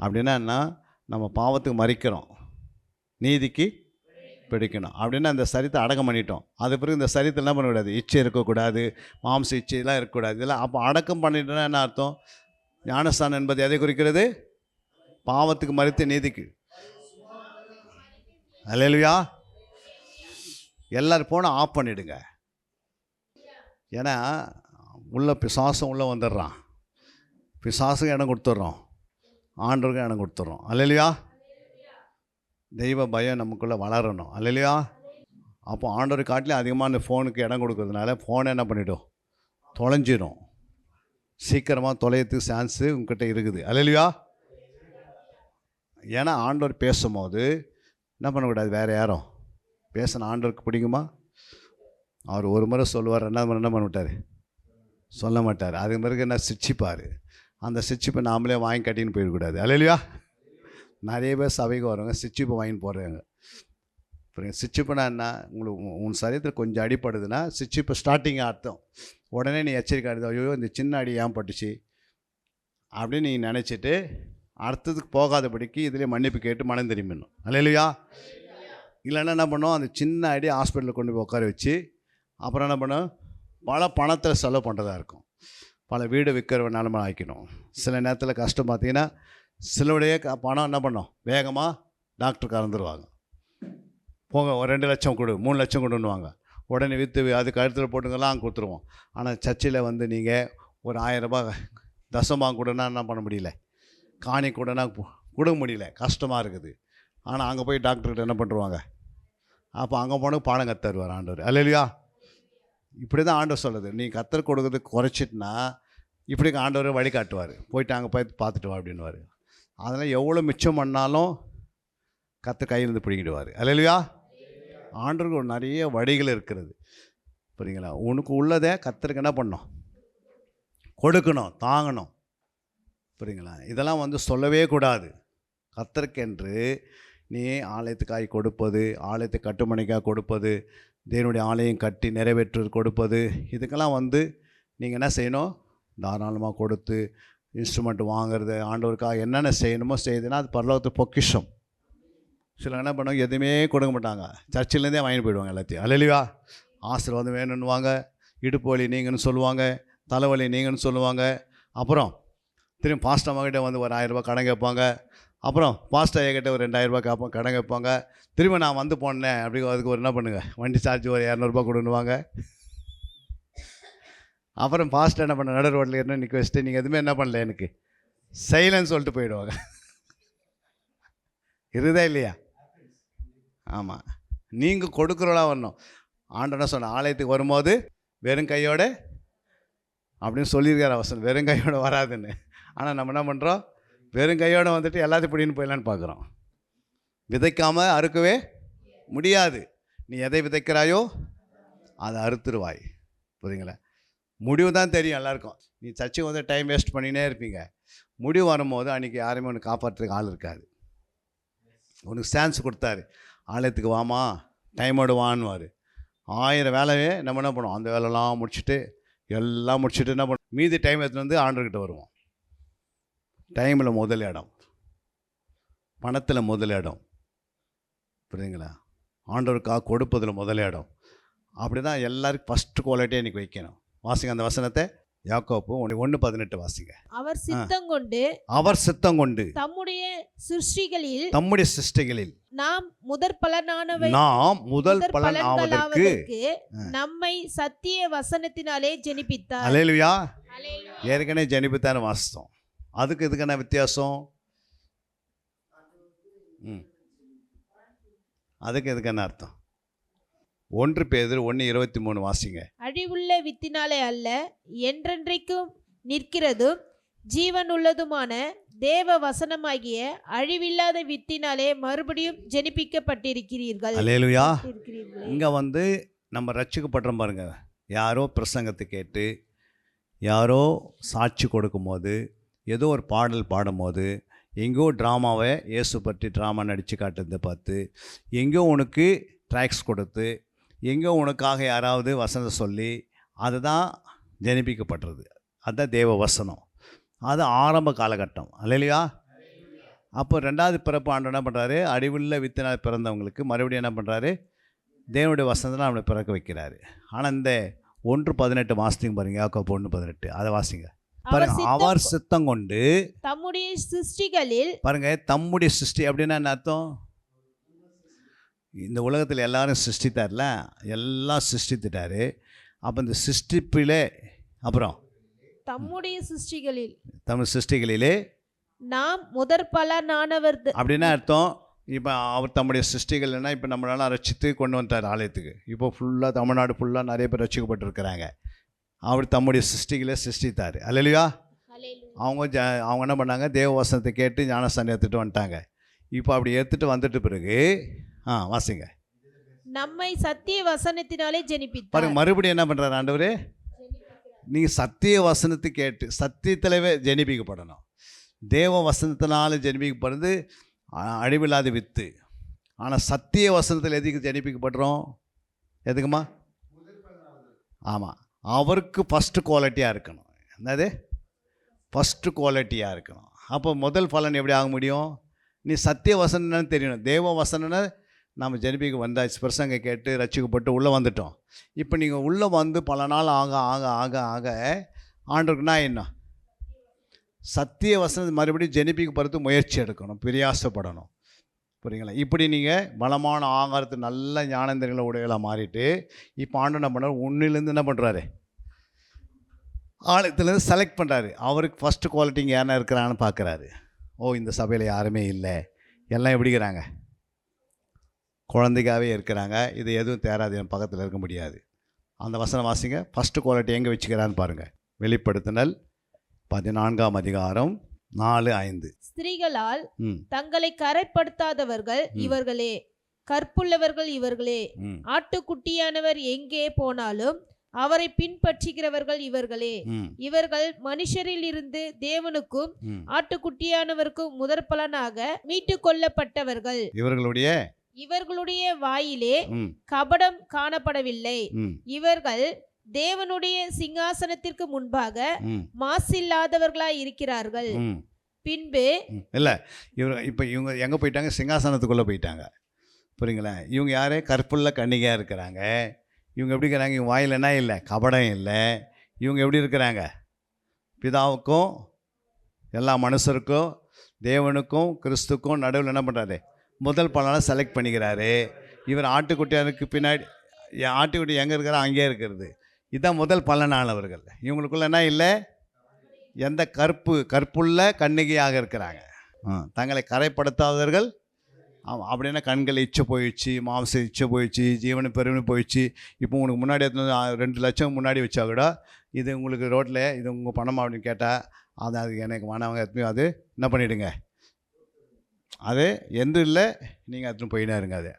அப்படின்னா என்ன, நம்ம பாவத்துக்கு மறிக்கிறோம், நீதிக்கு பிடிக்கணும். அப்படின்னா அந்த சரீரத்தை அடக்கம் பண்ணிட்டோம். அது பிறகு இந்த சரீரத்தில் என்ன பண்ணக்கூடாது, இச்சை இருக்கக்கூடாது, மாம்ச இச்சையெல்லாம் இருக்கக்கூடாது. இதெல்லாம் அப்போ அடக்கம் பண்ணிட்டோன்னா என்ன அர்த்தம்? ஞானஸ்தானம் என்பது எதை குறிக்கிறது? பாவத்துக்கு மறித்து நீதிக்கு. அல்லேலூயா. எல்லோரும் போனால் ஆஃப் பண்ணிவிடுங்க. ஏன்னா உள்ள பிசாசும் உள்ளே வந்துடுறான். பிசாசுக்கும் இடம் கொடுத்துட்றோம், ஆண்டவருக்கும் இடம் கொடுத்துட்றோம். அல்லேலூயா. தெய்வ பயம் நமக்குள்ளே வளரணும். அல்லேலூயா. அப்போ ஆண்டவர் காட்டிலும் அதிகமாக அந்த ஃபோனுக்கு இடம் கொடுக்கறதுனால ஃபோனை என்ன பண்ணிவிடும், தொலைஞ்சிடும். சீக்கிரமாக தொலையத்துக்கு சான்ஸு உங்ககிட்ட இருக்குது. அல்லேலூயா. ஏன்னா ஆண்டவர் பேசும்போது என்ன பண்ணக்கூடாது, வேறு யாரும் பேசின ஆண்டவருக்கு பிடிக்குமா? அவர் ஒரு முறை சொல்லுவார், 2வது முறை என்ன பண்ண மாட்டார், சொல்ல மாட்டார். அதுக்கு பிறகு என்ன சிரிச்சிப்பார். அந்த சிரிச்சிப்பை நாமளே வாங்கி கட்டின்னு போயிடக்கூடாது. அல்லேலூயா. நிறைய பேர் சபைக்கு வருவாங்க, சிரிச்சிப்பை வாங்கின்னு போடுறாங்க. அப்புறம் சிரிச்சிப்புனா என்ன, உங்களுக்கு உன் சரீரத்தில் கொஞ்சம் அடிப்படுதுன்னா சிரிச்சிப்பு ஸ்டார்டிங் அர்த்தம். உடனே நீ எச்சரிக்கை அடிது, ஐயோ இந்த சின்ன அடி ஏன் பட்டுச்சு அப்படின்னு நீ நினச்சிட்டு அடுத்ததுக்கு போகாதபடிக்கு இதிலே மன்னிப்பு கேட்டு மனம் திரும்பிடணும். அல்லேலூயா. இல்லைன்னா என்ன பண்ணோம், அந்த சின்ன அடி ஹாஸ்பிட்டலில் கொண்டு போய் உட்கார வச்சு அப்புறம் என்ன பண்ணோம், பல பணத்தில் செலவு பண்ணுறதா இருக்கும். பல வீடு விற்கிற நிலமை ஆக்கிடும். சில நேரத்தில் கஷ்டம் பார்த்தீங்கன்னா சிலருடைய பணம் என்ன பண்ணோம், வேகமாக டாக்டர் கறந்துருவாங்க. போங்க ஒரு 2 லட்சம் கொடு, 3 லட்சம் கொடுன்னுவாங்க. உடனே விற்று அது கழுத்தில் போட்டுங்கலாம் கொடுத்துருவோம். ஆனால் சர்ச்சில் நீங்கள் ஒரு 1000 ரூபாய் தசமாக கூடனா என்ன பண்ண முடியல, காணி கூடனா கொடுக்க முடியல, கஷ்டமாக இருக்குது. ஆனால் அங்கே போய் டாக்டர்கிட்ட என்ன பண்ணுவாங்க, அப்போ அங்கே போனால் பாடம் கற்றுருவார் ஆண்டவர். அல்லேலூயா. இப்படி தான் ஆண்டவர் சொல்லுது, நீ கத்தர் கொடுக்குறது குறைச்சிட்டுனா இப்படி ஆண்டவர் வழி காட்டுவார். போயிட்டு அங்கே போய் பார்த்துட்டு வா அப்படின்வார். அதனால் எவ்வளோ மிச்சம் பண்ணாலும் கத்தர் கையிலேருந்து பிடிக்கிடுவார். அல்லேலூயா. ஆண்டவருக்கு ஒரு நிறைய வழிகள் இருக்கிறது. புரியுங்களா? உனக்கு உள்ளதை கத்தருக்கு என்ன பண்ணணும், கொடுக்கணும், தாங்கணும். புரியுங்களா? இதெல்லாம் சொல்லவே கூடாது. கத்தருக்கென்று நீ ஆலயத்துக்காய் கொடுப்பது, ஆலயத்தை கட்டுமனைக்காக கொடுப்பது, தேவனுடைய ஆலயம் கட்டி நிறைவேற்று கொடுப்பது, இதுக்கெல்லாம் நீங்கள் என்ன செய்யணும், தாராளமாக கொடுத்து இன்ஸ்ட்ருமெண்ட் வாங்குறது, ஆண்டவருக்காக என்னென்ன செய்யணுமோ செய்யுதுன்னா அது பரலோகத்து பொக்கிஷம். சில என்ன பண்ணுவாங்க, எதுவுமே கொடுக்க மாட்டாங்க, சர்ச்சிலேருந்தே வாங்கிட்டு போயிடுவாங்க எல்லாத்தையும். அல்லேலூயா. ஆசீர்வாதம் வேணும்னுவாங்க, இடுப்பு வலி நீங்கன்னு சொல்லுவாங்க, தலைவலி நீங்கன்னு சொல்லுவாங்க. அப்புறம் திரும்பி பாஸ்டர் மகிட்ட ஒரு 1000 ரூபாய் கடன் கேட்பாங்க. அப்புறம் பாஸ்டர் ஐயாக்கிட்ட ஒரு 2000 ரூபாய் கடன் கேட்பாங்க. திரும்ப நான் போனேன் அப்படி அதுக்கு என்ன பண்ணுங்க, வண்டி சார்ஜ் ஒரு 200 ரூபாய் கொடுன்னுவாங்க. அப்புறம் பாஸ்டர் என்ன பண்ண, நடு ரோட்டில் என்ன நிற்க வச்சுட்டு நீங்கள் எதுவுமே என்ன பண்ணல எனக்கு சைலன்ஸ் சொல்லிட்டு போயிடுவாங்க. இருக்குதா இல்லையா? ஆமாம். நீங்கள் கொடுக்குறோளா வரணும். ஆண்டவனா சொன்ன ஆலயத்துக்கு வரும்போது வெறும் கையோடு அப்படின்னு சொல்லியிருக்கார் அவசரம், வெறும் கையோடு வராதுன்னு. ஆனால் நம்ம என்ன பண்ணுறோம், வெறும் கையோடு வந்துட்டு எல்லாத்தையும் பிடின்னு போயிடலான்னு பார்க்குறோம். விதைக்காமல் அறுக்கவே முடியாது. நீ எதை விதைக்கிறாயோ அதை அறுத்துருவாய். புரியுங்களா? முடிவு தான் தெரியும் எல்லாருக்கும். நீ சர்ச்சுக்கு டைம் வேஸ்ட் பண்ணினே இருப்பீங்க. முடிவு வரும்போது அன்றைக்கி யாருமே உனக்கு காப்பாற்றுறதுக்கு ஆள் இருக்காது. உனக்கு சான்ஸ் கொடுத்தாரு, ஆலயத்துக்கு வாமா, டைமோடு வான்னுவார். 1000 வேலையே நம்ம என்ன பண்ணுவோம், அந்த வேலைலாம் முடிச்சுட்டு எல்லாம் முடிச்சுட்டு என்ன பண்ணுவோம், மீதி டைம் எடுத்துகிட்டு வந்து ஆண்டர்கிட்ட வருவோம். டைமில் முதல் இடம், பணத்தில் முதல் இடம், புரியுதுங்களா, ஆண்டவருக்காக கொடுப்பதில் முதல் இடம். அப்படி தான் எல்லாருக்கும் ஃபஸ்ட்டு குவாலிட்டியாக இன்றைக்கி வைக்கணும். வாசிங்க அந்த வசனத்தை, யாக்கோப்பு 1:18 வாசிங்க. அவர் சித்தங்கொண்டு அவர் சித்தம் கொண்டு தம்முடைய சிருஷ்டிகளில் நாம் முதற் முதல் பலன் ஆவதற்கு நம்மை சத்திய வசனத்தினாலே ஜெனிப்பித்தார். அல்லேலூயா. ஏற்கனவே ஜெனிப்பித்தார் வாசித்தோம். அதுக்கு இதுக்கான வித்தியாசம், அதுக்கு இதுக்கான அர்த்தம். 1 பேதுரு 1:23 வாசிங்க. அழிவுள்ள வித்தினாலே அல்ல, என்றென்றைக்கும் நிற்கிறதும் ஜீவன் உள்ளதுமான தேவ வசனமாகிய அழிவில்லாத வித்தினாலே மறுபடியும் ஜெனிப்பிக்கப்பட்டிருக்கிறீர்கள். அல்லேலூயா. இங்கே வந்து நம்ம ரட்சிக்கப்படுறோம் பாருங்க. யாரோ பிரசங்கத்தை கேட்டு, யாரோ சாட்சி கொடுக்கும்போது, ஏதோ ஒரு பாடல் பாடும்போது, எங்கேயோ ட்ராமாவை இயேசு பற்றி ட்ராமா நடித்து காட்டுறதை பார்த்து, எங்கேயோ உனக்கு ட்ராக்ஸ் கொடுத்து, எங்கேயோ உனக்காக யாராவது வசனத்தை சொல்லி, அதுதான் ஜெனிப்பிக்கப்படுறது. அதுதான் தேவ வசனம். அது ஆரம்ப காலகட்டம். அல்லேலூயா. அப்போ 2வது பிறப்பு ஆண்டு என்ன பண்ணுறாரு, அழிவுள்ள வித்தினால் பிறந்தவங்களுக்கு மறுபடியும் என்ன பண்ணுறாரு, தேவனுடைய வசனத்தை நம்மளை பிறக்க வைக்கிறாரு. ஆனால் இந்த 1:18 வாசிங்க பாருங்க. யாக்கோப்பு 1:18 அதை வாசிங்க பாருங்க. அவர் சித்தம் கொண்டு தம்முடைய சிருஷ்டிகளில், பாருங்க, தம்முடைய சிருஷ்டி அப்படின்னா என்ன அர்த்தம்? இந்த உலகத்தில் எல்லாரும் சிருஷ்டித்தார்ல, எல்லாம் சிருஷ்டித்துட்டாரு. அப்போ இந்த சிருஷ்டிப்பிலே, அப்புறம் தம்முடைய சிருஷ்டிகளில், தமிழ் சிருஷ்டிகளிலே நாம் முதற் பலனானவர். அப்படின்னா அர்த்தம், இப்போ அவர் தம்முடைய சிருஷ்டிகள்னா இப்போ நம்மளால ரட்சித்து கொண்டு வந்துட்டார் ஆலயத்துக்கு. இப்போ ஃபுல்லாக தமிழ்நாடு ஃபுல்லாக நிறைய பேர் ரட்சிக்கப்பட்டிருக்கிறாங்க. அவர் தம்முடைய சிருஷ்டிகளை சிருஷ்டித்தார். அல்லேலூயா. அவங்க என்ன பண்ணாங்க, தேவ வசனத்தை கேட்டு ஞானஸ்தானம் எடுத்துகிட்டு வந்துட்டாங்க. இப்போ அப்படி எடுத்துகிட்டு வந்துட்டு பிறகு வாசிங்க. நம்மை சத்திய வசனத்தினாலே ஜெனிப்பித்தார். பாருங்க, மறுபடியும் என்ன பண்ணுறாரு ஆண்டவர், நீங்கள் சத்திய வசனத்தை கேட்டு சத்தியத்திலவே ஜெனிப்பிக்கப்படணும். தேவ வசனத்தினால ஜெனிப்பிக்கப்படுறது அழிவில்லாத வித்து. ஆனால் சத்திய வசனத்தில் எதுக்கு ஜெனிப்பிக்கப்படுறோம்? எதுக்குமா? ஆமாம், அவருக்கு ஃபஸ்ட்டு குவாலிட்டியாக இருக்கணும். என்னது? ஃபஸ்ட்டு குவாலிட்டியாக இருக்கணும். அப்போ முதல் பலன் எப்படி ஆக முடியும்? நீ சத்திய வசனம்னு தெரியணும். தேவ வசனம்னு நம்ம ஜெனிப்பிக்க வந்தாச்சு, பிரசங்க கேட்டு ரட்சிக்கப்பட்டு உள்ளே வந்துட்டோம். இப்போ நீங்கள் உள்ளே வந்து பல நாள் ஆக ஆக ஆக ஆக ஆண்டவருக்குன்னா என்ன, சத்திய வசனத்தை மறுபடியும் ஜெனிப்பிக்கப்படுறதுக்கு முயற்சி எடுக்கணும், பிரயாசப்படணும். புரியுங்களா? இப்படி நீங்கள் பலமான ஆகாரத்து நல்ல ஞானேந்திரங்களை உடையலாம் மாறிட்டு, இப்போ ஆண்டு என்ன பண்ணுறாரு, ஒன்றிலேருந்து என்ன பண்ணுறாரு, ஆலயத்துலேருந்து செலக்ட் பண்ணுறாரு. அவருக்கு ஃபஸ்ட்டு குவாலிட்டிங்க யாரா இருக்கிறான்னு பார்க்குறாரு. ஓ, இந்த சபையில் யாருமே இல்லை, எல்லாம் எப்படிங்கிறாங்க, குழந்தைக்காகவே இருக்கிறாங்க, இது எதுவும் தேராது, என் பக்கத்தில் இருக்க முடியாது. அந்த வசனம் வாசிங்க. ஃபஸ்ட்டு குவாலிட்டி எங்கே வச்சுக்கிறான்னு பாருங்கள். வெளிப்படுத்துதல் 14ஆம் அதிகாரம் 4-5. ஸ்திரீகளால் தங்களை கரைப்படுத்தாதவர்கள் இவர்களே, கற்புள்ளவர்கள் இவர்களே, ஆட்டுக்குட்டியானவர் எங்கே போனாலும் அவரை பின்பற்றுகிறவர்கள் இவர்களே. இவர்கள் மனுஷரில் இருந்து தேவனுக்கும் ஆட்டுக்குட்டியானவருக்கும் முதற் பலனாக மீட்டு கொள்ளப்பட்டவர்கள். இவர்களுடைய வாயிலே கபடம் காணப்படவில்லை. இவர்கள் தேவனுடைய சிங்காசனத்திற்கு முன்பாக மாசில்லாதவர்களாய் இருக்கிறார்கள். பின்பு இல்லை, இப்போ இவங்க எங்கே போயிட்டாங்க, சிங்காசனத்துக்குள்ளே போயிட்டாங்க. புரியுங்களா? இவங்க யார், கற்புள்ள கன்னிகையாக இருக்கிறாங்க. இவங்க எப்படி இருக்கிறாங்க, இவங்க வாயில் என்ன இல்லை, கபடம் இல்லை. இவங்க எப்படி இருக்கிறாங்க, பிதாவுக்கும் எல்லா மனுஷருக்கும் தேவனுக்கும் கிறிஸ்துக்கும் நடுவில் என்ன பண்ணுறாரு, முதல் பலனை செலக்ட் பண்ணிக்கிறாரு. இவர் ஆட்டுக்குட்டியாருக்கு பின்னாடி, ஆட்டுக்குட்டி எங்கே இருக்கிறா அங்கேயே இருக்கிறது. இதுதான் முதல் பலனானவர்கள். இவங்களுக்குள்ள என்ன இல்லை, எந்த கற்புள்ள கன்னிகையாக இருக்கிறாங்க. தங்களை கரைப்படுத்தாதவர்கள். அப்படின்னா கண்கள் இச்சை போயிடுச்சு, மாம்சம் இச்சை போயிடுச்சு, ஜீவனு பெருமை போயிடுச்சு. இப்போ உங்களுக்கு முன்னாடி 2 லட்சம் முன்னாடி வச்சா கூட, இது உங்களுக்கு ரோட்டில் இது உங்கள் பணமாக அப்படின்னு கேட்டால், அது எனக்கு வேணாங்க, எத்தனையோ அது என்ன பண்ணிவிடுங்க, அது எந்த இல்லை, நீங்கள் எத்தனை போயினா இருங்க. அது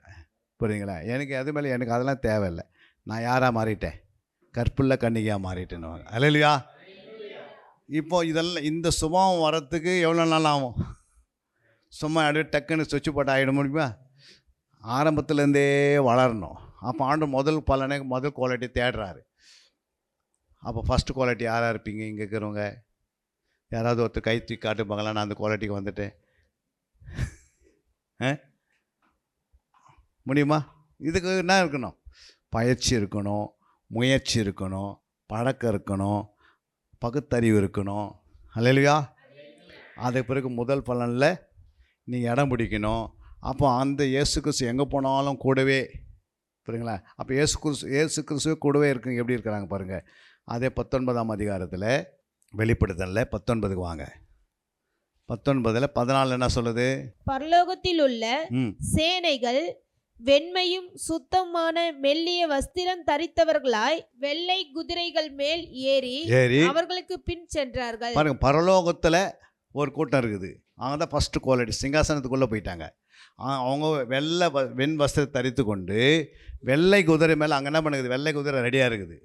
புரியுங்களா? எனக்கு அது மேலே எனக்கு அதெல்லாம் தேவையில்லை. நான் யாராக மாறிட்டேன், கற்புள்ள கன்னிகையாக மாறிட்டேன்னு. அல்லேலூயா. இப்போது இதெல்லாம் இந்த சுபாவம் வரத்துக்கு எவ்வளோ நாள் ஆகும்? சும்மா அப்படியே டக்குன்னு சுவிட்ச் போட்டு ஆகிட முடியுமா? ஆரம்பத்துலேருந்தே வளரணும். அப்போ ஆண்டவர் முதல் குவாலிட்டி தேடுறாரு. அப்போ ஃபஸ்ட்டு குவாலிட்டி யாராக இருப்பீங்க இங்கே இருக்கிறவங்க? யாராவது ஒருத்தர் கை தூக்கி காட்டுப்பாங்களா, நான் அந்த குவாலிட்டிக்கு வந்துட்டேன்? முடியுமா? இதுக்கு என்ன இருக்கணும்? பயிற்சி இருக்கணும், முயற்சி இருக்கணும், பழக்கம் இருக்கணும், பகுத்தறிவு இருக்கணும். அல்லேலூயா. அதுக்கு பிறகு முதல் பலனில் நீங்கள் இடம் பிடிக்கணும். அப்போ அந்த இயேசு கிறிஸ்து எங்கே போனாலும் கூடவே, புரியுங்களா? அப்போ இயேசு கிறிஸ்துவே கூடவே இருக்குங்க. எப்படி இருக்கிறாங்க பாருங்கள். அதே 19ஆம் அதிகாரத்தில் வெளிப்படுத்தல 19க்கு வாங்க. 19 14 என்ன சொல்லுது? பரலோகத்தில் உள்ள சேனைகள் வெண்மையும் சுத்தமான மெல்லிய வஸ்திரம் தரித்தவர்களாய் வெள்ளை குதிரைகள் மேல் ஏறி அவர்களுக்கு பின் சென்றார்கள். பாருங்க, பரலோகத்தில் ஒரு கூட்டம் இருக்குது. அவங்க தான் ஃபஸ்ட்டு குவாலிட்டி. சிங்காசனத்துக்குள்ளே போயிட்டாங்க. அவங்க வெண் வஸ்திரம் தரித்து கொண்டு வெள்ளை குதிரை மேலே அங்கே என்ன பண்ணுது? வெள்ளை குதிரை ரெடியாக இருக்குது.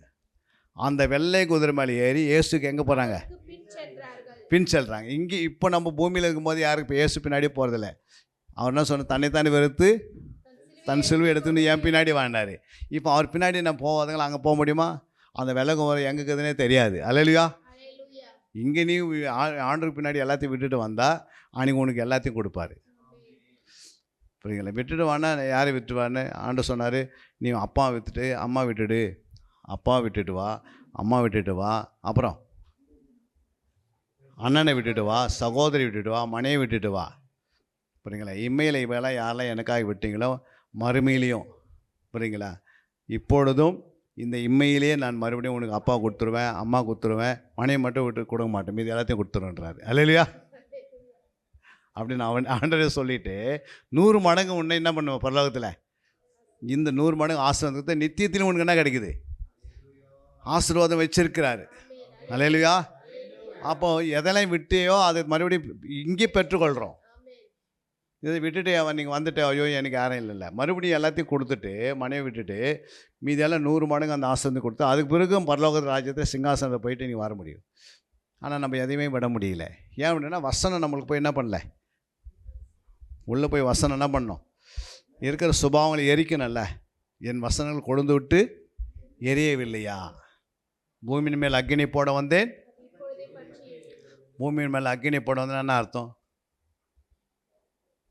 அந்த வெள்ளை குதிரை மேலே ஏறி இயேசுக்கு எங்கே போகிறாங்க? பின் செல்கிறாங்க. இங்கே இப்போ நம்ம பூமியில் இருக்கும்போது யாருக்கு இப்போ இயேசு பின்னாடி போகிறதில்ல. அவர் என்ன சொன்ன? தன்னைத்தானே வெறுத்து தன் சிலுவை எடுத்துன்னு என் பின்னாடி வாழ்ந்தார். இப்போ அவர் பின்னாடி நான் போவாதுங்களா? அங்கே போக முடியுமா? அந்த வெள்ளை குதிரை எங்கே இருக்குதுன்னே தெரியாது. அல்லேலூயா. இங்கே நீ ஆண்டுக்கு பின்னாடி எல்லாத்தையும் விட்டுட்டு வந்தால் அன்றைக்கி உனக்கு எல்லாத்தையும் கொடுப்பாரு. புரியுங்களா? விட்டுட்டு வானா யாரை விட்டுவான்னு ஆண்டு சொன்னார். நீ அப்பா விட்டுட்டு அம்மா விட்டுடு. அப்பா விட்டுட்டு வா, அம்மா விட்டுட்டு வா, அப்புறம் அண்ணனை விட்டுட்டு வா, சகோதரி விட்டுட்டு வா, மனையை விட்டுட்டு வா. புரியுங்களா? இம்மையில் இவையெல்லாம் யாரெல்லாம் எனக்காக விட்டீங்களோ மறுமையிலையும், புரியுங்களா, இப்பொழுதும் இந்த இம்மையிலேயே நான் மறுபடியும் உனக்கு அப்பா கொடுத்துருவேன், அம்மா கொடுத்துருவேன், மனையை மட்டும் விட்டு கொடுக்க மாட்டேன், மீது எல்லாத்தையும் கொடுத்துருன்றாரு. அல்லேலூயா. அப்படின்னு ஆண்டவரே சொல்லிவிட்டு 100 மடங்கு உன்னை என்ன பண்ணுவேன் பரலோகத்தில்? இந்த 100 மடங்கு ஆசீர்வாதத்தை நித்தியத்திலும் உனக்கு என்ன கிடைக்குது? ஆசீர்வாதம் வச்சிருக்கிறாரு. அல்லேலூயா. அப்போ எதெல்லாம் விட்டையோ அதை மறுபடியும் இங்கே பெற்றுக்கொள்கிறோம். இதை விட்டுட்டு நீங்கள் வந்துட்டு ஐயோ எனக்கு யாரும் இல்லைல்ல, மறுபடியும் எல்லாத்தையும் கொடுத்துட்டு மனைவி விட்டுட்டு மீதியெல்லாம் 100 மடங்கு அந்த ஆசீர்வாதம் கொடுத்து அதுக்கு பிறகும் பரலோக ராஜ்யத்தை சிங்காசனத்தை போயிட்டு நீ வர முடியும். ஆனால் நம்ம எதையுமே விட முடியல. ஏன் அப்படின்னா வசனம் நம்மளுக்கு போய் என்ன பண்ணல, உள்ளே போய் வசனம் என்ன பண்ணோம்? இருக்கிற சுபாவங்களை எரிக்கணும்ல. என் வசனங்கள் கொழுந்து விட்டு எரியவில்லையா? பூமியின் மேல் அக்கினி போட வந்தேன். பூமியின் மேல் அக்கினி போட வந்தேன் என்ன அர்த்தம்?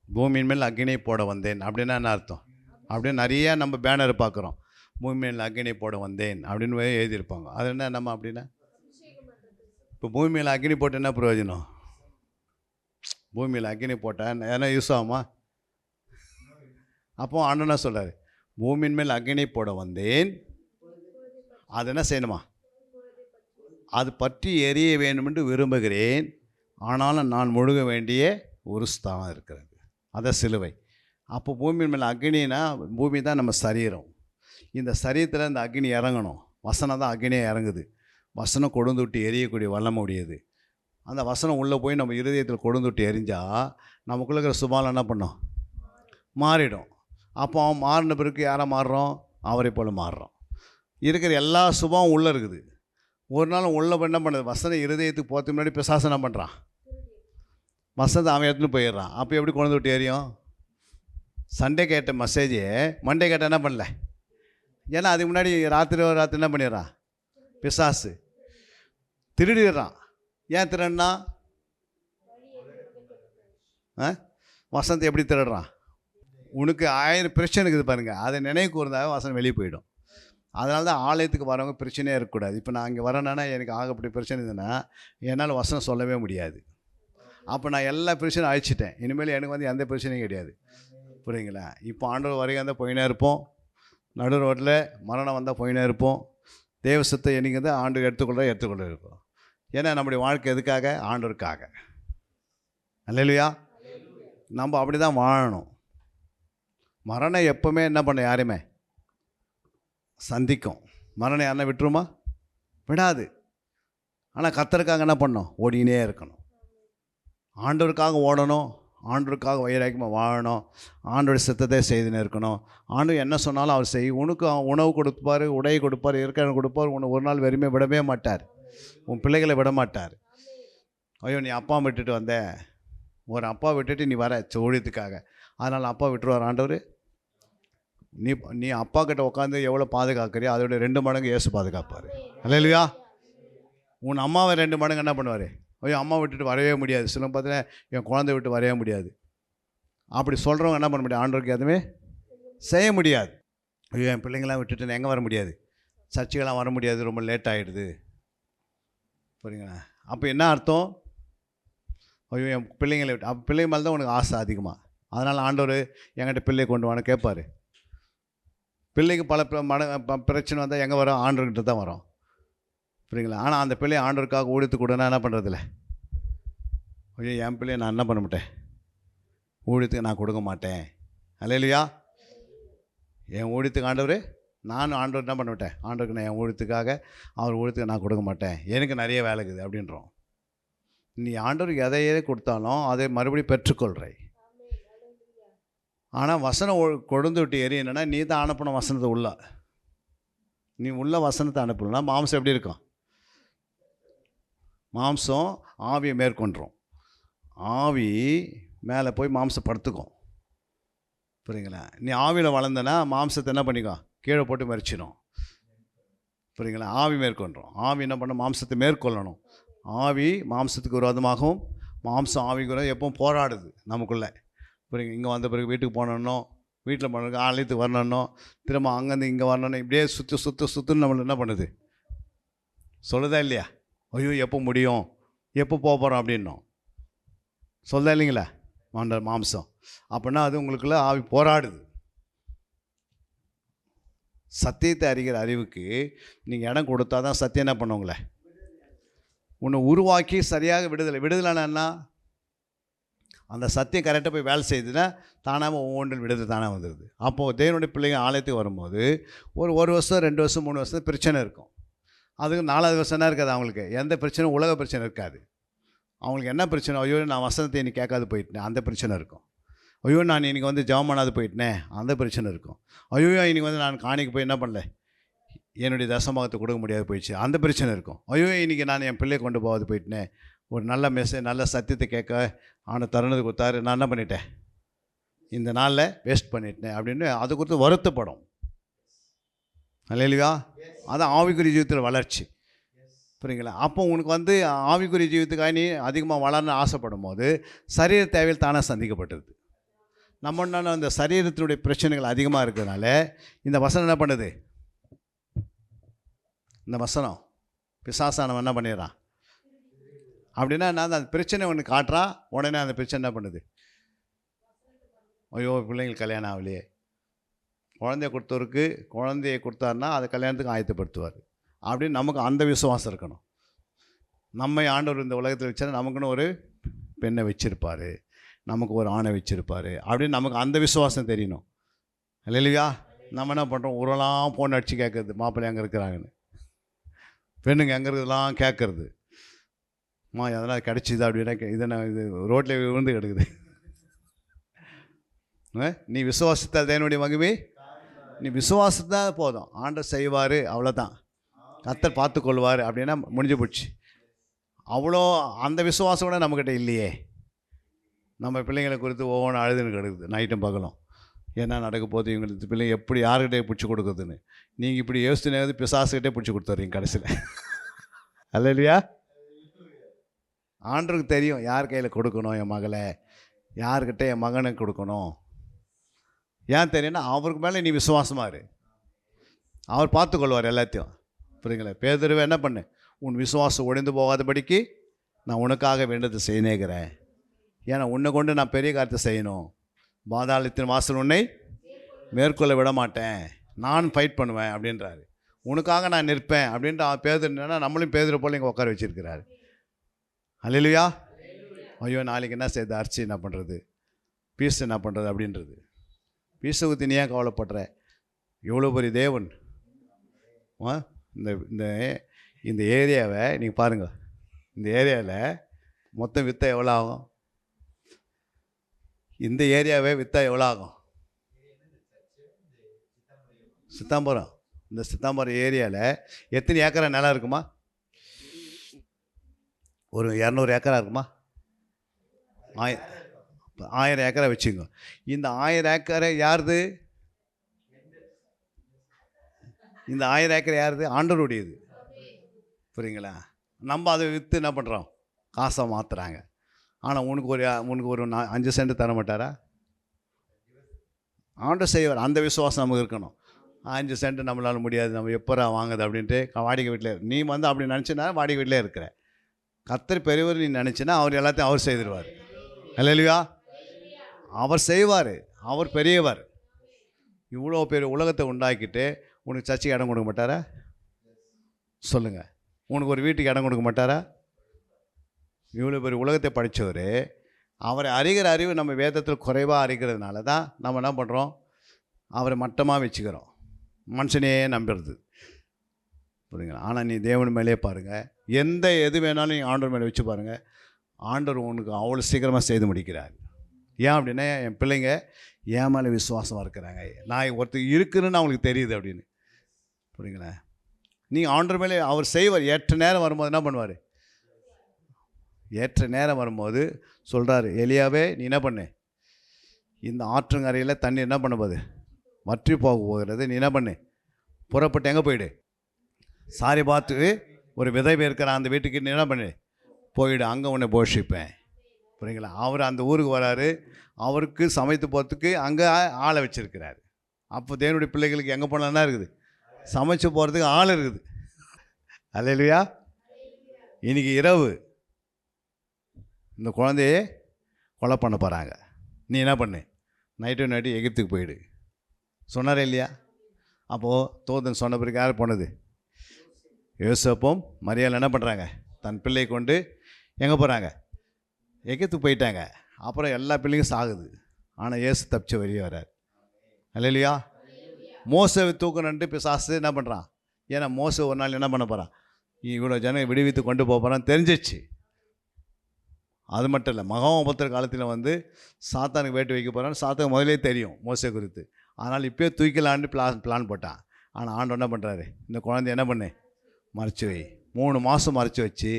பூமியின் மேல் அக்கினி போட வந்தேன் அப்படின்னா என்ன அர்த்தம்? அப்படின்னு நிறையா நம்ம பேனர் பார்க்குறோம். பூமியில் அக்கினி போட வந்தேன் அப்படின்னு எழுதியிருப்பாங்க. அது என்ன நம்ம அப்படின்னா இப்போ பூமியில் அக்கினி போட்டு என்ன பிரயோஜனம்? பூமியில் அக்கினி போட்டால் ஏன்னா யூஸ் ஆகுமா? அப்போ ஆண்டவனா சொல்கிறார், பூமியின் மேல் அக்கினி போட வந்தேன். அது என்ன செய்யணுமா? அது பற்றி எரிய வேண்டும் என்று விரும்புகிறேன். ஆனாலும் நான் முழுக வேண்டிய ஒரு ஸ்தானம் இருக்கிறது, அதை சிலுவை. அப்போ பூமியின் மேல் அக்னினா பூமி தான் நம்ம சரீரம். இந்த சரீரத்தில் இந்த அக்னி இறங்கணும். வசனம் தான் அக்னியாக இறங்குது. வசனம் கொழுந்து விட்டு எரியக்கூடிய வல்லமை உடையது. அந்த வசனம் உள்ளே போய் நம்ம இருதயத்தில் கொழுந்து விட்டு எரிஞ்சால் நமக்குள்ளே இருக்கிற சுபாலம் என்ன பண்ணோம்? மாறிடும். அப்போ அவன் மாறின பிறகு யாரை மாறுறோம்? அவரை போல் மாறுறோம். இருக்கிற எல்லா சுபாவும் உள்ளே இருக்குது. ஒரு நாள் உள்ளே என்ன பண்ணுது? வசனம் இருதயத்துக்கு போகிறதுக்கு முன்னாடி பிசாசு என்ன பண்ணுறான்? வசனத்தை அவன் எடுத்துன்னு போயிடுறான். அப்போ எப்படி கொண்டு விட்டு எரியும்? சண்டே கேட்ட மெசேஜ் மண்டே கேட்ட என்ன பண்ணல? ஏன்னா அதுக்கு முன்னாடி ராத்திரி என்ன பண்ணிடுறான்? பிசாசு திருடிடுறான். ஏன் திருடுனா? வசனத்தை எப்படி திருடுறான்? உனக்கு 1000 பிரச்சனை இருக்குது பாருங்கள், அதை நினைவு கூர்ந்தாவே வசனம் வெளியே போயிடும். அதனால தான் ஆலயத்துக்கு வரவங்க பிரச்சனையாக இருக்கக்கூடாது. இப்போ நான் இங்கே வரேன்னா எனக்கு ஆகப்பட்ட பிரச்சனை இருந்ததுன்னா என்னால் வசனம் சொல்லவே முடியாது. அப்போ நான் எல்லா பிரச்சனையும் அழிச்சிட்டேன். இனிமேல் எனக்கு வந்து எந்த பிரச்சனையும் கிடையாது. புரியுங்களா? இப்போ ஆண்டவர் வரைக்கும் இருந்தால் போயினே இருப்போம். நடு ரோட்டில் மரணம் வந்தால் போயினே இருப்போம். தேவசத்தை என்னைக்கு வந்து ஆண்டு எடுத்துக்கொள்ள இருப்போம். ஏன்னா நம்முடைய வாழ்க்கை எதுக்காக? ஆண்டவருக்காக. அல்லேலூயா. நம்ம அப்படி தான் வாழணும். மரணம் எப்போவுமே என்ன பண்ண யாரையுமே சந்திக்கும். மரணம் யாருன்னா விட்டுருமா? விடாது. ஆனால் கர்த்தருக்காக என்ன பண்ணணும்? ஓடினே இருக்கணும். ஆண்டவருக்காக ஓடணும். ஆண்டவருக்காக வைராக்கியமாக வாழணும். ஆண்டோட சித்தத்தை செய்துன்னு இருக்கணும். ஆண்டு என்ன சொன்னாலும் அவர் செய். உனக்கு உணவு கொடுப்பார், உடை கொடுப்பார், இருக்கிற கொடுப்பார். உன்னை ஒரு நாள் வெறுமே விடவே மாட்டார். உன் பிள்ளைகளை விட மாட்டார். ஐயோ நீ அப்பா விட்டுட்டு வந்த, ஒரு அப்பா விட்டுட்டு நீ வர ஊழியத்துக்காக, அதனால் அப்பா விட்டுருவார் ஆண்டவர்? நீ நீ அப்பா கிட்ட உட்காந்து எவ்வளோ பாதுகாக்கிறியோ அதோட 2 மடங்கு இயேசு பாதுகாப்பார். அல்லேலூயா. உன் அம்மாவை 2 மடங்கு என்ன பண்ணுவார்? ஐயோ அம்மா விட்டுட்டு வரவே முடியாது, சில பார்த்தீங்கன்னா என் குழந்தை விட்டு வரவே முடியாது, அப்படி சொல்கிறவங்க என்ன பண்ண முடியாது? ஆண்டவருக்கு எதுவுமே செய்ய முடியாது. ஐயோ என் பிள்ளைங்களாம் விட்டுட்டு நான் எங்கே வர முடியாது, சர்ச்சுக்கெல்லாம் வர முடியாது, ரொம்ப லேட் ஆகிடுது. புரியுங்களா? அப்போ என்ன அர்த்தம்? ஐயோ என் பிள்ளைங்களை விட்டு, அப்போ பிள்ளைங்க மேலே தான் உனக்கு ஆசை அதிகமாக. அதனால் ஆண்டவர் என்கிட்ட பிள்ளையை கொண்டு வான்னு கேட்பார். பிள்ளைக்கு பல பிரச்சனை வந்தால் எங்கே வரோம்? ஆண்டவர்கிட்ட தான் வரோம். புரியுங்களா? ஆனால் அந்த பிள்ளையை ஆண்டவருக்காக ஊழியத்து கொடுனா என்ன பண்ணுறதில்ல. ஐயோ என் பிள்ளையை நான் என்ன பண்ண மாட்டேன், ஊழியத்துக்கு நான் கொடுக்க மாட்டேன். அல்லேலூயா. என் ஊழியத்துக்கு ஆண்டவர், நானும் ஆண்டவர் என்ன பண்ண மாட்டேன், ஆண்டவருக்கு நான் என் ஊழியத்துக்காக அவர் ஊழியத்துக்கு நான் கொடுக்க மாட்டேன், எனக்கு நிறைய வேலை இருக்குது அப்படின்றோம். நீ ஆண்டவருக்கு எதையே கொடுத்தாலும் அதை மறுபடியும் பெற்றுக்கொள்கிற. ஆனால் வசனம் கொழுந்து விட்டு எரியணுன்னா நீ தான் அனுப்பின வசனத்தை உள்ள, நீ உள்ள வசனத்தை அனுப்பலன்னா மாம்சம் எப்படி இருக்கும்? மாம்சம் ஆவியை மேற்கொண்டுரும். ஆவி மேலே போய் மாம்சம் படுத்துக்கும். புரியுங்களா? நீ ஆவியில் வளர்ந்தனா மாம்சத்தை என்ன பண்ணிக்கோ, கீழே போட்டு மறிச்சிடும். புரியுங்களா? ஆவி மேற்கொண்டுரும். ஆவி என்ன பண்ண, மாம்சத்தை மேற்கொள்ளணும். ஆவி மாம்சத்துக்கு விரோதமாகவும் மாம்சம் ஆவிக்கு விரோதம் எப்பவும் போராடுது நமக்குள்ளே. புரியுங்க? இங்கே வந்த பிறகு வீட்டுக்கு போனோன்னோ, வீட்டில் போனதுக்கு ஆலயத்துக்கு வரணுன்னோ, திரும்ப அங்கேருந்து இங்கே வரணுன்னு இப்படியே சுற்றுன்னு நம்மளை என்ன பண்ணுது, சொல்லுதா இல்லையா? ஐயோ எப்போ முடியும், எப்போ போக போகிறோம் அப்படின்னோம், சொல்லுதா இல்லைங்களா? மாம்சம் அப்படின்னா அது உங்களுக்குள்ள ஆவி போராடுது. சத்தியத்தை அறிகிற அறிவுக்கு நீங்கள் இடம் கொடுத்தா தான் சத்தியம் என்ன பண்ணுவங்களே, உன்னை உருவாக்கி சரியாக விடுதலைன்னா என்ன, அந்த சத்தியம் கரெக்டாக போய் வேலை செய்யுதுன்னா தானாக ஒவ்வொன்றில் விடுதலை தானாக வந்துடுது. அப்போது தேவனுடைய பிள்ளைங்க ஆலயத்துக்கு வரும்போது ஒரு வருஷம் 2 வருஷம் 3 வருஷம் பிரச்சனை இருக்கும். அதுக்கு 4வது வருஷம் என்ன இருக்காது, அவங்களுக்கு எந்த பிரச்சனையும் உலக பிரச்சனை இருக்காது. அவங்களுக்கு என்ன பிரச்சனை, ஐயோ நான் வசனத்தை இன்னைக்கு கேட்காது போயிட்டேன், அந்த பிரச்சனை இருக்கும். ஐயோ நான் இன்றைக்கி வந்து ஜெபம் பண்ணாது போயிட்டேன், அந்த பிரச்சனை இருக்கும். ஐயோ இன்றைக்கி வந்து நான் காணிக்கு போய் என்ன பண்ணல, என்னுடைய தசமாகத்தை கொடுக்க முடியாது போயிடுச்சு, அந்த பிரச்சனை இருக்கும். ஐயோ இன்றைக்கி நான் என் பிள்ளையை கொண்டு போகாது போயிட்டேன், ஒரு நல்ல மெசேஜ் நல்ல சத்தியத்தை கேட்க அவனை தருணது கொடுத்தாரு, நான் என்ன பண்ணிட்டேன், இந்த நாளில் வேஸ்ட் பண்ணிட்டேன் அப்படின்னு அது குறித்து வருத்தப்படும். அல்லேலூயா. அதான் ஆவிக்குரிய ஜீவிதத்தில் வளர்ச்சி. புரியுங்களா? அப்போ உனக்கு வந்து ஆவிக்குரிய ஜீவிதத்துக்காக நீ அதிகமாக வளரணும்னு ஆசைப்படும் போது சரீர தேவையில் தானாக சந்திக்கப்பட்டது. நம்ம என்ன, அந்த சரீரத்தினுடைய பிரச்சனைகள் அதிகமாக இருக்கிறதுனால இந்த வசனம் என்ன பண்ணுது, இந்த வசனம் பிசாசானவன் என்ன பண்ணிடுறான் அப்படின்னா, நான் அந்த பிரச்சனை ஒன்று காட்டுறான், உடனே அந்த பிரச்சனை என்ன பண்ணுது, ஐயோ பிள்ளைங்களுக்கு கல்யாணம் ஆகலையே, குழந்தைய கொடுத்தாருன்னா அதை கல்யாணத்துக்கு ஆயத்தப்படுத்துவார் அப்படின்னு நமக்கு அந்த விசுவாசம் இருக்கணும். நம்மை ஆண்டவர் இந்த உலகத்தில் வச்சா நமக்குன்னு ஒரு பெண்ணை வச்சுருப்பார், நமக்கு ஒரு ஆணை வச்சுருப்பார் அப்படின்னு நமக்கு அந்த விசுவாசம் தெரியணும். இல்லையா? நம்ம என்ன பண்ணுறோம், ஊரெல்லாம் ஃபோன் அடித்து கேட்குறது, மாப்பிள்ளை எங்கே இருக்கிறாங்கன்னு, பெண்ணுங்க எங்கே இருக்கிறதுலாம் கேட்குறது, அதெல்லாம் கிடச்சிது அப்படின்னா இதை நான் இது ரோட்டில் விழுந்து கிடக்குது. நீ விசுவாசத்தால் தேவனுடைய மகிமை, நீ விசுவாசத்தா போதும், ஆண்டவர் செய்வார், அவ்வளோதான், கர்த்தர் பார்த்துக்கொள்வார் அப்படின்னா முடிஞ்சு போச்சு. அவ்வளோ அந்த விசுவாசம் கூட நம்மக்கிட்ட இல்லையே. நம்ம பிள்ளைங்களை குறித்து ஒவ்வொன்றும் அழுதுன்னு கிடக்குது நைட்டும் பகலும், என்ன நடக்க போகுது, இவங்களுக்கு பிள்ளைங்க எப்படி யாருக்கிட்டே பிடிச்சி கொடுக்குறதுன்னு. நீங்கள் இப்படி யோசிச்சுனே பிசாசுக்கிட்டே பிடிச்சி கொடுத்துட்றீங்க கடைசியில். அல்லேலூயா. ஆண்டவருக்கு தெரியும் யார் கையில் கொடுக்கணும் என் மகளை, யார்கிட்ட என் மகனுக்கு கொடுக்கணும். ஏன் தெரியும்னா அவருக்கு மேலே நீ விசுவாசமாக இரு, அவர் பார்த்துக்கொள்வார் எல்லாத்தையும். புரியுங்களா? பேதுருவை என்ன பண்ணு, உன் விசுவாசம் ஒழிந்து போகாதபடிக்கு நான் உனக்காக வேண்டதை செய்யணுங்கிறேன், ஏன்னா உன்னை கொண்டு நான் பெரிய காரியத்தை செய்யணும், பாதாளத்தின் வாசல் உன்னை மேற்கொள்ள விட மாட்டேன், நான் ஃபைட் பண்ணுவேன் அப்படின்றாரு, உனக்காக நான் நிற்பேன் அப்படின்ட்டு பேதுரு என்னன்னா நம்மளும் பேதுரு போல் இங்கே உட்கார வச்சிருக்கிறாரு. அல்லேலூயா. ஐயோ நாளைக்கு என்ன செய்யுது, அரிசி என்ன பண்ணுறது, பீஸ் என்ன பண்ணுறது அப்படின்றது. பீஸை ஊற்றி நீ ஏன் கவலைப்படுற, எவ்வளோ பெரிய தேவன். இந்த இந்த ஏரியாவை நீங்கள் பாருங்கள், இந்த ஏரியாவில் மொத்தம் விற்றா எவ்வளோ ஆகும், இந்த ஏரியாவே விற்றா எவ்வளோ ஆகும், சித்தாம்பரம், இந்த சித்தாம்பரம் ஏரியாவில் எத்தனை ஏக்கரா நிலம் இருக்குமா, ஒரு 200 ஏக்கரா இருக்குமா, 1000 ஏக்கரை வச்சுங்க. இந்த 1000 ஏக்கரை யாருது, இந்த 1000 ஏக்கர் யாருது? ஆண்டவருடையது. புரியுங்களா? நம்ம அதை விற்று என்ன பண்ணுறோம்? காசாக மாற்றுறாங்க. ஆனால் உனக்கு ஒரு 5 சென்ட் தர மாட்டாரா? ஆண்டவர் செய்வார். அந்த விசுவாசம் நமக்கு இருக்கணும். 5 சென்ட் நம்மளால் முடியாது, நம்ம எப்போரா வாங்குது அப்படின்ட்டு வாடகை வீட்டில் நீ வந்து அப்படி நினச்சினா வாடகை வீட்டிலே இருக்கிற. கர்த்தர் பெரியவர் நீ நினச்சின்னா அவர் எல்லாத்தையும் அவர் செய்திருவார். அல்லேலூயா. அவர் செய்வார். அவர் பெரியவர். இவ்வளோ பெரிய உலகத்தை உண்டாக்கிட்டு உனக்கு சர்ச்சைக்கு இடம் கொடுக்க மாட்டாரா? சொல்லுங்கள். உனக்கு ஒரு வீட்டுக்கு இடம் கொடுக்க மாட்டாரா? இவ்வளோ பெரிய உலகத்தை படித்தவர். அவரை அறிகிற அறிவு நம்ம வேதத்தில் குறைவாக அறிகிறதுனால தான் நம்ம என்ன பண்ணுறோம்? அவரை மட்டமாக வச்சுக்கிறோம். மனுஷனையே நம்புறது. புரியுங்களா? ஆனால் நீ தேவன் மேலே பாருங்கள். எது வேணாலும் நீ ஆண்டவர் மேலே வச்சு பாருங்கள். ஆண்டவர் உனக்கு அவ்வளோ சீக்கிரமாக செய்து முடிக்கிறார். ஏன் அப்படின்னா என் பிள்ளைங்க என் மேலே விசுவாசமாக இருக்கிறாங்க. நான் ஒருத்தர் இருக்குன்னு அவங்களுக்கு தெரியுது அப்படின்னு. புரியுங்களா? நீ ஆண்டவர் மேலே அவர் செய்வார். ஏற்ற நேரம் வரும்போது என்ன பண்ணுவார்? ஏற்ற நேரம் வரும்போது சொல்கிறாரு, எலியாவே நீ என்ன பண்ணு, இந்த ஆற்றங்கரையில் தண்ணி என்ன பண்ண போகுது? வற்றி போகிறது. நீ என்ன பண்ணு, புறப்பட்டு எங்கே போயிடு? சாரி பார்த்து ஒரு விதவை இருக்கிற அந்த வீட்டுக்கு நீ என்ன பண்ணு, போயிடு. அங்கே உன்னை போஷிப்பேன். புரியுங்களா? அவர் அந்த ஊருக்கு வராரு. அவருக்கு சமைத்து போகிறதுக்கு அங்கே ஆளை வச்சுருக்கிறாரு. அப்போ தேவனுடைய பிள்ளைகளுக்கு எங்கே போனா இருக்குது? சமைச்சு போகிறதுக்கு ஆள் இருக்குது. அல்லேலூயா. இன்றைக்கி இரவு இந்த குழந்தையே கொலை பண்ண போகிறாங்க. நீ என்ன பண்ணு, நைட்டு எகிப்துக்கு போயிடு சொன்னாரே இல்லையா? அப்போது தோதன் சொன்ன பிறகு யார் போனது? யோசேப்பும் மரியாள் என்ன பண்ணுறாங்க? தன் பிள்ளையை கொண்டு எங்கே போகிறாங்க? எகிப்துக்கு போயிட்டாங்க. அப்புறம் எல்லா பிள்ளைங்க சாகுது. ஆனால் இயேசு தப்பிச்சு வெளியே வரார். அல்லேலூயா. மோசேவை தூக்கணுன்ட்டு பிசாசு என்ன பண்ணுறான்? ஏன்னா மோசே ஒரு நாள் என்ன பண்ண போகிறான்? இவ்வளோ ஜனம் விடுவித்து கொண்டு போக போகிறான்னு தெரிஞ்சிச்சு. அது மட்டும் இல்லை, மகாபத்திர காலத்தில் வந்து சாத்தானுக்கு வேட்டு வைக்க போகிறான்னு சாத்தானுக்கு முதலே தெரியும் மோசே குறித்து. அதனால் இப்போயே தூக்கலான்னு பிளான் போட்டான். ஆனால் ஆண்டவர் என்ன பண்ணுறாரு? இந்த குழந்தைய என்ன பண்ணு, மறைச்சி வை. 3 மாதம் மறைச்சி வச்சு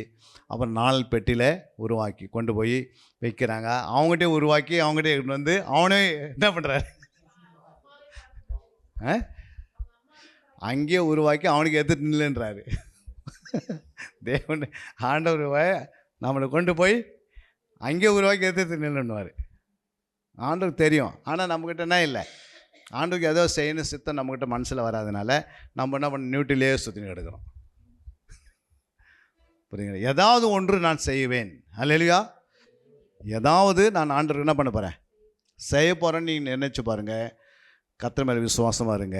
அப்புறம் 4 பெட்டியில் உருவாக்கி கொண்டு போய் வைக்கிறாங்க. அவங்ககிட்டே உருவாக்கி அவங்ககிட்டே எடுத்துகிட்டு வந்து அவனே என்ன பண்ணுறாரு? அங்கேயே உருவாக்கி அவனுக்கு எடுத்துட்டு நில்லுன்றாரு. தேவன் ஆண்டவர் நம்மளை கொண்டு போய் அங்கேயே உருவாக்கி எடுத்துட்டு நில்லுன்னுவார். ஆண்டவருக்கு தெரியும். ஆனால் நம்மக்கிட்ட என்ன இல்லை, ஆண்டவருக்கு ஏதோ செய்யணும் சித்தம் நம்மக்கிட்ட மனசில் வராதனால நம்ம என்ன பண்ண நியூட்டிலே சுற்றி எடுக்கிறோம். புரியுங்க? ஏதாவது ஒன்று நான் செய்வேன். அல்லேலூயா. ஏதாவது நான் ஆண்டவருக்கு என்ன பண்ண போகிறேன், செய்ய போகிறேன்னு நீங்கள் நினைச்சு பாருங்கள். கர்த்தர் மேலே விசுவாசமாக இருங்க.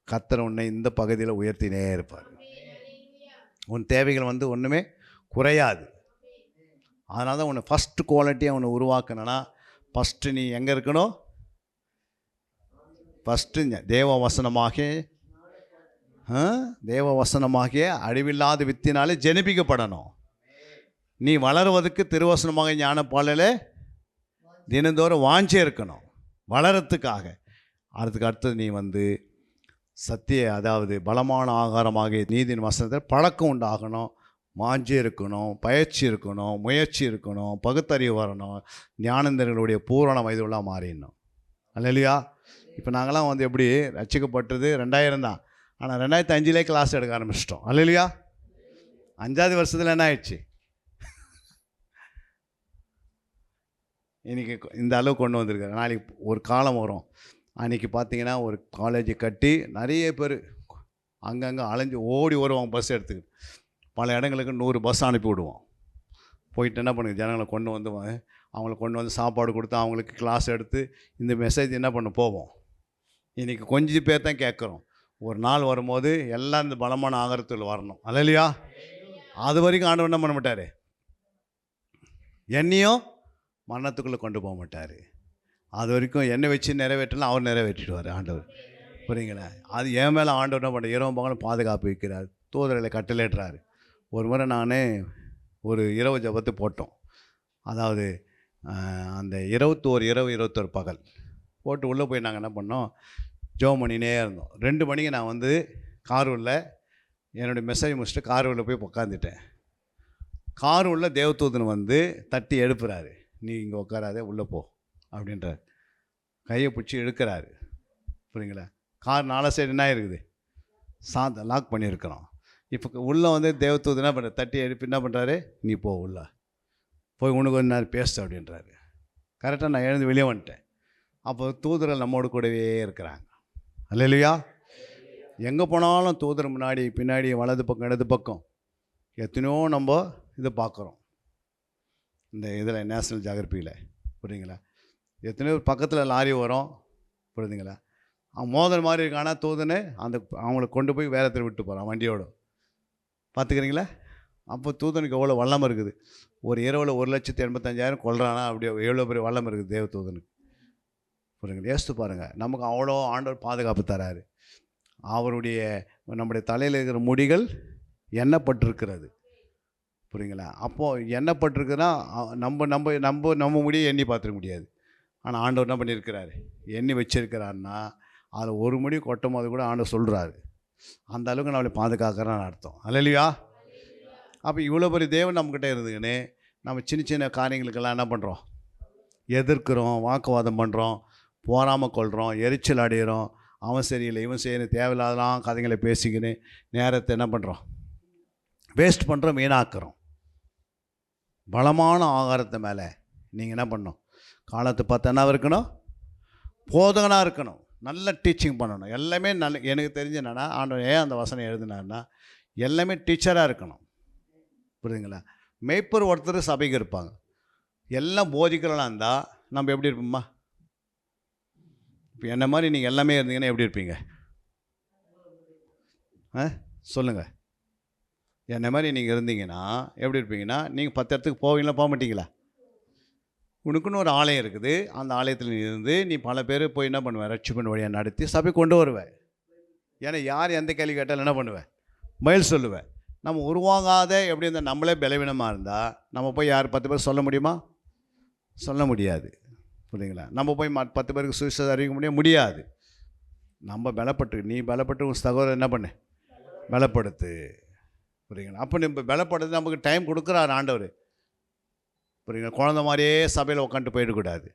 கர்த்தர் உன்னை இந்த பகுதியில் உயர்த்தினே இருப்பார். உன் தேவைகள் வந்து ஒன்றுமே குறையாது. அதனால தான் உன்னை ஃபஸ்ட்டு குவாலிட்டியாக உன்னை உருவாக்கணுன்னா ஃபஸ்ட்டு நீ எங்கே இருக்கணும்? ஃபஸ்ட்டு தேவ வசனமாகிய அழிவில்லாத வித்தினாலே ஜெனிப்பிக்கப்படணும். நீ வளருவதற்கு திருவசனமாக ஞானப்பாலில் தினந்தோறும் வாஞ்சே இருக்கணும் வளரத்துக்காக. அதுக்கு அடுத்தது நீ வந்து அதாவது பலமான ஆகாரமாக நீதியின் வசனத்தில் பழக்கம் உண்டாகணும். வாஞ்சி இருக்கணும், பயிற்சி இருக்கணும், முயற்சி இருக்கணும், பகுத்தறிவு வரணும், ஞானந்தர்களுடைய பூரண வயதுள்ள மாறிடணும். அல்லேலூயா. இப்போ நாங்களாம் வந்து எப்படி ரட்சிக்கப்பட்டது 2000 தான். ஆனால் 2005 கிளாஸ் எடுக்க ஆரம்பிச்சிட்டோம். அல்லேலூயா. 5வது வருஷத்தில் என்ன ஆயிடுச்சு? இன்றைக்கி இந்த அளவு கொண்டு வந்திருக்காரு. நாளைக்கு ஒரு காலம் வரும். அன்றைக்கி பார்த்தீங்கன்னா ஒரு காலேஜை கட்டி நிறைய பேர் அங்கங்கே அலைஞ்சு ஓடி வருவாங்க. பஸ் எடுத்துக்கிட்டு பல இடங்களுக்கு 100 பஸ் அனுப்பி விடுவோம். போயிட்டு என்ன பண்ணுங்க, ஜனங்களை கொண்டு வந்து அவங்கள கொண்டு வந்து சாப்பாடு கொடுத்து அவங்களுக்கு கிளாஸ் எடுத்து இந்த மெசேஜ் என்ன பண்ண போவோம். இன்றைக்கி கொஞ்சம் பேர் தான் கேட்குறோம். ஒரு நாள் வரும்போது எல்லாம் இந்த பலமான ஆகாரத்தில் வரணும். அல்லேலூயா. அது வரைக்கும் ஆண்டவர் என்ன பண்ண மாட்டார், என்னையும் மரணத்துக்குள்ளே கொண்டு போக மாட்டார். அது வரைக்கும் என்னை வச்சு நிறைவேற்றலாம், அவர் நிறைவேற்றிடுவார் ஆண்டவர். புரியுங்களா? அது என் மேலே ஆண்டவர் என்ன பண்ணுற, இரவு பகலும் பாதுகாப்பு வைக்கிறார், தூதர்களை கட்டளையிடுறாரு. ஒரு முறை நான் ஒரு இரவு ஜபத்து போட்டோம். அதாவது அந்த 21 இரவு 21 பகல் போட்டு உள்ளே போய் நாங்கள் என்ன பண்ணோம், ஜெபம் பண்ணினே இருந்தோம். 2 மணிக்கு நான் வந்து காரூரில் என்னுடைய மெசேஜ் முடிச்சுட்டு காரூரில் போய் உட்காந்துட்டேன். காரூரில் தேவதூதன் வந்து தட்டி எழுப்புறாரு, நீ இங்கே உட்காராதே உள்ளே போ அப்படின்றார். கையை பிடிச்சி இழுக்கிறாரு. புரியுங்களா? கார் 4 சைடு என்ன இருக்குது, லாக் பண்ணியிருக்கிறோம். இப்போ உள்ளே வந்து தேவதூதன் என்ன பண்ணுற, தட்டி எழுப்பி என்ன பண்ணுறாரு, நீ போ உள்ள போய் உனக்கு கொஞ்ச நேரம் பேசு அப்படின்றாரு. கரெக்டாக நான் எழுந்து வெளியே வந்துட்டேன். அப்போ தூதர்கள் நம்மோடு கூடவே இருக்கிறாங்க. அல்லேலூயா. எங்கே போனாலும் தூதர் முன்னாடி பின்னாடி வலது பக்கம் இடது பக்கம் எத்தனையோ நம்ம இதை பார்க்குறோம். இந்த இதில் நேஷ்னல் ஜியோகிராஃபியில் புரியுதுங்களா, எத்தனையோ பக்கத்தில் லாரி வரும் புரியுதுங்களா, அவன் மோதல் மாதிரி இருக்கானா தூதனை அந்த அவங்கள கொண்டு போய் வேறத்தில் விட்டு போகிறான் வண்டியோடு. பார்த்துக்கிறீங்களா? அப்போ தூதனுக்கு எவ்வளோ வல்லம் இருக்குது. ஒரு இரவில் 1,85,000 கொல்றானா, அப்படியே எவ்வளோ பெரிய வல்லம் இருக்குது தேவ தூதனுக்கு புரியுங்களா. யோசித்து பாருங்கள், நமக்கு அவ்வளோ ஆண்டவர் பாதுகாப்பு தராரு. அவருடைய நம்முடைய தலையில் இருக்கிற முடிகள் எண்ணப்பட்டிருக்கிறது புரியுங்களா. அப்போது எண்ணப்பட்டிருக்குன்னா நம்ம நம்ம நம்ம நம்ம முடியை எண்ணி பார்த்துக்க முடியாது. ஆனால் ஆண்டவர் என்ன பண்ணியிருக்கிறாரு, எண்ணி வச்சிருக்கிறாருன்னா அதில் ஒரு முடி கொட்டும் போது கூட ஆண்டவர் சொல்கிறாரு. அந்த அளவுக்கு நம்மளை பாதுகாக்கிறான்னு அர்த்தம். அல்லேலூயா. அப்போ இவ்வளோ பெரிய தேவன் நம்மக்கிட்ட இருந்துக்கின்னு நம்ம சின்ன சின்ன காரியங்களுக்கெல்லாம் என்ன பண்ணுறோம், எதிர்க்கிறோம், வாக்குவாதம் பண்ணுறோம், போராமல் கொள்கிறோம், எரிச்சல் அடைகிறோம், அவன் சரியில்லை இவன் செய்யணும், தேவையில்லாதலாம் கதைகளை பேசிக்கின்னு நேரத்தை என்ன பண்ணுறோம், வேஸ்ட் பண்ணுறோம், வீணாக்குறோம். பலமான ஆகாரத்தை மேலே நீங்கள் என்ன பண்ணணும், காலத்தை பார்த்து என்ன இருக்கணும், போதகனாக இருக்கணும், நல்ல டீச்சிங் பண்ணணும். எல்லாமே நல்ல எனக்கு தெரிஞ்ச என்னென்னா ஆண்டவர் ஏன் அந்த வசனம் எழுதினார்னா எல்லாமே டீச்சராக இருக்கணும் புரியுதுங்களா. மேய்ப்பர் ஒருத்தர் சபைக்கு இருப்பாங்க, எல்லாம் போதிக்கலாம் இருந்தால் நம்ம எப்படி இருப்போம்மா? இப்போ என்ன மாதிரி நீங்கள் எல்லாமே இருந்தீங்கன்னா எப்படி இருப்பீங்க? சொல்லுங்கள். என்ன மாதிரி நீங்கள் இருந்தீங்கன்னா எப்படி இருப்பீங்கன்னா, நீங்கள் 10 இடத்துக்கு போவீங்களா, போக மாட்டீங்களா? உனக்குன்னு ஒரு ஆலயம் இருக்குது, அந்த ஆலயத்தில் நீ இருந்து நீ பல பேர் போய் என்ன பண்ணுவேன், ரட்சிப்பின் வழியாக நடத்தி சபை கொண்டு வருவேன். ஏன்னா யார் எந்த கேள்வி கேட்டாலும் என்ன பண்ணுவேன், பதில் சொல்லுவேன். நம்ம உருவாகாத எப்படி இருந்தால் நம்மளே பலவீனமாக இருந்தால் நம்ம போய் யார் 10 பேர் சொல்ல முடியுமா? சொல்ல முடியாது புரியுங்களா. நம்ம போய் 10 பேருக்கு சுவிசேஷம் அறிவிக்க முடியாது. நம்ம பலப்பட்டு, நீ பலப்பட்டு உன் சகோதரர் என்ன பண்ணு, பலப்படுத்து புரியுங்களா. அப்போ நம்ம பலப்படுத்து நமக்கு டைம் கொடுக்குறாரு ஆண்டவர் புரியுங்களா. குழந்த மாதிரியே சபையில் உட்காந்துட்டு போயிடக்கூடாது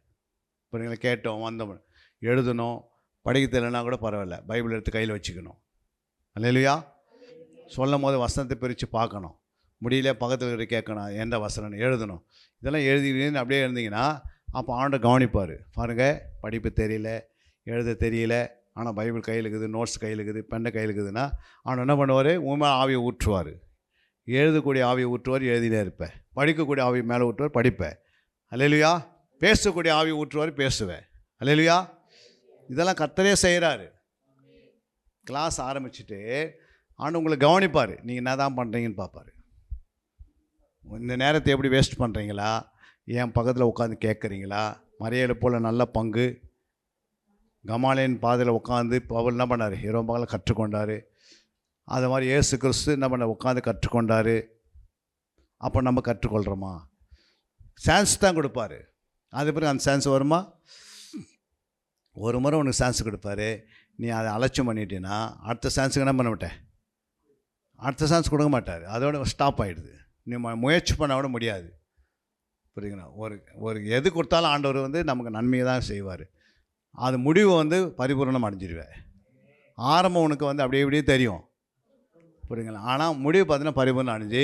புரியுங்களா. கேட்டோம் வந்தோம் எழுதணும், படிக்க தெரியலனா கூட பரவாயில்ல, பைபிள் எடுத்து கையில் வச்சுக்கணும். அல்லேலூயா. சொல்லும் போது வசனத்தை பிரித்து பார்க்கணும், முடியல பக்கத்தில் கேட்கணும் எந்த வசனம் எழுதணும். இதெல்லாம் எழுதி அப்படியே இருந்தீங்கன்னா அப்போ ஆண்டவர் கவனிப்பார். பாருங்கள், படிப்பு தெரியல, எழுத தெரியல, ஆனால் பைபிள் கையில் இருக்குது, நோட்ஸ் கையில் இருக்குது, பெண்ணை கையில் இருக்குதுன்னா ஆண்டவர் என்ன பண்ணுவார், உண்மை ஆவியை ஊற்றுவார். எழுதக்கூடிய ஆவியை ஊற்றுவார், எழுதினே இருப்பேன். படிக்கக்கூடிய ஆவியை மேலே ஊற்றுவார், படிப்பேன். அல்லேலூயா. பேசக்கூடிய ஆவியை ஊற்றுவார், பேசுவேன். அல்லேலூயா. இதெல்லாம் கர்த்தரே செய்கிறாரு. கிளாஸ் ஆரம்பிச்சுட்டு ஆண்டு உங்களை கவனிப்பார், நீங்கள் என்ன தான் பண்ணுறீங்கன்னு பார்ப்பார். இந்த நேரத்தை எப்படி வேஸ்ட் பண்ணுறீங்களா, என் பக்கத்தில் உட்காந்து கேட்குறீங்களா? மரியாதை போல் நல்ல பங்கு கமாலியன் பாதையில் உட்காந்து பவுல் என்ன பண்ணார், இரவு பகலில் கற்றுக்கொண்டார். அது மாதிரி இயேசு கிறிஸ்து என்ன பண்ண உட்காந்து கற்றுக்கொண்டார். அப்போ நம்ம கற்றுக்கொள்கிறோமா? சான்ஸ் தான் கொடுப்பாரு. அது பிறகு அந்த சான்ஸ் வருமா? ஒரு முறை உனக்கு சான்ஸ் கொடுப்பாரு, நீ அதை அலட்சியம் பண்ணிட்டீன்னா அடுத்த சான்ஸுக்கு என்ன பண்ண மாட்டேன், அடுத்த சான்ஸ் கொடுக்க மாட்டார். அதோட ஸ்டாப் ஆகிடுது. நீ முயற்சி பண்ண விட முடியாது புரியுங்களா. ஒரு எது கொடுத்தாலும் ஆண்டவர் வந்து நமக்கு நன்மையை தான் செய்வார். அது முடிவு வந்து பரிபூரணம் அடைஞ்சிடுவேன். ஆரம்பம் உனக்கு வந்து அப்படியே இப்படியே தெரியும் புரியுங்களா. ஆனால் முடிவு பார்த்தீங்கன்னா பரிபூரணம் அடைஞ்சு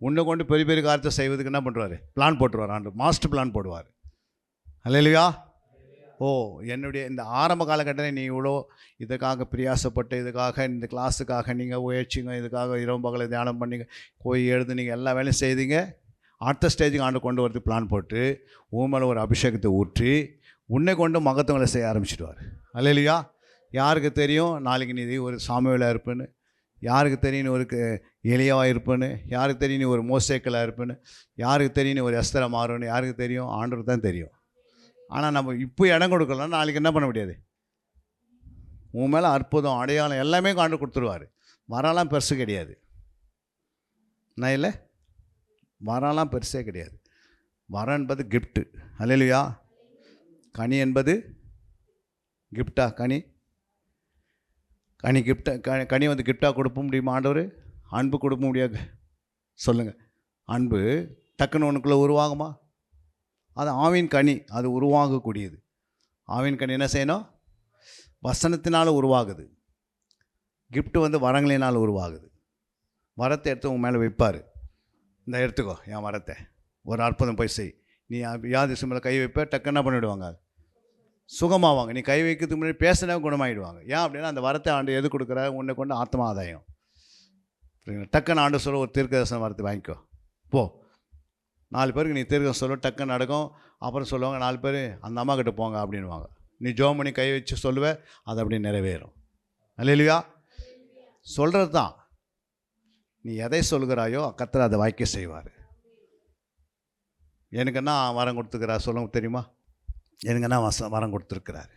உன்னை கொண்டு பெரிய பெரிய காரியத்தை செய்வதுக்கு என்ன பண்ணுவார், பிளான் போட்டுருவார். ஆண்டு மாஸ்டர் பிளான் போடுவார். அல்லேலூயா. ஓ, என்னுடைய இந்த ஆரம்ப காலகட்டத்தில் நீ இவ்வளோ இதுக்காக பிரயாசப்பட்டு, இதுக்காக இந்த கிளாஸுக்காக நீங்கள் முயற்சிங்க, இதுக்காக இரவு பகலை தியானம் பண்ணிங்க, போய் எழுது, நீங்கள் எல்லா வேலையும் செய்தீங்க. அடுத்த ஸ்டேஜுக்கு ஆண்டு கொண்டு வரதுக்கு பிளான் போட்டு உன் மேலே ஒரு அபிஷேகத்தை ஊற்றி உன்னை கொண்டு மகத்துவங்களை செய்ய ஆரம்பிச்சிடுவார். அல்லேலூயா. யாருக்கு தெரியும் நாளைக்கு நீ ஒரு சாமுவேலாக இருப்பேன்னு, யாருக்கு தெரியும் நீ ஒரு எலியாவாக இருப்பேன்னு, யாருக்கு தெரியும் நீ ஒரு மோசேக்கலாக இருப்பேன்னு, யாருக்கு தெரியும் நீ ஒரு எஸ்தரை மாறுன்னு, யாருக்கு தெரியும், ஆண்டவருக்கு தான் தெரியும். ஆனால் நம்ம இப்போ இடம் கொடுக்கலாம், நாளைக்கு என்ன பண்ண முடியாது. உன் மேலே அற்புதம் அடையாளம் எல்லாமே ஆண்டு கொடுத்துருவார். வரலாம் பெருசு கிடையாது. நான் இல்லை, வரலாம் பெருசே கிடையாது. வரம் என்பது கிஃப்ட்டு. அல்லேலூயா. கனி என்பது கிஃப்டா? கனி கிஃப்டா? கனி வந்து கிஃப்டாக கொடுக்க முடியுமா ஆண்டவர்? அன்பு கொடுக்க முடியாது. சொல்லுங்கள். அன்பு டக்குன்னு உனக்குள்ளே உருவாகுமா? அது ஆவின் கனி, அது உருவாகக்கூடியது. ஆவின் கனி என்ன செய்யணும்? வசனத்தினால் உருவாகுது. கிஃப்ட்டு வந்து வரங்களினால் உருவாகுது. வரத்தை எடுத்து உங்கள் மேலே வைப்பார். இந்த எடுத்துக்கோ என் வரத்தை, ஒரு அற்புதம் போய் செய். நீ வியாதி மேலே கை வைப்ப, டக்கு என்ன பண்ணிவிடுவாங்க, சுகமாவாங்க. நீ கை வைக்கிறதுக்கு முன்னாடி பேசினா குணமாகிடுவாங்க. ஏன் அப்படின்னா அந்த வரத்தை ஆண்டு எது கொடுக்குற, உன்னை கொண்டு ஆத்மா ஆதாயம். சரிங்களா? டக்குன்னு ஆண்டு சொல்ல ஒரு தீர்க்கதரிசன வரத்தை வாங்கிக்கோ போ. 4 பேருக்கு நீ தீர்க்கம் சொல்ல, டக்குன்னு நடக்கும். அப்புறம் சொல்லுவாங்க 4 பேர் அந்த அம்மா கிட்ட போங்க அப்படின்வாங்க. நீ ஜோம் பண்ணி கை வச்சு சொல்லுவே, அது அப்படி நிறைவேறும். அல்லேலூயா. சொல்கிறது தான். நீ எதை சொல்கிறாயோ கர்த்தர் அதை வாய்க்க செய்வார். எனக்கு என்ன வரம் கொடுத்துக்கிறார் சொல்லுங்க தெரியுமா? எனக்கு என்ன வரம் கொடுத்துருக்கிறாரு?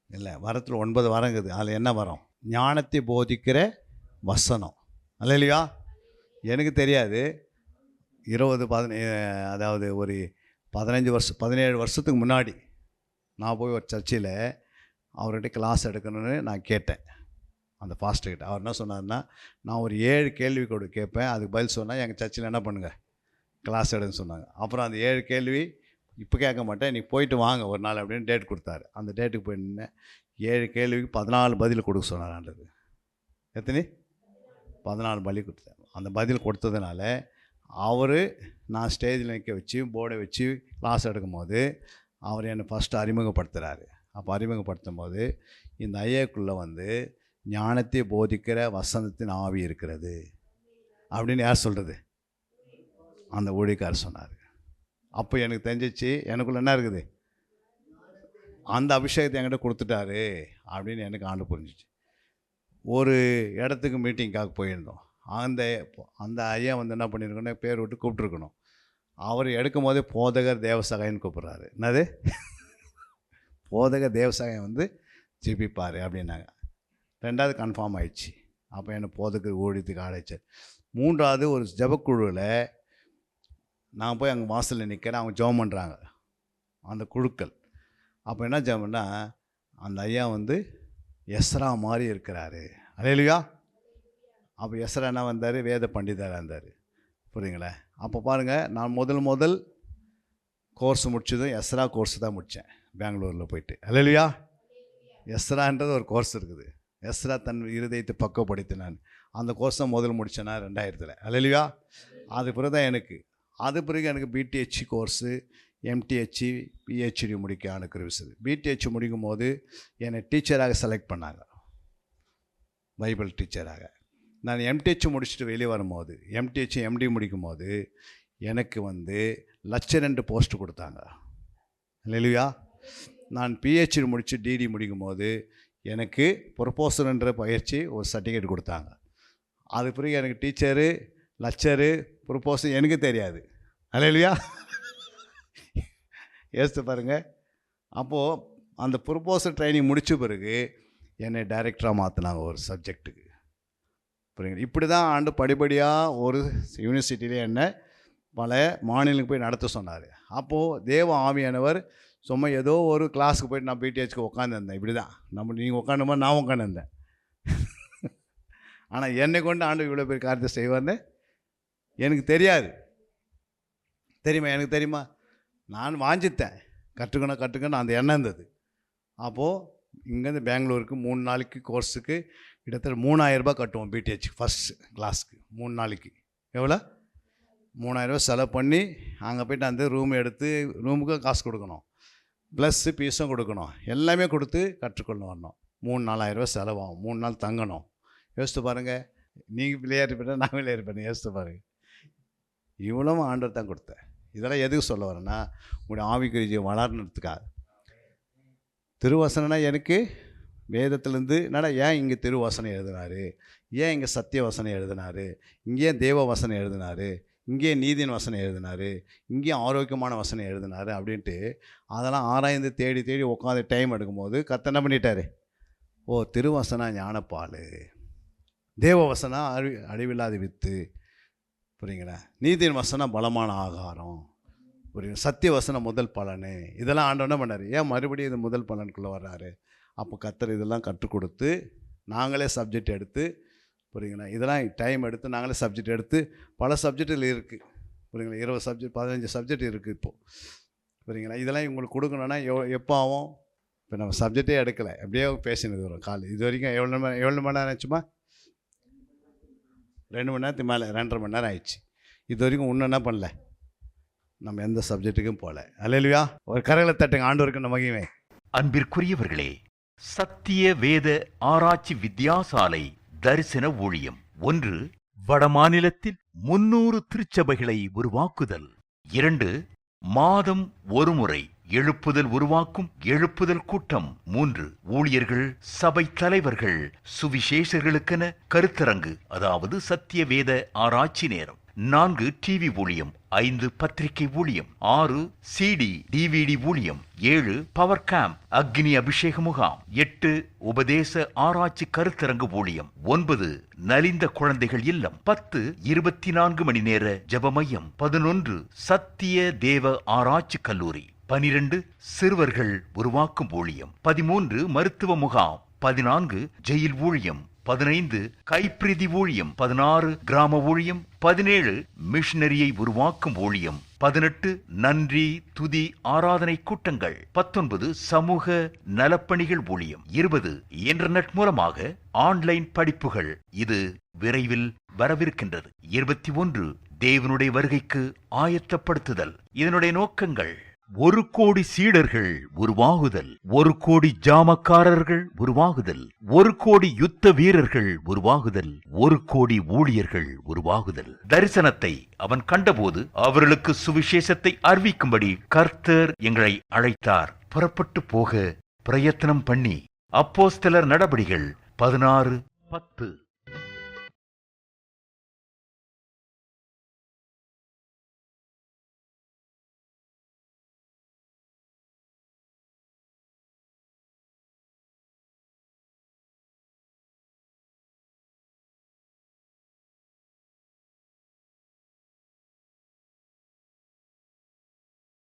இல்லை, வரத்தில் 9 வரங்குது. அதில் என்ன வரம்? ஞானத்தை போதிக்கிற வசனம். அல்லேலூயா. எனக்கு தெரியாது. 15 அதாவது ஒரு 17 வருஷத்துக்கு முன்னாடி நான் போய் ஒரு சர்ச்சில் அவர்கிட்ட கிளாஸ் எடுக்கணும்னு நான் கேட்டேன். அந்த ஃபாஸ்ட்டுக்கிட்ட அவர் என்ன சொன்னார்னா, நான் ஒரு 7 கேள்வி கேட்பேன், அதுக்கு பதில் சொன்னால் எங்கள் சர்ச்சில் என்ன பண்ணுங்கள், கிளாஸ் எடுன்னு சொன்னாங்க. அப்புறம் அந்த 7 கேள்வி இப்போ கேட்க மாட்டேன், நீ போயிட்டு வாங்க ஒரு நாள் அப்படின்னு டேட் கொடுத்தாரு. அந்த டேட்டுக்கு போய் நின்று 7 கேள்விக்கு 14 பதில் கொடுக்க சொன்னார்ன்றது. எத்தனை? 14 பதில் கொடுத்தேன். அந்த பதில் கொடுத்ததுனால அவர் நான் ஸ்டேஜில் நிற்க வச்சு போர்டை வச்சு கிளாஸ் எடுக்கும்போது அவர் என்னை ஃபஸ்ட்டு அறிமுகப்படுத்துகிறாரு. அப்போ அறிமுகப்படுத்தும் போது இந்த ஐயாக்குள்ளே வந்து ஞானத்தை போதிக்கிற வசனத்தின் ஆவி இருக்கிறது அப்படின்னு யார் சொல்கிறது? அந்த ஊழியக்காரர் சொன்னார். அப்போ எனக்கு தெரிஞ்சிச்சு எனக்குள்ளே என்ன இருக்குது, அந்த அபிஷேகத்தை என்கிட்ட கொடுத்துட்டாரு அப்படின்னு எனக்கு ஆண்டு புரிஞ்சிச்சு. ஒரு இடத்துக்கு மீட்டிங்காக போயிருந்தோம். அந்த ஐயா வந்து என்ன பண்ணியிருக்கணும், பேர் விட்டு கூப்பிட்ருக்கணும். அவர் எடுக்கும் போதே போதகர் தேவசகாயன்னு கூப்பிட்றாரு. என்னது? போதகர் தேவசகாயம் வந்து ஜெபிப்பார் அப்படின்னாங்க. 2வது கன்ஃபார்ம் ஆயிடுச்சு. அப்போ என்னை போதகர் ஊழியத்துக்கு அழைச்சார். 3வது ஒரு ஜபக்குழுவில் நான் போய் அங்கே வாசலில் நிற்கிறேன். அவங்க ஜெபம் பண்ணுறாங்க அந்த குழுக்கள். அப்போ என்ன ஜெபம்னா, அந்த ஐயா வந்து எஸ்ரா மாதிரி இருக்கிறாரு. அல்லேலூயா. அப்போ எஸ்ரா என்ன வந்தார், வேத பண்டிதராக இருந்தார். புரியுங்களா? அப்போ பாருங்கள், நான் முதல் கோர்ஸ் முடித்ததும் எஸ்ரா கோர்ஸ் தான் முடித்தேன் பெங்களூரில் போயிட்டு. அல்லேலூயா. எஸ்ரான்றது ஒரு கோர்ஸ் இருக்குது. எஸ்ரா தன் இருதயத்தை பக்குவப்படுத்தினான். அந்த கோர்ஸ் தான் முடித்தேன் நான் 2000. அல்லேலூயா. அது பிறகு தான் எனக்கு பிடிஹெச் கோர்ஸு, எம்டிஹெச், பிஹெச்டி முடிக்க அனுக்கிரவிச்சது. பிடிஹெச் முடிக்கும் போது என்னை டீச்சராக செலக்ட் பண்ணாங்க, பைபிள் டீச்சராக. நான் எம்டிஹெச் முடிச்சுட்டு வெளியே வரும்போது, எம்டிஹெச் எம்டி முடிக்கும் போது எனக்கு வந்து லெக்சரர் போஸ்ட்டு கொடுத்தாங்க. அல்லேலூயா. நான் பிஹெச்டி முடித்து டிடி முடிக்கும் போது எனக்கு ப்ரொபோசர்ன்ற பயிற்சி ஒரு சர்டிஃபிகேட் கொடுத்தாங்க. அது பிறகு எனக்கு டீச்சரு, லெக்சரு, ப்ரொபோசர் எனக்கு தெரியாது. அல்லேலூயா. யோசித்து பாருங்கள். அப்போது அந்த ப்ரொபோசர் ட்ரைனிங் முடித்த பிறகு என்னை டைரக்டராக மாற்றினாங்க ஒரு சப்ஜெக்ட்டுக்கு. புரியுங்க? இப்படி தான் ஆண்டு படிப்படியாக ஒரு யூனிவர்சிட்டியிலே என்னை பல மாநிலங்களுக்கு போய் நடத்த சொன்னார். அப்போது தேவ ஆவியானவர் சும்மா ஏதோ ஒரு கிளாஸுக்கு போய்ட்டு நான் பிடிஹெச்க்கு உட்காந்துருந்தேன். இப்படி தான் நீங்கள் உட்காந்த மாதிரி நான் உட்காந்துருந்தேன். ஆனால் என்னை கொண்டு ஆண்டு இவ்வளோ பெரிய காரியத்தை செய்வார்னு எனக்கு தெரியாது. தெரியுமா? எனக்கு தெரியுமா? நான் வாஞ்சித்தேன், கற்றுக்கணும் அந்த எண்ணம் இருந்தது. அப்போது இங்கேருந்து பெங்களூருக்கு 3 நாளைக்கு கோர்ஸுக்கு கிட்டத்தட்ட 3000 ரூபாய் கட்டுவோம். பிடிஹெச் ஃபஸ்ட் கிளாஸுக்கு 3 நாளைக்கு எவ்வளோ? 3000 ரூபா செலவு பண்ணி அங்கே போய்ட்டு அந்த ரூம் எடுத்து ரூமுக்கும் காசு கொடுக்கணும், ப்ளஸ்ஸு ஃபீஸும் கொடுக்கணும், எல்லாமே கொடுத்து கற்றுக்கொண்டு வரணும். 3-4000 ரூபா செலவாகும். 3 நாள் தங்கணும். யோசித்து பாருங்கள். நீங்கள் விளையாட்டு நான் விளையாடுப்பேன். யோசித்து பாருங்கள். இவ்வளவு ஆண்டவர் தான் கொடுத்தேன். இதெல்லாம் எதுக்கு சொல்ல வரேன்னா, உங்களுடைய ஆவிக்குரிய வளர்றதுக்காக. திருவசனம்னா எனக்கு வேதத்துலேருந்து என்னடா ஏன் இங்கே திருவசனம் எழுதினார், ஏன் இங்கே சத்திய வசனம் எழுதினார், இங்கே தேவ வசனம் எழுதினார், இங்கே நீதியின் வசனம் எழுதினார், இங்கேயும் ஆரோக்கியமான வசனம் எழுதினார் அப்படின்ட்டு அதெல்லாம் ஆராய்ந்து தேடி உட்காந்து டைம் எடுக்கும்போது கர்த்தர் என்ன பண்ணிட்டார், ஓ திருவசனம் ஞானப்பால், தேவ வசனம் அழிவில்லாத வித்து, புரியுங்களா, நீதியின் வசனம் பலமான ஆகாரம், புரியுங்க, சத்திய வசனம் முதல் பலன். இதெல்லாம் ஆண்டவர் என்ன பண்ணார், ஏன் மறுபடியும் இது முதல் பலனுக்குள்ளே வர்றாரு. அப்போ கர்த்தர் இதெல்லாம் கற்றுக் கொடுத்து நாங்களே சப்ஜெக்ட் எடுத்து, புரியுங்களா, இதெல்லாம் டைம் எடுத்து நாங்களே சப்ஜெக்ட் எடுத்து பல சப்ஜெக்டில் இருக்குது. புரியுங்களா, 20 சப்ஜெக்ட் 15 சப்ஜெக்ட் இருக்குது இப்போது. புரியுங்களா, இதெல்லாம் இவங்களுக்கு கொடுக்கணுன்னா எப்போ ஆகும், இப்போ நம்ம சப்ஜெக்டே எடுக்கலை, அப்படியே பேசினது வரும் கால். இது வரைக்கும் எவ்வளோ மணி நேரம் ஆச்சுமா? 2 மணி நேரத்துக்கு மேலே, 2.5 மணி நேரம் ஆயிடுச்சு. இது வரைக்கும் இன்னும் என்ன பண்ணல, நம்ம எந்த சப்ஜெக்ட்டுக்கும் போகல. அல்லேலூயா. ஒரு கரங்களை தட்டுங்க, ஆண்டவருக்கு நம்ம மகிமை. அன்பிற்குரியவர்களே, சத்திய வேத ஆராய்ச்சி வித்தியாசாலை தரிசன ஊழியம் 1. வடமாநிலத்தில் 300 திருச்சபைகளை உருவாக்குதல். 2. மாதம் ஒருமுறை எழுப்புதல் உருவாக்கும் எழுப்புதல் கூட்டம். 3. ஊழியர்கள், சபை தலைவர்கள், சுவிசேஷர்களுக்கென கருத்தரங்கு, அதாவது சத்திய வேத ஆராய்ச்சி நேரம். 4. டிவி ஊழியம். 5. பத்திரிகை ஊழியம். 6. சிடி டிவிடி ஊழியம். 7. பவர் கேம்ப் அக்னி அபிஷேக முகாம். 8. உபதேச ஆராய்ச்சி கருத்தரங்கு ஊழியம். 9. நலிந்த குழந்தைகள் இல்லம். 10. 24 மணி நேர ஜெப மையம். 11. சத்திய தேவ ஆராய்ச்சி கல்லூரி. 12. சிறுவர்கள் உருவாக்கும் ஊழியம். 13. மருத்துவ முகாம். 14. ஜெயில் ஊழியம். 15. கைப்பிரதி ஊழியம். 16. கிராம ஊழியம். 17. மிஷனரியை உருவாக்கும் ஊழியம். 18. நன்றி துதி ஆராதனை கூட்டங்கள். 19. சமூக நலப்பணிகள் ஊழியம். 20. இன்டர்நெட் மூலமாக ஆன்லைன் படிப்புகள். இது விரைவில் வரவிருக்கின்றது. 21. தேவனுடைய வருகைக்கு ஆயத்தப்படுத்துதல். இதனுடைய நோக்கங்கள்: 1 கோடி சீடர்கள் உருவாகுதல், 1 கோடி ஜாமக்காரர்கள் உருவாகுதல், 1 கோடி யுத்த வீரர்கள் உருவாகுதல், 1 கோடி ஊழியர்கள் உருவாகுதல். தரிசனத்தை அவன் கண்டபோது அவர்களுக்கு சுவிசேஷத்தை அறிவிக்கும்படி கர்த்தர் எங்களை அழைத்தார். புறப்பட்டு போக பிரயத்தனம் பண்ணி. அப்போஸ்தலர் நடபடிகள் 16:10.